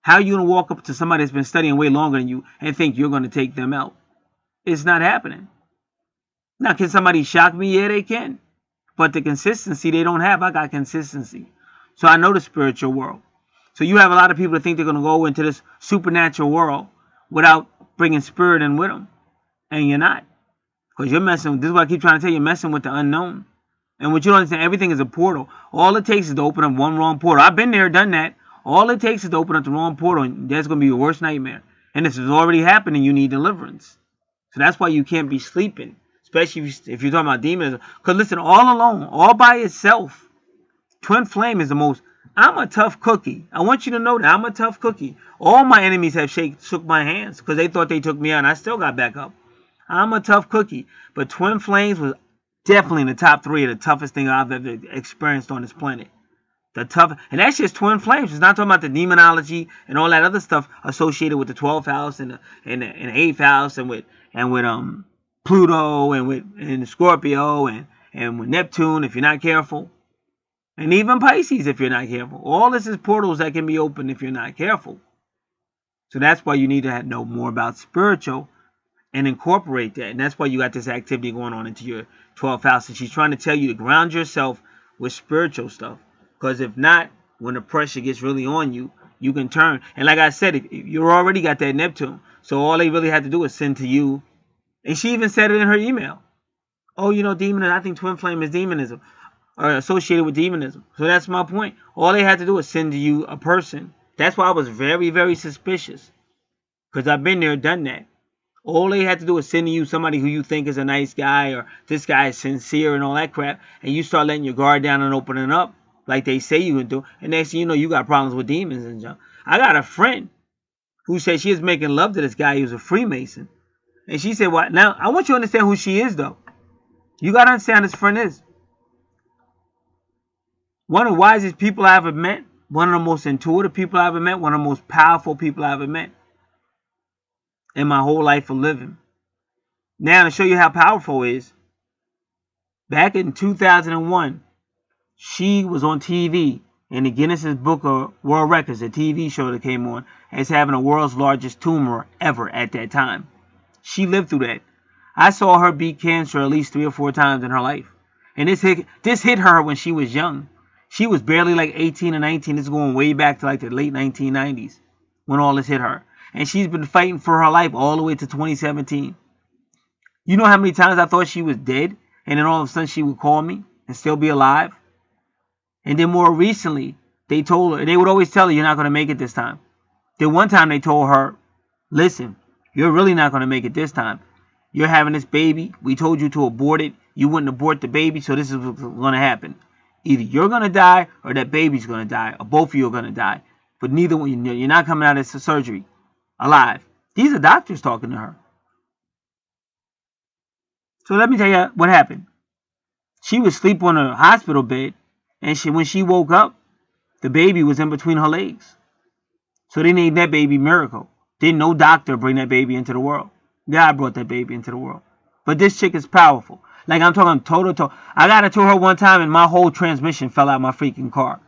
How are you going to walk up to somebody that's been studying way longer than you and think you're going to take them out? It's not happening. Now, can somebody shock me? Yeah, they can. But the consistency they don't have, I got consistency. So I know the spiritual world. So you have a lot of people that think they're going to go into this supernatural world without bringing spirit in with them. And you're not. Because you're messing, this is what I keep trying to tell you, you're messing with the unknown. And what you don't understand, everything is a portal. All it takes is to open up one wrong portal. I've been there, done that. All it takes is to open up the wrong portal, and that's going to be your worst nightmare. And this is already happening, you need deliverance. So that's why you can't be sleeping, especially if you're talking about demons. Because listen, all alone, all by itself, twin flame is the most I'm a tough cookie. I want you to know that I'm a tough cookie. All my enemies have shook my hands because they thought they took me out, and I still got back up. I'm a tough cookie. But Twin Flames was definitely in the top 3 of the toughest thing I've ever experienced on this planet. The tough, and that's just Twin Flames. It's not talking about the demonology and all that other stuff associated with the 12th house and the 8th house and with Pluto and with Scorpio and with Neptune if you're not careful. And even Pisces if you're not careful. All this is portals that can be opened if you're not careful. So that's why you need to know more about spiritual and incorporate that. And that's why you got this activity going on into your 12th house. And she's trying to tell you to ground yourself with spiritual stuff. Because if not, when the pressure gets really on you, you can turn. And like I said, if you already got that Neptune. So all they really had to do is send to you. And she even said it in her email. Oh, you know, demonism. I think Twin Flame is demonism. Or associated with demonism. So that's my point. All they had to do is send to you a person. That's why I was very, very suspicious. Because I've been there, done that. All they had to do is send to you somebody who you think is a nice guy, or this guy is sincere and all that crap, and you start letting your guard down and opening up like they say you would do, and next thing you know, you got problems with demons and junk. I got a friend who said she was making love to this guy. He was a Freemason. And she said, "What? Now, I want you to understand who she is, though. You got to understand who this friend is. One of the wisest people I ever met, one of the most intuitive people I ever met, one of the most powerful people I ever met in my whole life of living. Now, to show you how powerful it is, back in 2001, she was on TV in the Guinness Book of World Records, a TV show that came on, as having the world's largest tumor ever at that time. She lived through that. I saw her beat cancer at least 3 or 4 times in her life. And this hit her when she was young. She was barely like 18 or 19. This is going way back to like the late 1990s when all this hit her. And she's been fighting for her life all the way to 2017. You know how many times I thought she was dead? And then all of a sudden she would call me and still be alive? And then more recently, they told her, they would always tell her, you're not going to make it this time. Then one time they told her, listen, you're really not going to make it this time. You're having this baby. We told you to abort it. You wouldn't abort the baby, so this is what's going to happen. Either you're going to die or that baby's going to die, or both of you are going to die. But neither one, you're not coming out of this surgery alive. These are doctors talking to her. So let me tell you what happened. She was asleep on a hospital bed, and when she woke up, the baby was in between her legs. So they named that baby Miracle. Didn't no doctor bring that baby into the world. God brought that baby into the world. But this chick is powerful. Like I'm talking total. I got it to her one time and my whole transmission fell out my freaking car.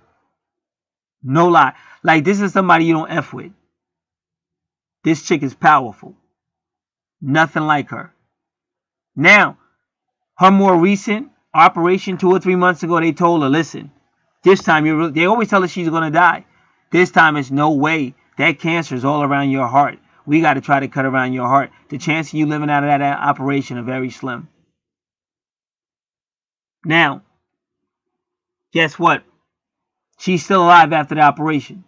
No lie. Like this is somebody you don't F with. This chick is powerful. Nothing like her. Now, her more recent operation 2 or 3 months ago, they told her, listen, this time they always tell her she's going to die. This time it's no way. That cancer is all around your heart. We got to try to cut around your heart. The chance of you living out of that operation are very slim. Now, guess what? She's still alive after the operation.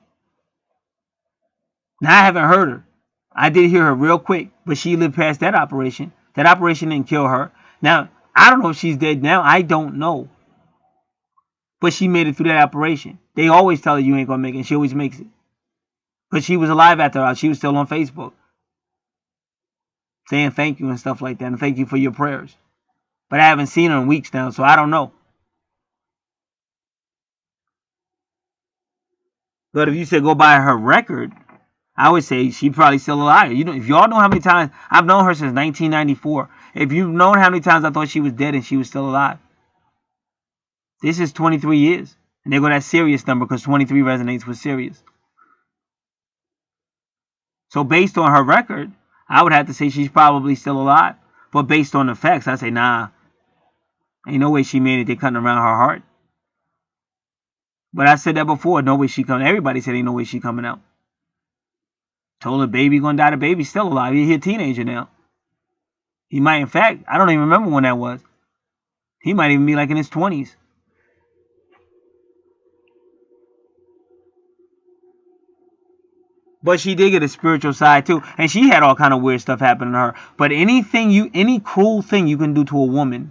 Now, I haven't heard her. I did hear her real quick, but she lived past that operation. That operation didn't kill her. Now, I don't know if she's dead now. I don't know. But she made it through that operation. They always tell her you ain't going to make it, and she always makes it. But she was alive after that. She was still on Facebook. Saying thank you and stuff like that, and thank you for your prayers. But I haven't seen her in weeks now, so I don't know. But if you said go by her record, I would say she's probably still alive. You know, if y'all know how many times I've known her since 1994. If you've known how many times I thought she was dead and she was still alive. This is 23 years. And they go that serious number because 23 resonates with serious. So based on her record, I would have to say she's probably still alive. But based on the facts, I say, nah. Ain't no way she made it. They're cutting around her heart. But I said that before. No way she coming. Everybody said ain't no way she coming out. Told her baby gonna die. The baby's still alive. He's a teenager now. He might, in fact, I don't even remember when that was. He might even be like in his 20s. But she did get a spiritual side too. And she had all kind of weird stuff happen to her. But any cruel thing you can do to a woman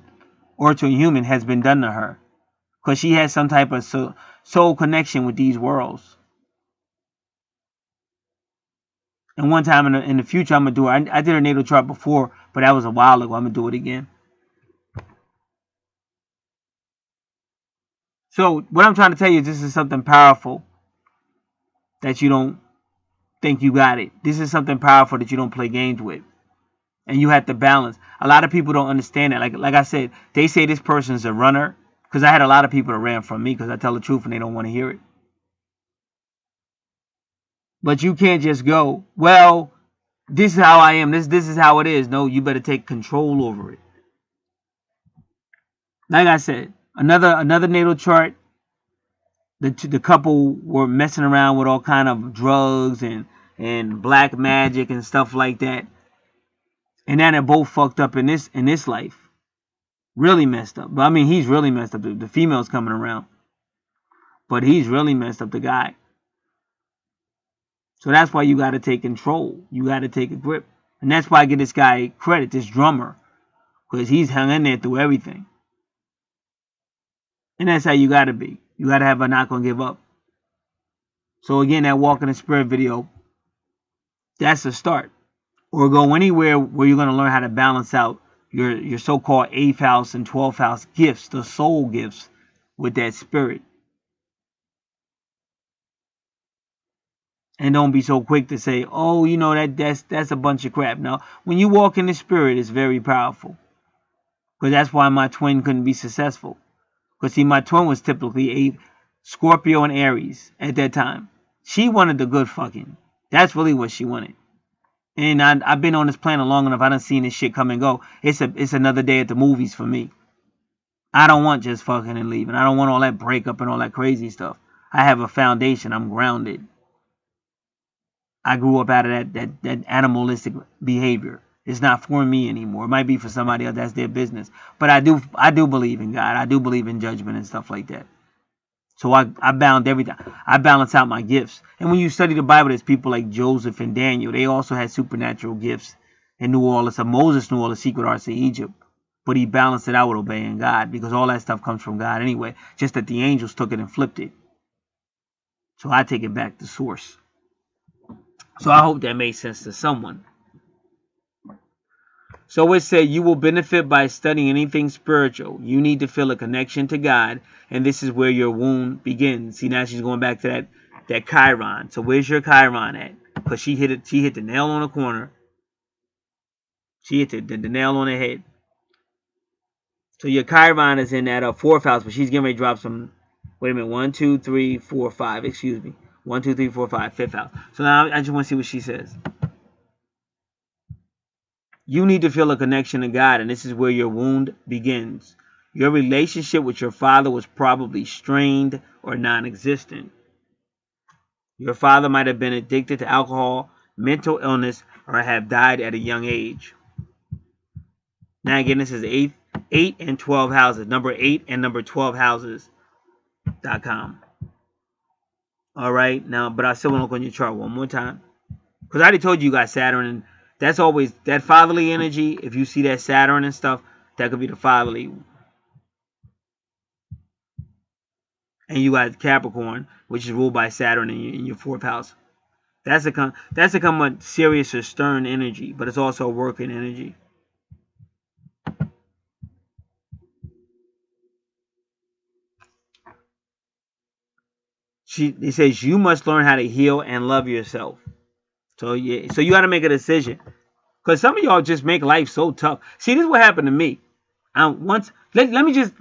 or to a human has been done to her. because she has some type of soul connection with these worlds. And one time in the future, I'm going to do it. I did her natal chart before, but that was a while ago. I'm going to do it again. So what I'm trying to tell you is this is something powerful that you don't think you got it. This is something powerful that you don't play games with. And you have to balance. A lot of people don't understand that. Like I said, they say this person's a runner. Because I had a lot of people that ran from me because I tell the truth and they don't want to hear it. But you can't just go, well, this is how I am. This is how it is. No, you better take control over it. Like I said, another natal chart. The couple were messing around with all kind of drugs and black magic and stuff like that. And now they're both fucked up in this life. Really messed up. But I mean, he's really messed up. The female's coming around. But he's really messed up, the guy. So that's why you got to take control. You got to take a grip. And that's why I give this guy credit, this drummer. Because he's hung in there through everything. And that's how you got to be. You got to have a not going to give up. So again, that Walk in the Spirit video, that's a start. Or go anywhere where you're going to learn how to balance out your so-called 8th house and 12th house gifts, the soul gifts, with that spirit. And don't be so quick to say, oh, you know, that's a bunch of crap. Now, when you walk in the spirit, it's very powerful. Because that's why my twin couldn't be successful. Because, see, my twin was typically a Scorpio and Aries at that time. She wanted the good fucking. That's really what she wanted. And I've been on this planet long enough. I done seen this shit come and go. It's another day at the movies for me. I don't want just fucking and leaving. I don't want all that breakup and all that crazy stuff. I have a foundation. I'm grounded. I grew up out of that animalistic behavior. It's not for me anymore. It might be for somebody else. That's their business. But I do believe in God. I do believe in judgment and stuff like that. So I bound everything. I balance out my gifts. And when you study the Bible, there's people like Joseph and Daniel. They also had supernatural gifts and knew all this. Moses knew all the secret arts of Egypt. But he balanced it out with obeying God. Because all that stuff comes from God anyway. Just that the angels took it and flipped it. So I take it back to source. So I hope that made sense to someone. So it said, you will benefit by studying anything spiritual. You need to feel a connection to God. And this is where your wound begins. See, now she's going back to that Chiron. So where's your Chiron at? Because she hit the nail on the corner. She hit the nail on the head. So your Chiron is in that 4th house. But she's getting ready to drop some. Wait a minute. 1, 2, 3, 4, 5. Excuse me. 1, 2, 3, 4, 5. 5th house. So now I just want to see what she says. You need to feel a connection to God, and this is where your wound begins. Your relationship with your father was probably strained or non-existent. Your father might have been addicted to alcohol, mental illness, or have died at a young age. Now again, this is 8 and 12 houses. Number 8 and number 12 houses.com. All right, now, but I still want to look on your chart one more time. Because I already told you got Saturn, and that's always that fatherly energy. If you see that Saturn and stuff, that could be the fatherly. And you got Capricorn, which is ruled by Saturn in your 4th house. That's a come serious or stern energy, but it's also a working energy. It says you must learn how to heal and love yourself. So yeah, so you got to make a decision. Because some of y'all just make life so tough. See, this is what happened to me. Let me just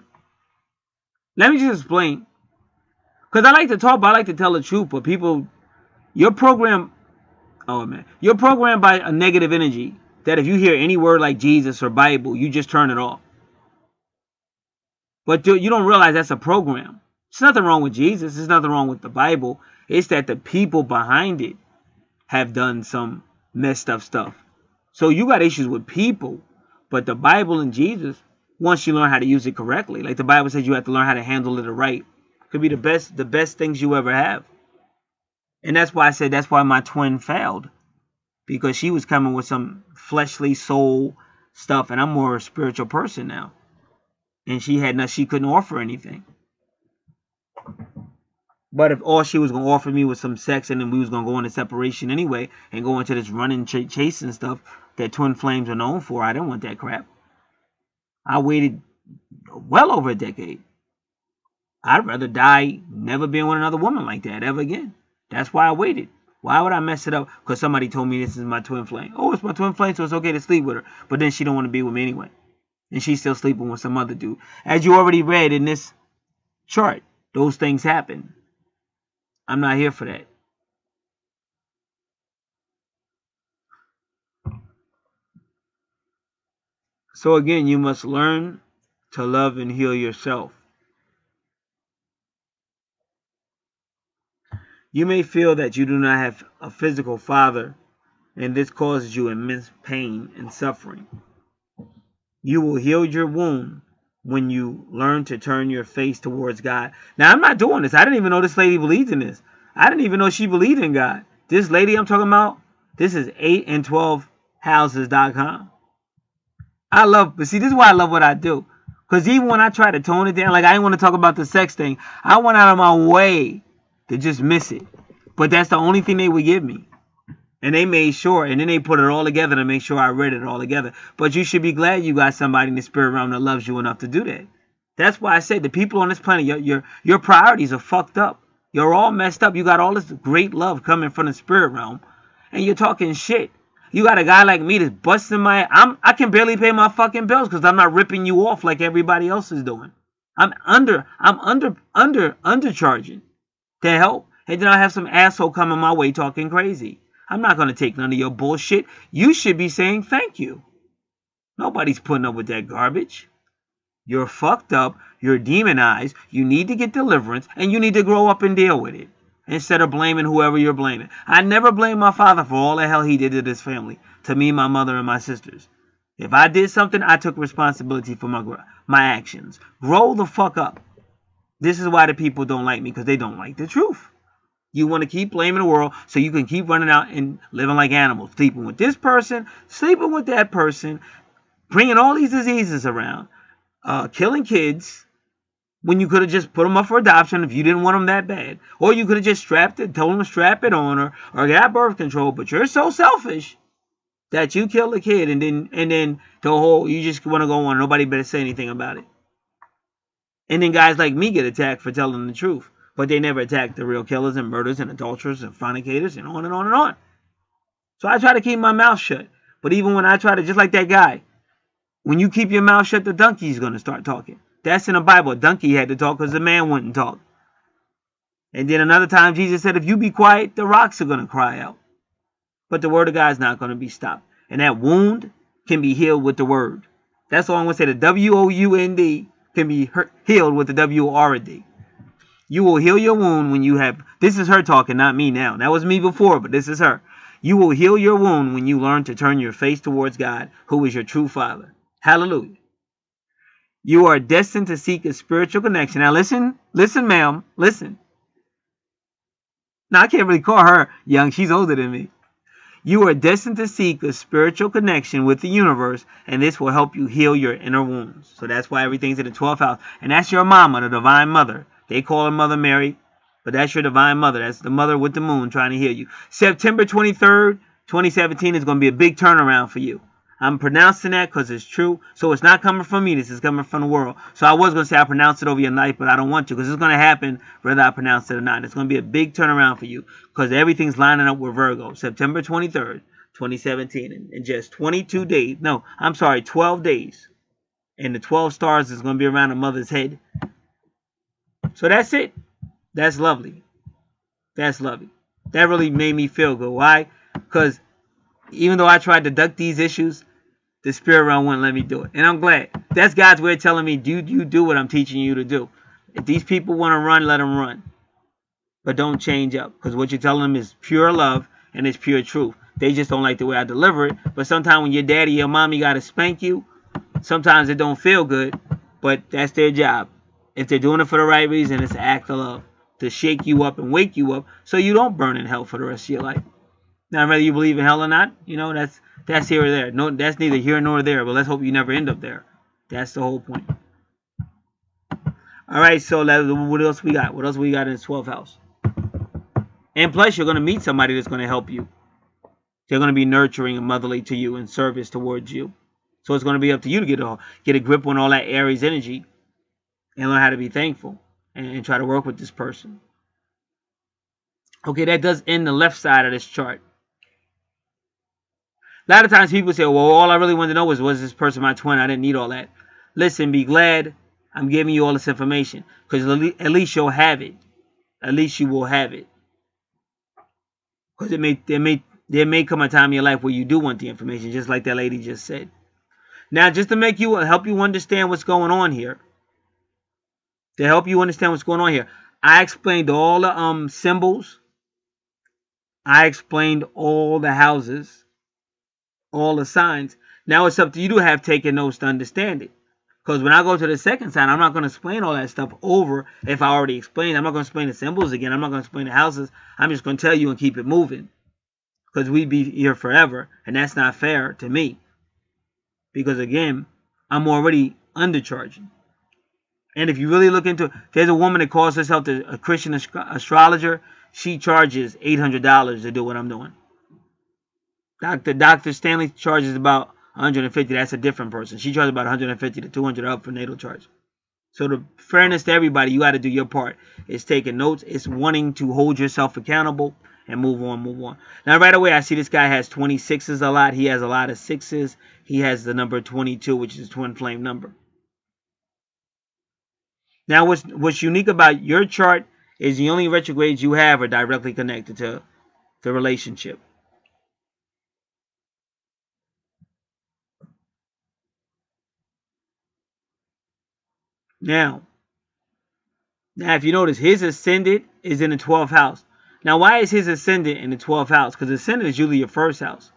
explain. Because I like to talk, but I like to tell the truth. But people, you're programmed by a negative energy. That if you hear any word like Jesus or Bible, you just turn it off. But you don't realize that's a program. There's nothing wrong with Jesus. There's nothing wrong with the Bible. It's that the people behind it have done some messed up stuff. So you got issues with people, but the Bible and Jesus, once you learn how to use it correctly, like the Bible says, you have to learn how to handle it right. Could be the best things you ever have. And that's why I said that's why my twin failed, because she was coming with some fleshly soul stuff, and I'm more a spiritual person now, and she couldn't offer anything. But if all she was going to offer me was some sex and then we was going to go into separation anyway and go into this running, chasing stuff that twin flames are known for, I didn't want that crap. I waited well over a decade. I'd rather die never being with another woman like that ever again. That's why I waited. Why would I mess it up? Because somebody told me this is my twin flame. Oh, it's my twin flame, so it's okay to sleep with her. But then she don't want to be with me anyway. And she's still sleeping with some other dude. As you already read in this chart, those things happen. I'm not here for that. So again, you must learn to love and heal yourself. You may feel that you do not have a physical father, and this causes you immense pain and suffering. You will heal your wound when you learn to turn your face towards God. Now, I'm not doing this. I didn't even know this lady believed in this. I didn't even know she believed in God. This lady I'm talking about, this is 8and12houses.com. But see, this is why I love what I do. Because even when I try to tone it down, like I didn't want to talk about the sex thing, I went out of my way to just miss it. But that's the only thing they would give me. And they made sure, and then they put it all together to make sure I read it all together. But you should be glad you got somebody in the spirit realm that loves you enough to do that. That's why I said the people on this planet, your priorities are fucked up. You're all messed up. You got all this great love coming from the spirit realm, and you're talking shit. You got a guy like me that's busting I can barely pay my fucking bills because I'm not ripping you off like everybody else is doing. I'm undercharging to help. And then I have some asshole coming my way talking crazy. I'm not going to take none of your bullshit. You should be saying thank you. Nobody's putting up with that garbage. You're fucked up. You're demonized. You need to get deliverance. And you need to grow up and deal with it. Instead of blaming whoever you're blaming. I never blame my father for all the hell he did to this family. To me, my mother, and my sisters. If I did something, I took responsibility for my actions. Grow the fuck up. This is why the people don't like me. Because they don't like the truth. You want to keep blaming the world so you can keep running out and living like animals. Sleeping with this person, sleeping with that person, bringing all these diseases around, killing kids when you could have just put them up for adoption if you didn't want them that bad. Or you could have just told them to strap it on or got birth control. But you're so selfish that you kill the kid and then you just want to go on. Nobody better say anything about it. And then guys like me get attacked for telling the truth. But they never attack the real killers and murderers and adulterers and fornicators and on and on and on. So I try to keep my mouth shut. But even when I try to, just like that guy, when you keep your mouth shut, the donkey's going to start talking. That's in the Bible. A donkey had to talk because the man wouldn't talk. And then another time Jesus said, if you be quiet, the rocks are going to cry out. But the word of God is not going to be stopped. And that wound can be healed with the word. That's all I'm going to say. The W-O-U-N-D can be healed with the W-O-R-D. You will heal your wound when you have... This is her talking, not me now. That was me before, but this is her. You will heal your wound when you learn to turn your face towards God, who is your true Father. Hallelujah. You are destined to seek a spiritual connection. Now listen, ma'am, listen. Now I can't really call her young. She's older than me. You are destined to seek a spiritual connection with the universe, and this will help you heal your inner wounds. So that's why everything's in the 12th house. And that's your mama, the divine mother. They call her Mother Mary, but that's your divine mother. That's the mother with the moon trying to heal you. September 23rd, 2017 is going to be a big turnaround for you. I'm pronouncing that because it's true. So it's not coming from me. This is coming from the world. So I was going to say I pronounce it over your life, but I don't want to because it's going to happen whether I pronounce it or not. It's going to be a big turnaround for you because everything's lining up with Virgo. September 23rd, 2017. In just 22 days. No, I'm sorry, 12 days. And the 12 stars is going to be around the mother's head. So that's it. That's lovely. That's lovely. That really made me feel good. Why? Because even though I tried to duck these issues, the spirit realm wouldn't let me do it. And I'm glad. That's God's way of telling me, you do what I'm teaching you to do. If these people want to run, let them run. But don't change up. Because what you're telling them is pure love and it's pure truth. They just don't like the way I deliver it. But sometimes when your daddy or mommy got to spank you, sometimes it don't feel good. But that's their job. If they're doing it for the right reason, it's an act of love. To shake you up and wake you up so you don't burn in hell for the rest of your life. Now, whether you believe in hell or not, that's here or there. No, that's neither here nor there. But let's hope you never end up there. That's the whole point. All right, so what else we got? What else we got in the 12th house? And plus, you're going to meet somebody that's going to help you. They're going to be nurturing and motherly to you and service towards you. So it's going to be up to you to get a grip on all that Aries energy and learn how to be thankful and try to work with this person. Okay, that does end the left side of this chart. A lot of times people say, well, all I really wanted to know was this person my twin? I didn't need all that. Listen, be glad I'm giving you all this information, because at least you'll have it. At least you will have it. Because there may come a time in your life where you do want the information, just like that lady just said. Now, just to help you understand what's going on here. To help you understand what's going on here, I explained all the symbols. I explained all the houses, all the signs. Now it's up to you to have taken notes to understand it. Because when I go to the second sign, I'm not going to explain all that stuff over if I already explained. I'm not going to explain the symbols again. I'm not going to explain the houses. I'm just going to tell you and keep it moving. Because we'd be here forever, and that's not fair to me. Because again, I'm already undercharging. And if you really look into it, there's a woman that calls herself a Christian astrologer. She charges $800 to do what I'm doing. Dr. Stanley charges about $150. That's a different person. She charges about $150 to $200 up for natal charge. So the fairness to everybody, you got to do your part. It's taking notes. It's wanting to hold yourself accountable and move on. Now, right away, I see this guy has 26s a lot. He has a lot of 6s. He has the number 22, which is a twin flame number. Now, what's unique about your chart is the only retrogrades you have are directly connected to the relationship. Now, if you notice, his ascendant is in the 12th house. Now, why is his ascendant in the 12th house? Because ascendant is usually your first house.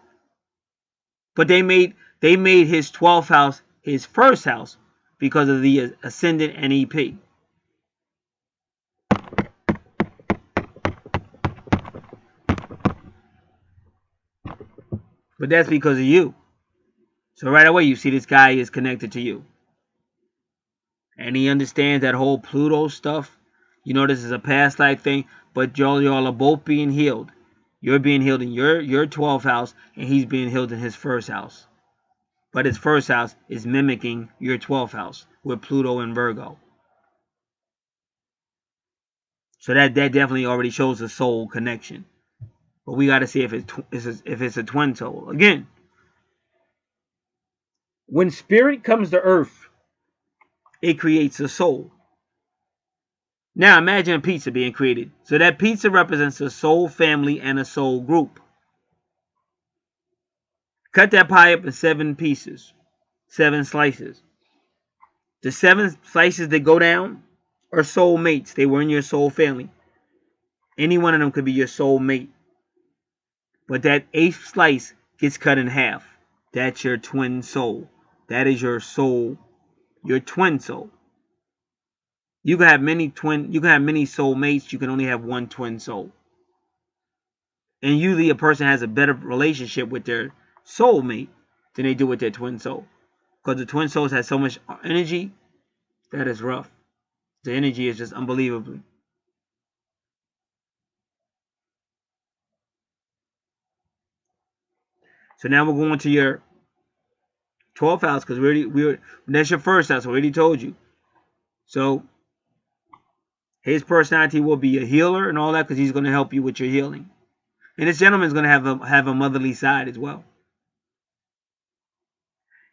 But they made his 12th house his first house because of the ascendant and EP. But that's because of you. So right away, you see this guy is connected to you. And he understands that whole Pluto stuff. You know, this is a past life thing. But y'all are both being healed. You're being healed in your 12th house, and he's being healed in his first house. But his first house is mimicking your 12th house with Pluto and Virgo. So that definitely already shows a soul connection. But we got to see if it's a twin soul. Again, when spirit comes to earth, it creates a soul. Now imagine a pizza being created. So that pizza represents a soul family and a soul group. Cut that pie up in 7 pieces, 7 slices. The 7 slices that go down are soul mates. They were in your soul family. Any one of them could be your soul mate. But that 8th slice gets cut in half. That's your twin soul. That is your soul, your twin soul. You can have many soul mates. You can only have one twin soul. And usually a person has a better relationship with their soulmate than they do with their twin soul. Because the twin souls have so much energy, that is rough. The energy is just unbelievably. So now we're going to your 12th house, because that's your first house. I already told you. So his personality will be a healer and all that, because he's going to help you with your healing. And this gentleman is going to have a motherly side as well.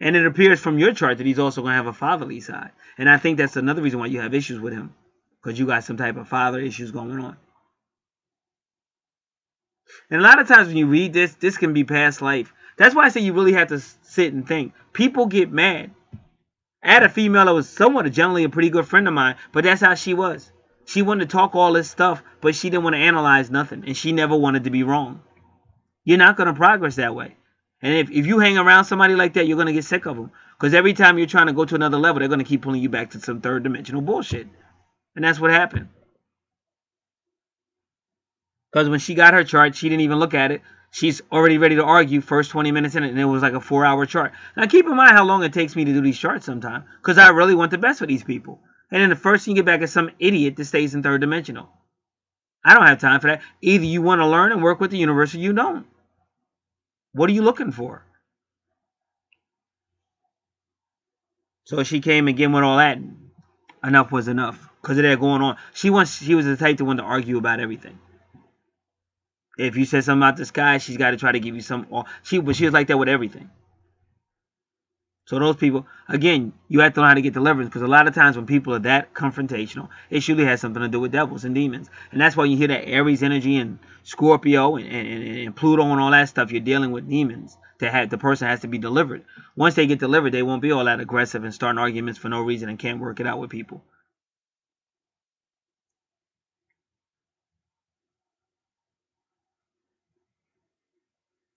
And it appears from your chart that he's also going to have a fatherly side. And I think that's another reason why you have issues with him, because you got some type of father issues going on. And a lot of times when you read this can be past life. That's why I say you really have to sit and think. People get mad. I had a female that was somewhat generally a pretty good friend of mine, but that's how she was. She wanted to talk all this stuff, but she didn't want to analyze nothing, and she never wanted to be wrong. You're not going to progress that way. And if you hang around somebody like that, you're going to get sick of them. Because every time you're trying to go to another level, they're going to keep pulling you back to some third dimensional bullshit. And that's what happened. Because when she got her chart, she didn't even look at it. She's already ready to argue first 20 minutes in it, and it was like a 4-hour chart. Now keep in mind how long it takes me to do these charts sometimes, because I really want the best for these people. And then the first thing you get back is some idiot that stays in third dimensional. I don't have time for that. Either you want to learn and work with the universe or you don't. What are you looking for? So she came again with all that. Enough was enough. Because of that going on. She was the type to want to argue about everything. If you said something about the sky, she's got to try to give you some. She was like that with everything. So those people, again, you have to learn how to get deliverance, because a lot of times when people are that confrontational, it usually has something to do with devils and demons. And that's why you hear that Aries energy and Scorpio and Pluto and all that stuff, you're dealing with demons. The person has to be delivered. Once they get delivered, they won't be all that aggressive and starting arguments for no reason and can't work it out with people.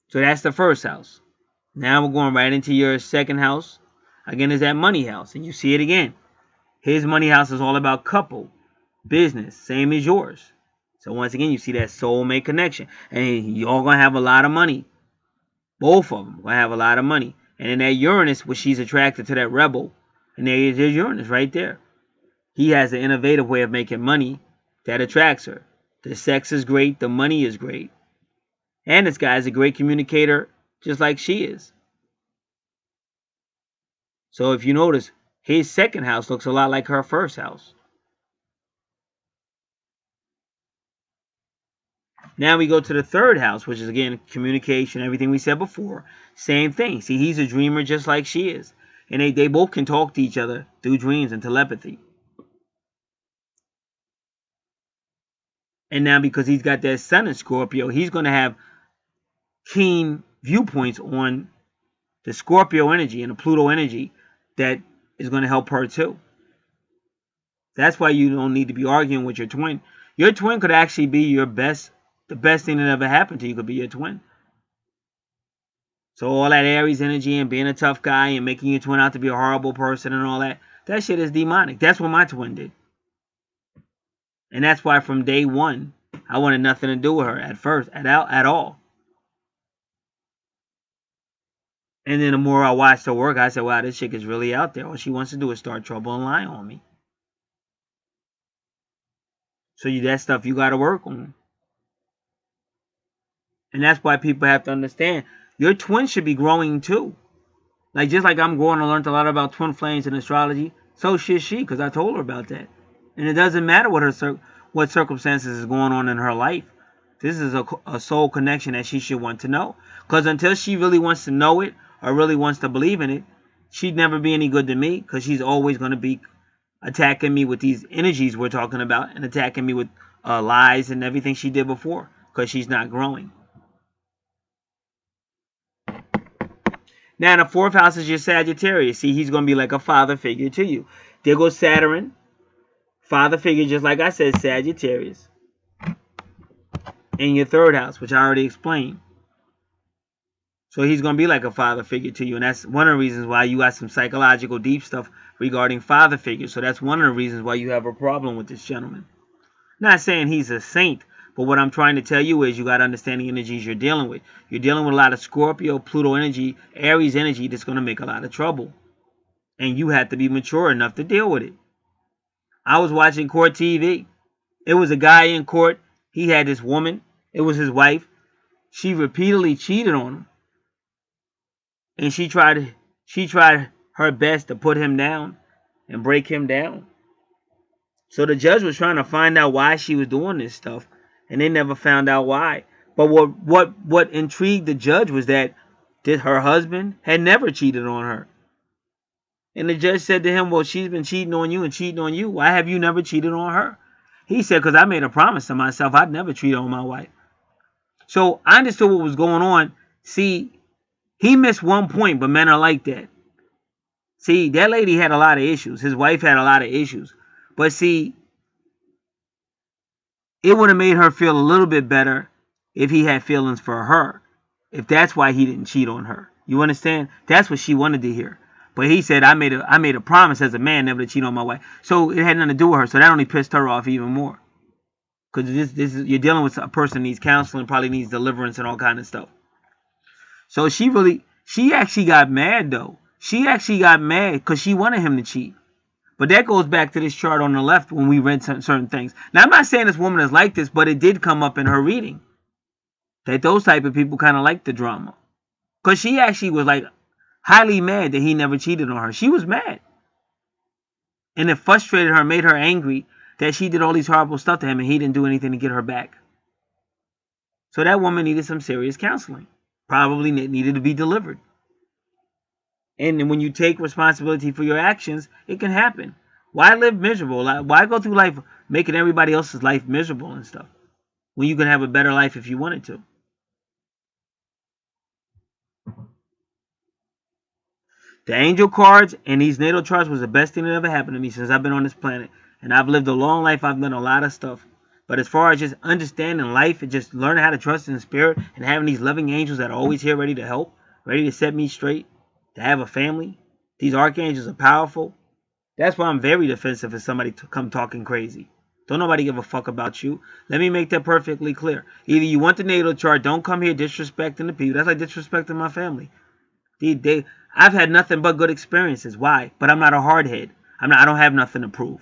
So that's the first house. Now we're going right into your second house. Again, is that money house. And you see it again. His money house is all about couple, business, same as yours. So once again, you see that soulmate connection. And you're going to have a lot of money. Both of them going to have a lot of money. And in that Uranus, which she's attracted to that rebel, and there's Uranus right there. He has an innovative way of making money that attracts her. The sex is great. The money is great. And this guy is a great communicator, just like she is. So if you notice, his second house looks a lot like her first house. Now we go to the third house, which is, again, communication, everything we said before. Same thing. See, he's a dreamer just like she is. And they both can talk to each other through dreams and telepathy. And now because he's got that sun in Scorpio, he's going to have keen viewpoints on the Scorpio energy and the Pluto energy that is going to help her too. That's why you don't need to be arguing with your twin. Your twin could actually be the best thing that ever happened to you could be your twin. So all that Aries energy and being a tough guy and making your twin out to be a horrible person and all that shit is demonic. That's what my twin did. And that's why from day one, I wanted nothing to do with her at first, at all. And then the more I watched her work, I said, wow, this chick is really out there. All she wants to do is start trouble and lie on me. So that stuff you got to work on. And that's why people have to understand, your twin should be growing too. Like, just like I'm growing, I learned a lot about twin flames and astrology. So should she, because I told her about that. And it doesn't matter what circumstances is going on in her life. This is a soul connection that she should want to know. Because until she really wants to know it, or really wants to believe in it, she'd never be any good to me, because she's always going to be attacking me with these energies we're talking about, and attacking me with lies and everything she did before, because she's not growing. Now, the fourth house is your Sagittarius. See, he's going to be like a father figure to you. There goes Saturn. Father figure, just like I said, Sagittarius. In your third house, which I already explained. So he's going to be like a father figure to you. And that's one of the reasons why you got some psychological deep stuff regarding father figures. So that's one of the reasons why you have a problem with this gentleman. Not saying he's a saint, but what I'm trying to tell you is you got to understand the energies you're dealing with. You're dealing with a lot of Scorpio, Pluto energy, Aries energy that's going to make a lot of trouble. And you have to be mature enough to deal with it. I was watching court TV. It was a guy in court. He had this woman. It was his wife. She repeatedly cheated on him. And she tried her best to put him down and break him down. So the judge was trying to find out why she was doing this stuff, and they never found out why. But what intrigued the judge was that her husband had never cheated on her. And the judge said to him, well, she's been cheating on you and cheating on you. Why have you never cheated on her? He said, because I made a promise to myself I'd never cheat on my wife. So I understood what was going on. See, he missed one point, but men are like that. See, that lady had a lot of issues. His wife had a lot of issues. But see, it would have made her feel a little bit better if he had feelings for her. If that's why he didn't cheat on her. You understand? That's what she wanted to hear. But he said, I made a promise as a man never to cheat on my wife. So it had nothing to do with her. So that only pissed her off even more. Because you're dealing with a person who needs counseling, probably needs deliverance and all kind of stuff. So she actually got mad though. She actually got mad because she wanted him to cheat. But that goes back to this chart on the left when we read certain things. Now, I'm not saying this woman is like this, but it did come up in her reading that those type of people kind of like the drama. Because she actually was like highly mad that he never cheated on her. She was mad. And it frustrated her, made her angry that she did all these horrible stuff to him and he didn't do anything to get her back. So that woman needed some serious counseling. Probably needed to be delivered. And when you take responsibility for your actions, it can happen. Why live miserable? Why go through life making everybody else's life miserable and stuff when you can have a better life if you wanted to? The angel cards and these natal charts was the best thing that ever happened to me since I've been on this planet. And I've lived a long life. I've done a lot of stuff. But as far as just understanding life and just learning how to trust in the spirit and having these loving angels that are always here ready to help, ready to set me straight, to have a family, these archangels are powerful. That's why I'm very defensive if somebody come talking crazy. Don't nobody give a fuck about you. Let me make that perfectly clear. Either you want the natal chart, don't come here disrespecting the people. That's like disrespecting my family. I've had nothing but good experiences. Why? But I'm not a hardhead. I don't have nothing to prove.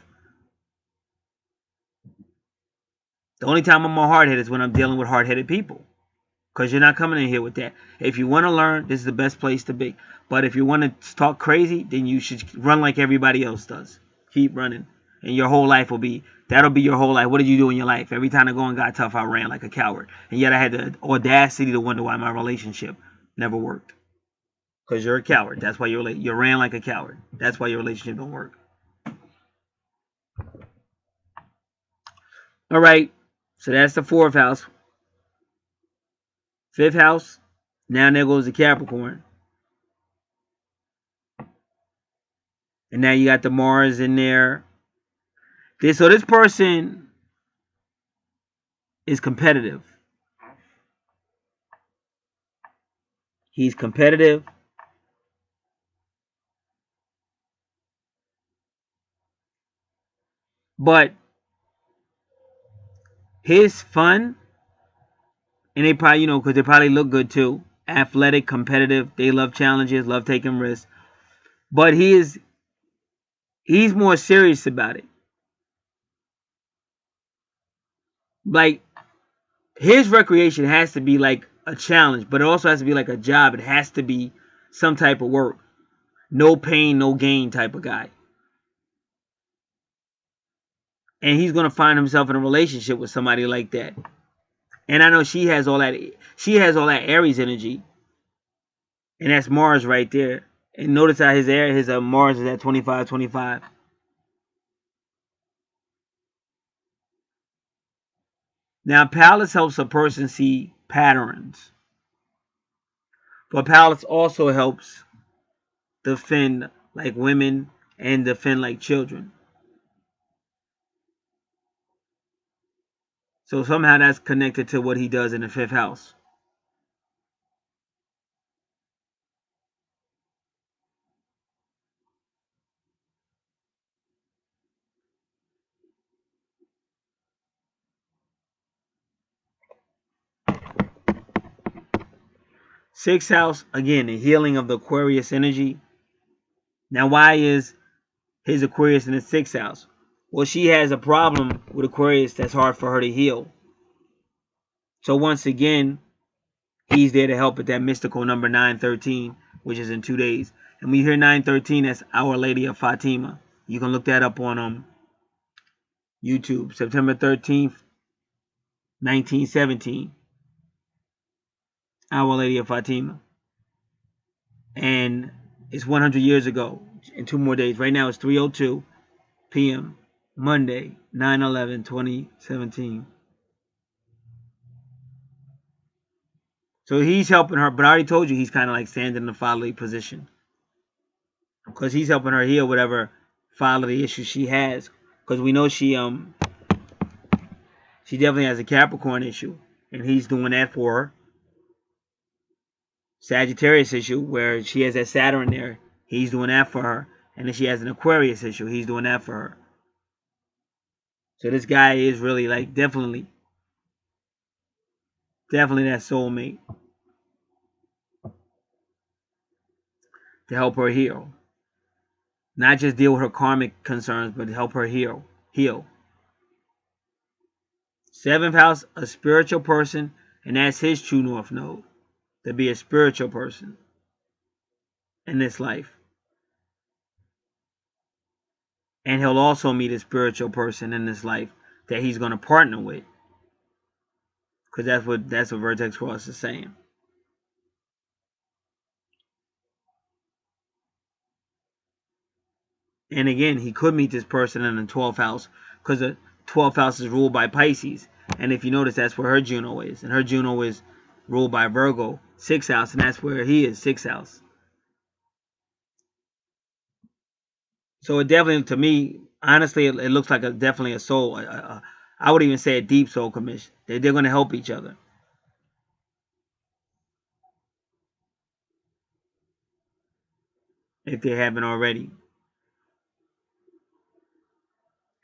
The only time I'm a hardhead is when I'm dealing with hard-headed people. Because you're not coming in here with that. If you want to learn, this is the best place to be. But if you want to talk crazy, then you should run like everybody else does. Keep running. And your whole life that'll be your whole life. What did you do in your life? Every time the going got tough, I ran like a coward. And yet I had the audacity to wonder why my relationship never worked. Because you're a coward. That's why you ran like a coward. That's why your relationship don't work. All right. So that's the 4th house. 5th house. Now there goes the Capricorn. And now you got the Mars in there. So this person is competitive. He's competitive. But his fun, and they probably, because they probably look good too. Athletic, competitive. They love challenges, love taking risks. But he's more serious about it. Like, his recreation has to be like a challenge, but it also has to be like a job. It has to be some type of work. No pain, no gain type of guy. And he's going to find himself in a relationship with somebody like that. And I know she has all that Aries energy. And that's Mars right there. And notice how his Mars is at 25. Now, Palace helps a person see patterns. But Palace also helps defend like women and defend like children. So somehow that's connected to what he does in the 5th house. Sixth house, again, the healing of the Aquarius energy. Now, why is his Aquarius in the 6th house? Well, she has a problem with Aquarius that's hard for her to heal. So once again, he's there to help at that mystical number 913, which is in 2 days. And we hear 913, that's Our Lady of Fatima. You can look that up on YouTube. September 13th, 1917. Our Lady of Fatima. And it's 100 years ago in 2 more days. Right now it's 3:02 p.m. Monday, 9/11/2017. So he's helping her, but I already told you he's kind of like standing in the fatherly position. Because he's helping her heal whatever fatherly issues she has. Because we know she definitely has a Capricorn issue. And he's doing that for her. Sagittarius issue, where she has that Saturn there. He's doing that for her. And then she has an Aquarius issue. He's doing that for her. So this guy is really like definitely that soulmate to help her heal. Not just deal with her karmic concerns, but help her heal. 7th house, a spiritual person, and that's his true north node, to be a spiritual person in this life. And he'll also meet a spiritual person in this life that he's going to partner with. Because that's what Vertex Cross is saying. And again, he could meet this person in the 12th house, because the 12th house is ruled by Pisces. And if you notice, that's where her Juno is. And her Juno is ruled by Virgo, 6th house, and that's where he is, 6th house. So it definitely, to me, honestly, it looks like definitely a soul. I would even say a deep soul commission. They're going to help each other. If they haven't already.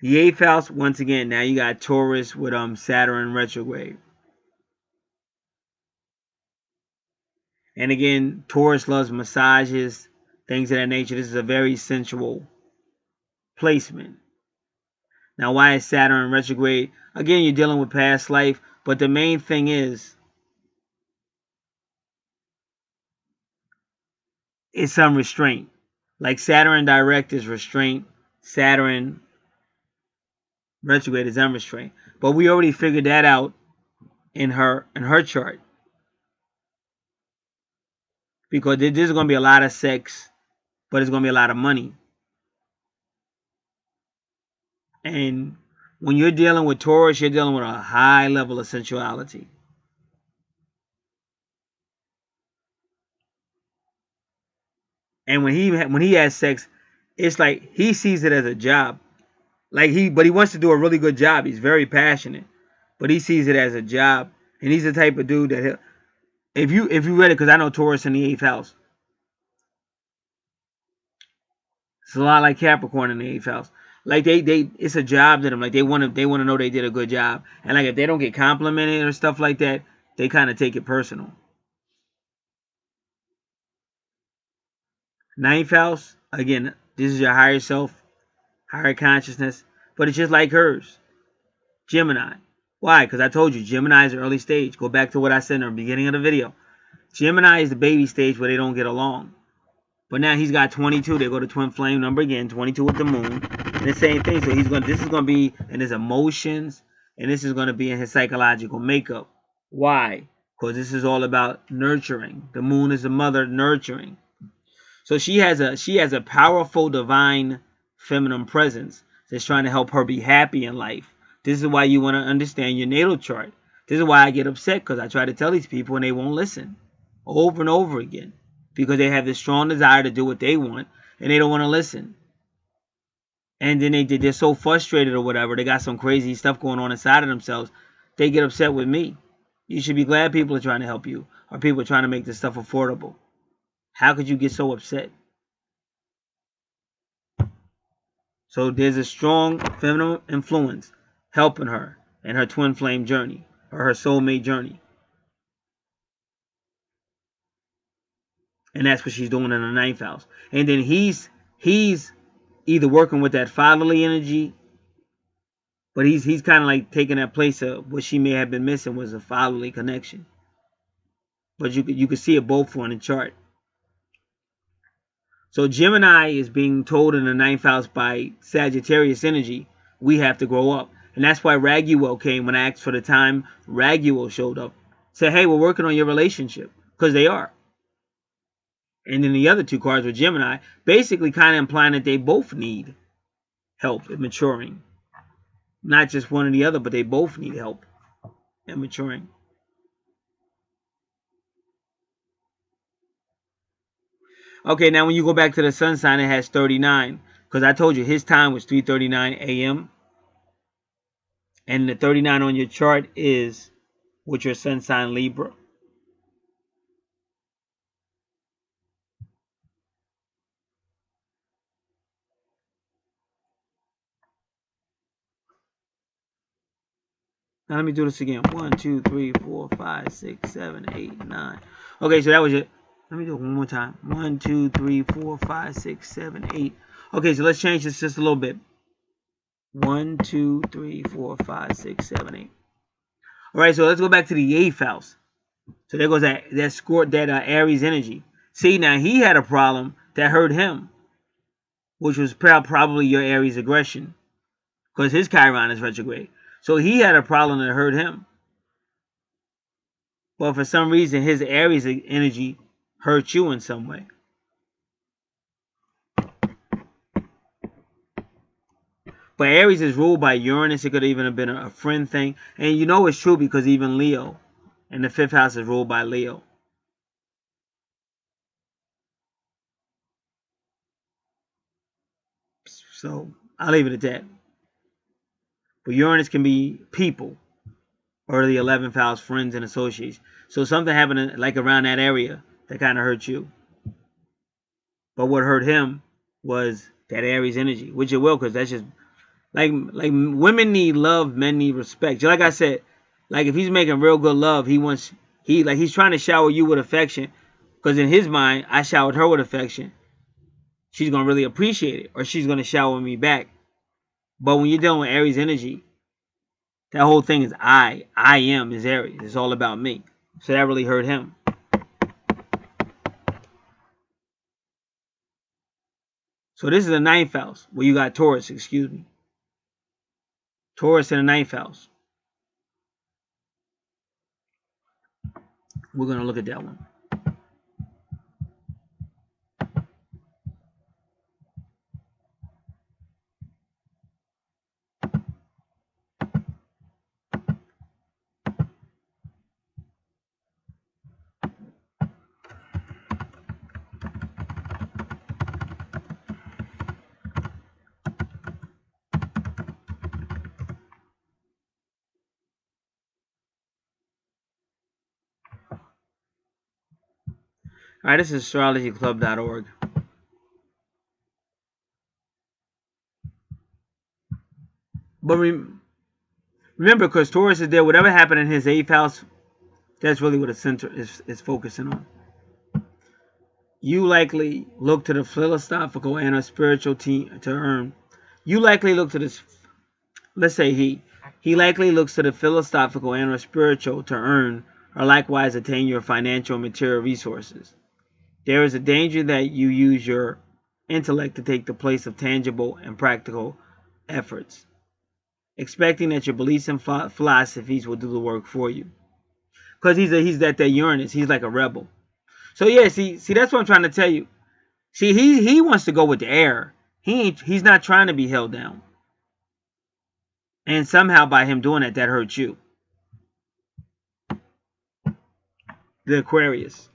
The 8th house, once again, now you got Taurus with Saturn retrograde. And again, Taurus loves massages, things of that nature. This is a very sensual placement. Now, why is Saturn retrograde? Again, you're dealing with past life, but the main thing is it's some restraint. Like Saturn direct is restraint, Saturn retrograde is unrestrained. But we already figured that out in her chart. Because there's going to be a lot of sex, but it's going to be a lot of money. And when you're dealing with Taurus, you're dealing with a high level of sensuality. And when he has sex, it's like he sees it as a job. But he wants to do a really good job. He's very passionate, but he sees it as a job. And he's the type of dude that if you read it, because I know Taurus in the 8th house. It's a lot like Capricorn in the 8th house. Like it's a job to them. Like they want to know they did a good job. And like if they don't get complimented or stuff like that, they kind of take it personal. 9th house, again, this is your higher self, higher consciousness, but it's just like hers. Gemini. Why? Because I told you, Gemini is the early stage. Go back to what I said in the beginning of the video. Gemini is the baby stage where they don't get along. But now he's got 22. They go to twin flame number again, 22 with the moon. And the same thing. So this is going to be in his emotions, and this is going to be in his psychological makeup. Why? Because this is all about nurturing. The moon is the mother nurturing. So she has a powerful divine feminine presence that's trying to help her be happy in life. This is why you want to understand your natal chart. This is why I get upset, because I try to tell these people and they won't listen over and over again, because they have this strong desire to do what they want and they don't want to listen. And then they're so frustrated or whatever. They got some crazy stuff going on inside of themselves. They get upset with me. You should be glad people are trying to help you, or people are trying to make this stuff affordable. How could you get so upset? So there's a strong feminine influence helping her in her twin flame journey, or her soulmate journey. And that's what she's doing in the 9th house. And then he's either working with that fatherly energy, but he's kind of like taking that place of what she may have been missing, was a fatherly connection. But you could see it both on the chart. So Gemini is being told in the 9th house by Sagittarius energy, we have to grow up. And that's why Raguel came. When I asked for the time, Raguel showed up. Said, hey, we're working on your relationship. Because they are. And then the other two cards were Gemini, basically kind of implying that they both need help in maturing. Not just one or the other, but they both need help in maturing. Okay, now when you go back to the sun sign, it has 39. Because I told you his time was 3:39 a.m. And the 39 on your chart is with your sun sign Libra. Now let me do this again. 1, 2, 3, 4, 5, 6, 7, 8, 9. Okay, so that was it. Let me do it one more time. 1, 2, 3, 4, 5, 6, 7, 8. Okay, so let's change this just a little bit. 1, 2, 3, 4, 5, 6, 7, 8. All right, so let's go back to the 8th house. So there goes that Aries energy. See, now he had a problem that hurt him, which was probably your Aries aggression, because his Chiron is retrograde. So he had a problem that hurt him. But for some reason, his Aries energy hurt you in some way. But Aries is ruled by Uranus. It could even have been a friend thing. And you know it's true because even Leo, and the 5th house is ruled by Leo. So I'll leave it at that. But Uranus can be people, or the 11th house, friends and associates. So something happened like around that area that kind of hurt you. But what hurt him was that Aries energy, which it will, because that's just like women need love, men need respect. Just like I said, like if he's making real good love, he's trying to shower you with affection, because in his mind, I showered her with affection. She's gonna really appreciate it, or she's gonna shower me back. But when you're dealing with Aries energy, that whole thing is I am is Aries. It's all about me. So that really hurt him. So this is the 9th house, where you got Taurus, excuse me. Taurus in the 9th house. We're going to look at that one. All right, this is astrologyclub.org. But remember, because Taurus is there, whatever happened in his 8th house, that's really what the center is focusing on. You likely look to the philosophical and a spiritual team to earn. You likely look to this, let's say he likely looks to the philosophical and or spiritual to earn or likewise attain your financial and material resources. There is a danger that you use your intellect to take the place of tangible and practical efforts, expecting that your beliefs and philosophies will do the work for you. Because he's that Uranus. He's like a rebel. So yeah, see that's what I'm trying to tell you. See, he wants to go with the air. He's not trying to be held down. And somehow by him doing that hurts you. The Aquarius.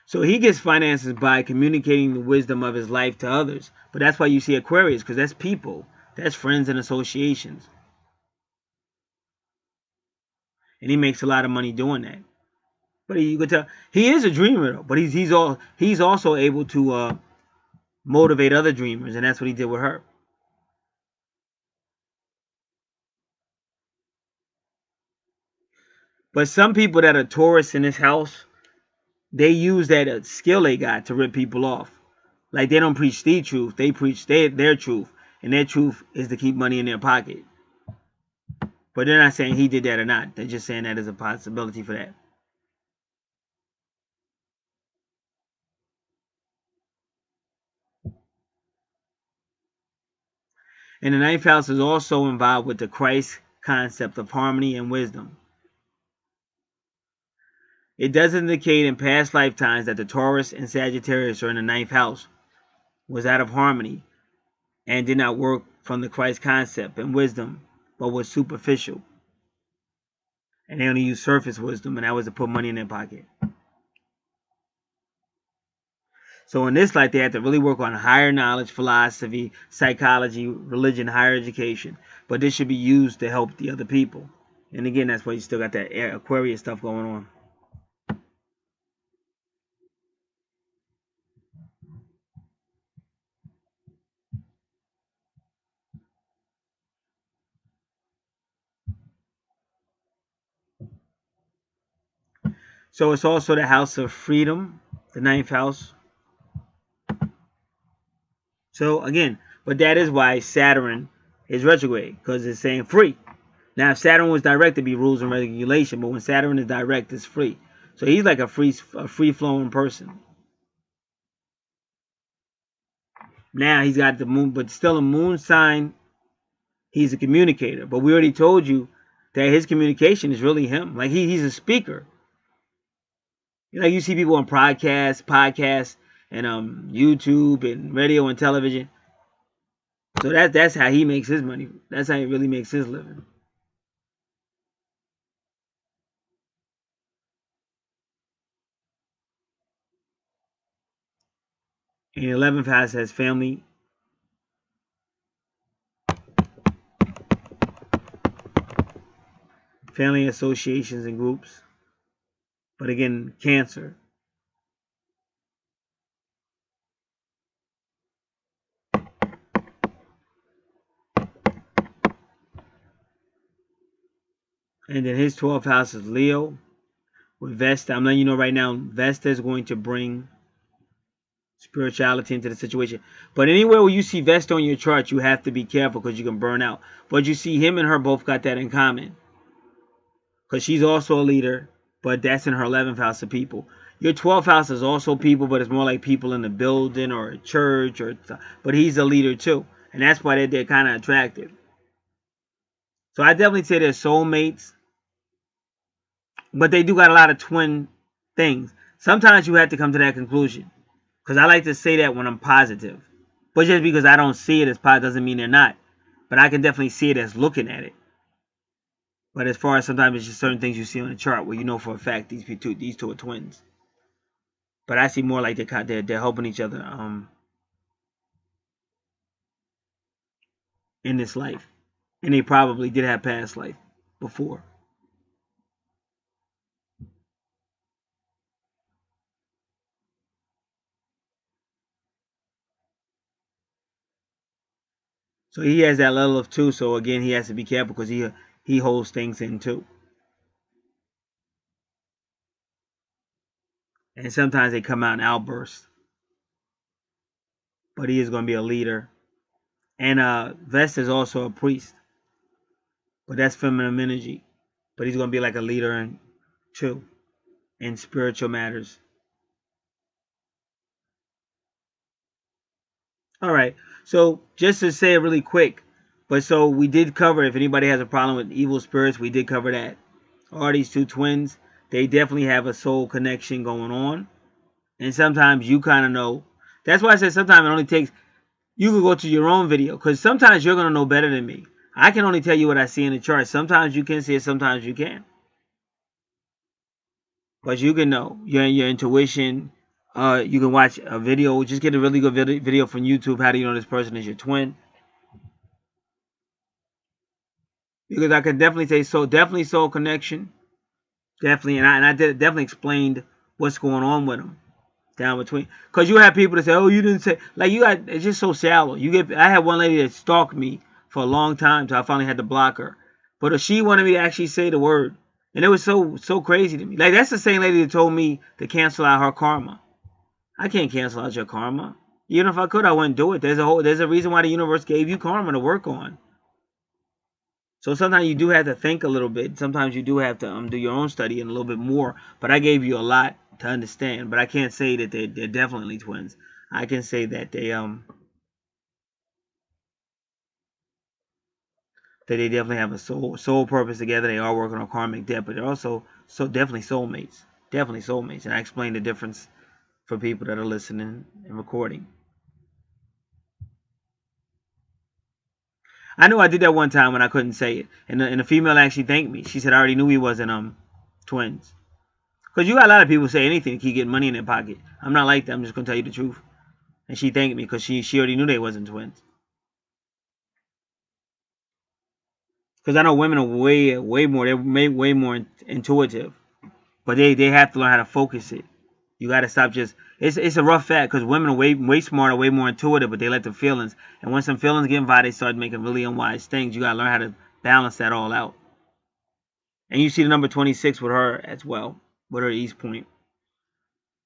So he gets finances by communicating the wisdom of his life to others. But that's why you see Aquarius, because that's people. That's friends and associations. And he makes a lot of money doing that. But you could tell he is a dreamer though. But he's also able to motivate other dreamers, and that's what he did with her. But some people that are Taurus in this house, they use that skill they got to rip people off. Like they don't preach the truth, they preach their truth, and their truth is to keep money in their pocket. But they're not saying he did that or not. They're just saying that is a possibility for that. And the 9th house is also involved with the Christ concept of harmony and wisdom. It does indicate in past lifetimes that the Taurus and Sagittarius are in the 9th house was out of harmony and did not work from the Christ concept and wisdom, but was superficial. And they only used surface wisdom, and that was to put money in their pocket. So in this life, they had to really work on higher knowledge, philosophy, psychology, religion, higher education. But this should be used to help the other people And again, that's why you still got that Aquarius stuff going on. So it's also the house of freedom, the 9th house. So again, but that is why Saturn is retrograde, because it's saying free. Now, if Saturn was direct, it'd be rules and regulation, but when Saturn is direct, it's free. So he's like a free-flowing person. Now he's got the moon, but still a moon sign. He's a communicator, but we already told you that his communication is really him. Like he's a speaker. You know, you see people on podcasts, and YouTube and radio and television. So that's how he makes his money. That's how he really makes his living. And the 11th house has family, family associations and groups. But again, Cancer. And then his 12th house is Leo with Vesta. I'm letting you know right now, Vesta is going to bring spirituality into the situation. But anywhere where you see Vesta on your chart, you have to be careful because you can burn out. But you see him and her both got that in common. Because she's also a leader, but that's in her 11th house of people. Your 12th house is also people, but it's more like people in the building or a church. But he's a leader too. And that's why they're kind of attractive. So I definitely say they're soulmates. But they do got a lot of twin things. Sometimes you have to come to that conclusion. Because I like to say that when I'm positive. But just because I don't see it as positive doesn't mean they're not. But I can definitely see it as looking at it. But as far as sometimes it's just certain things you see on the chart where you know for a fact these two are twins. But I see more like they're helping each other in this life. And they probably did have past life before. So he has that level of 2. So again, he has to be careful because he holds things in too. And sometimes they come out in outbursts. But he is going to be a leader. And Vesta is also a priest. But that's feminine energy. But he's going to be like a leader too in spiritual matters. All right. So just to say it really quick. But so we did cover, if anybody has a problem with evil spirits, we did cover that. Are these two twins? They definitely have a soul connection going on. And sometimes you kind of know. That's why I said sometimes it only takes, you can go to your own video. Because sometimes you're going to know better than me. I can only tell you what I see in the chart. Sometimes you can see it, sometimes you can't. But you can know. Your intuition. You can watch a video. Just get a really good video from YouTube. How do you know this person is your twin? Because I can definitely say so. Definitely soul connection. Definitely. And I definitely explained what's going on with them. Down between. Because you have people that say, oh, you didn't say. Like, you got, it's just so shallow. I had one lady that stalked me for a long time. So I finally had to block her. But if she wanted me to actually say the word. And it was so crazy to me. Like, that's the same lady that told me to cancel out her karma. I can't cancel out your karma. Even if I could, I wouldn't do it. There's a reason why the universe gave you karma to work on. So sometimes you do have to think a little bit. Sometimes you do have to do your own study and a little bit more. But I gave you a lot to understand. But I can't say that they're definitely twins. I can say that they definitely have a soul purpose together. They are working on karmic debt, but they're also definitely soulmates. Definitely soulmates. And I explained the difference for people that are listening and recording. I know I did that one time when I couldn't say it. And the female actually thanked me. She said, I already knew we wasn't twins. Because you got a lot of people say anything to keep getting money in their pocket. I'm not like that. I'm just going to tell you the truth. And she thanked me because she already knew they wasn't twins. Because I know women are way more. They're way more intuitive, but they have to learn how to focus it. You got to stop just. It's a rough fact because women are way smarter, way more intuitive, but they let the feelings. And when some feelings get involved, they start making really unwise things. You got to learn how to balance that all out. And you see the number 26 with her as well, with her East Point.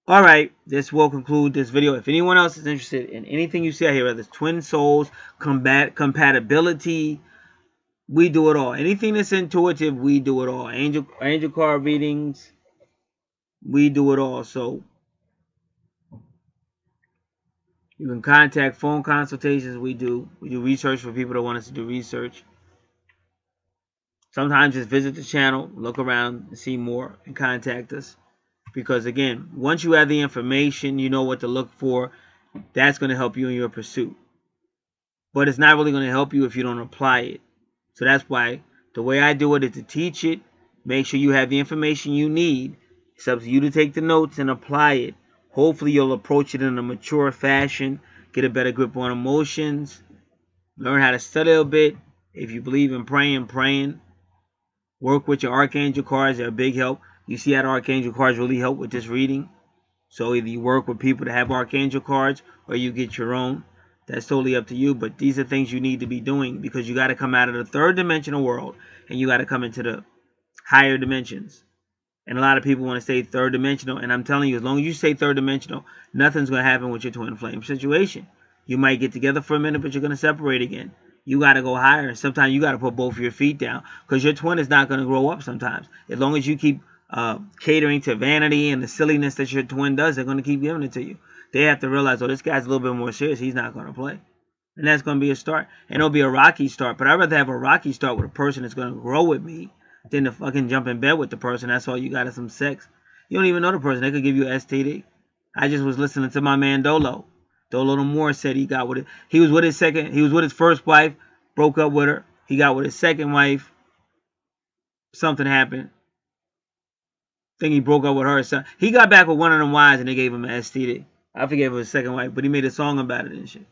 All right, this will conclude this video. If anyone else is interested in anything you see out here, whether it's twin souls, compatibility, we do it all. Anything that's intuitive, we do it all. Angel card readings, we do it all. So you can contact phone consultations. We do research for people that want us to do research. Sometimes just visit the channel, look around, and see more, and contact us. Because again, once you have the information, you know what to look for. That's going to help you in your pursuit. But it's not really going to help you if you don't apply it. So that's why the way I do it is to teach it. Make sure you have the information you need. It's up to you to take the notes and apply it. Hopefully you'll approach it in a mature fashion. Get a better grip on emotions. Learn how to study a bit. If you believe in praying. Work with your Archangel cards. They're a big help. You see how the Archangel cards really help with this reading. So either you work with people that have Archangel cards or you get your own. That's totally up to you. But these are things you need to be doing because you got to come out of the third dimensional world and you got to come into the higher dimensions. And a lot of people want to stay third dimensional. And I'm telling you, as long as you stay third dimensional, nothing's going to happen with your twin flame situation. You might get together for a minute, but you're going to separate again. You got to go higher. Sometimes you got to put both of your feet down because your twin is not going to grow up sometimes. As long as you keep catering to vanity and the silliness that your twin does, they're going to keep giving it to you. They have to realize, oh, this guy's a little bit more serious. He's not going to play. And that's going to be a start. And it'll be a rocky start. But I'd rather have a rocky start with a person that's going to grow with me than to fucking jump in bed with the person. That's all you got is some sex. You don't even know the person. They could give you an STD. I just was listening to my man Dolo. Dolo the Moore said he got with it. He was with his first wife, broke up with her. He got with his second wife. Something happened. I think he broke up with her. So he got back with one of them wives and they gave him an STD. I forget if it was his second wife, but he made a song about it and shit.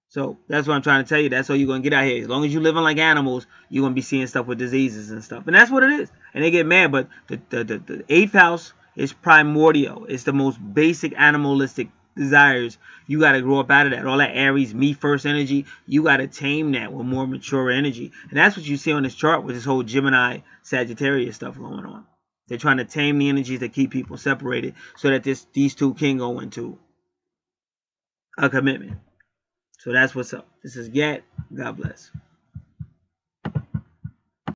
So that's what I'm trying to tell you. That's all you're going to get out here. As long as you're living like animals, you're going to be seeing stuff with diseases and stuff. And that's what it is. And they get mad, but the 8th house is primordial. It's the most basic animalistic desires. You got to grow up out of that. All that Aries, me first energy, you got to tame that with more mature energy. And that's what you see on this chart with this whole Gemini, Sagittarius stuff going on. They're trying to tame the energies that keep people separated so that these two can go into a commitment. So that's what's up. This is Gat. God bless.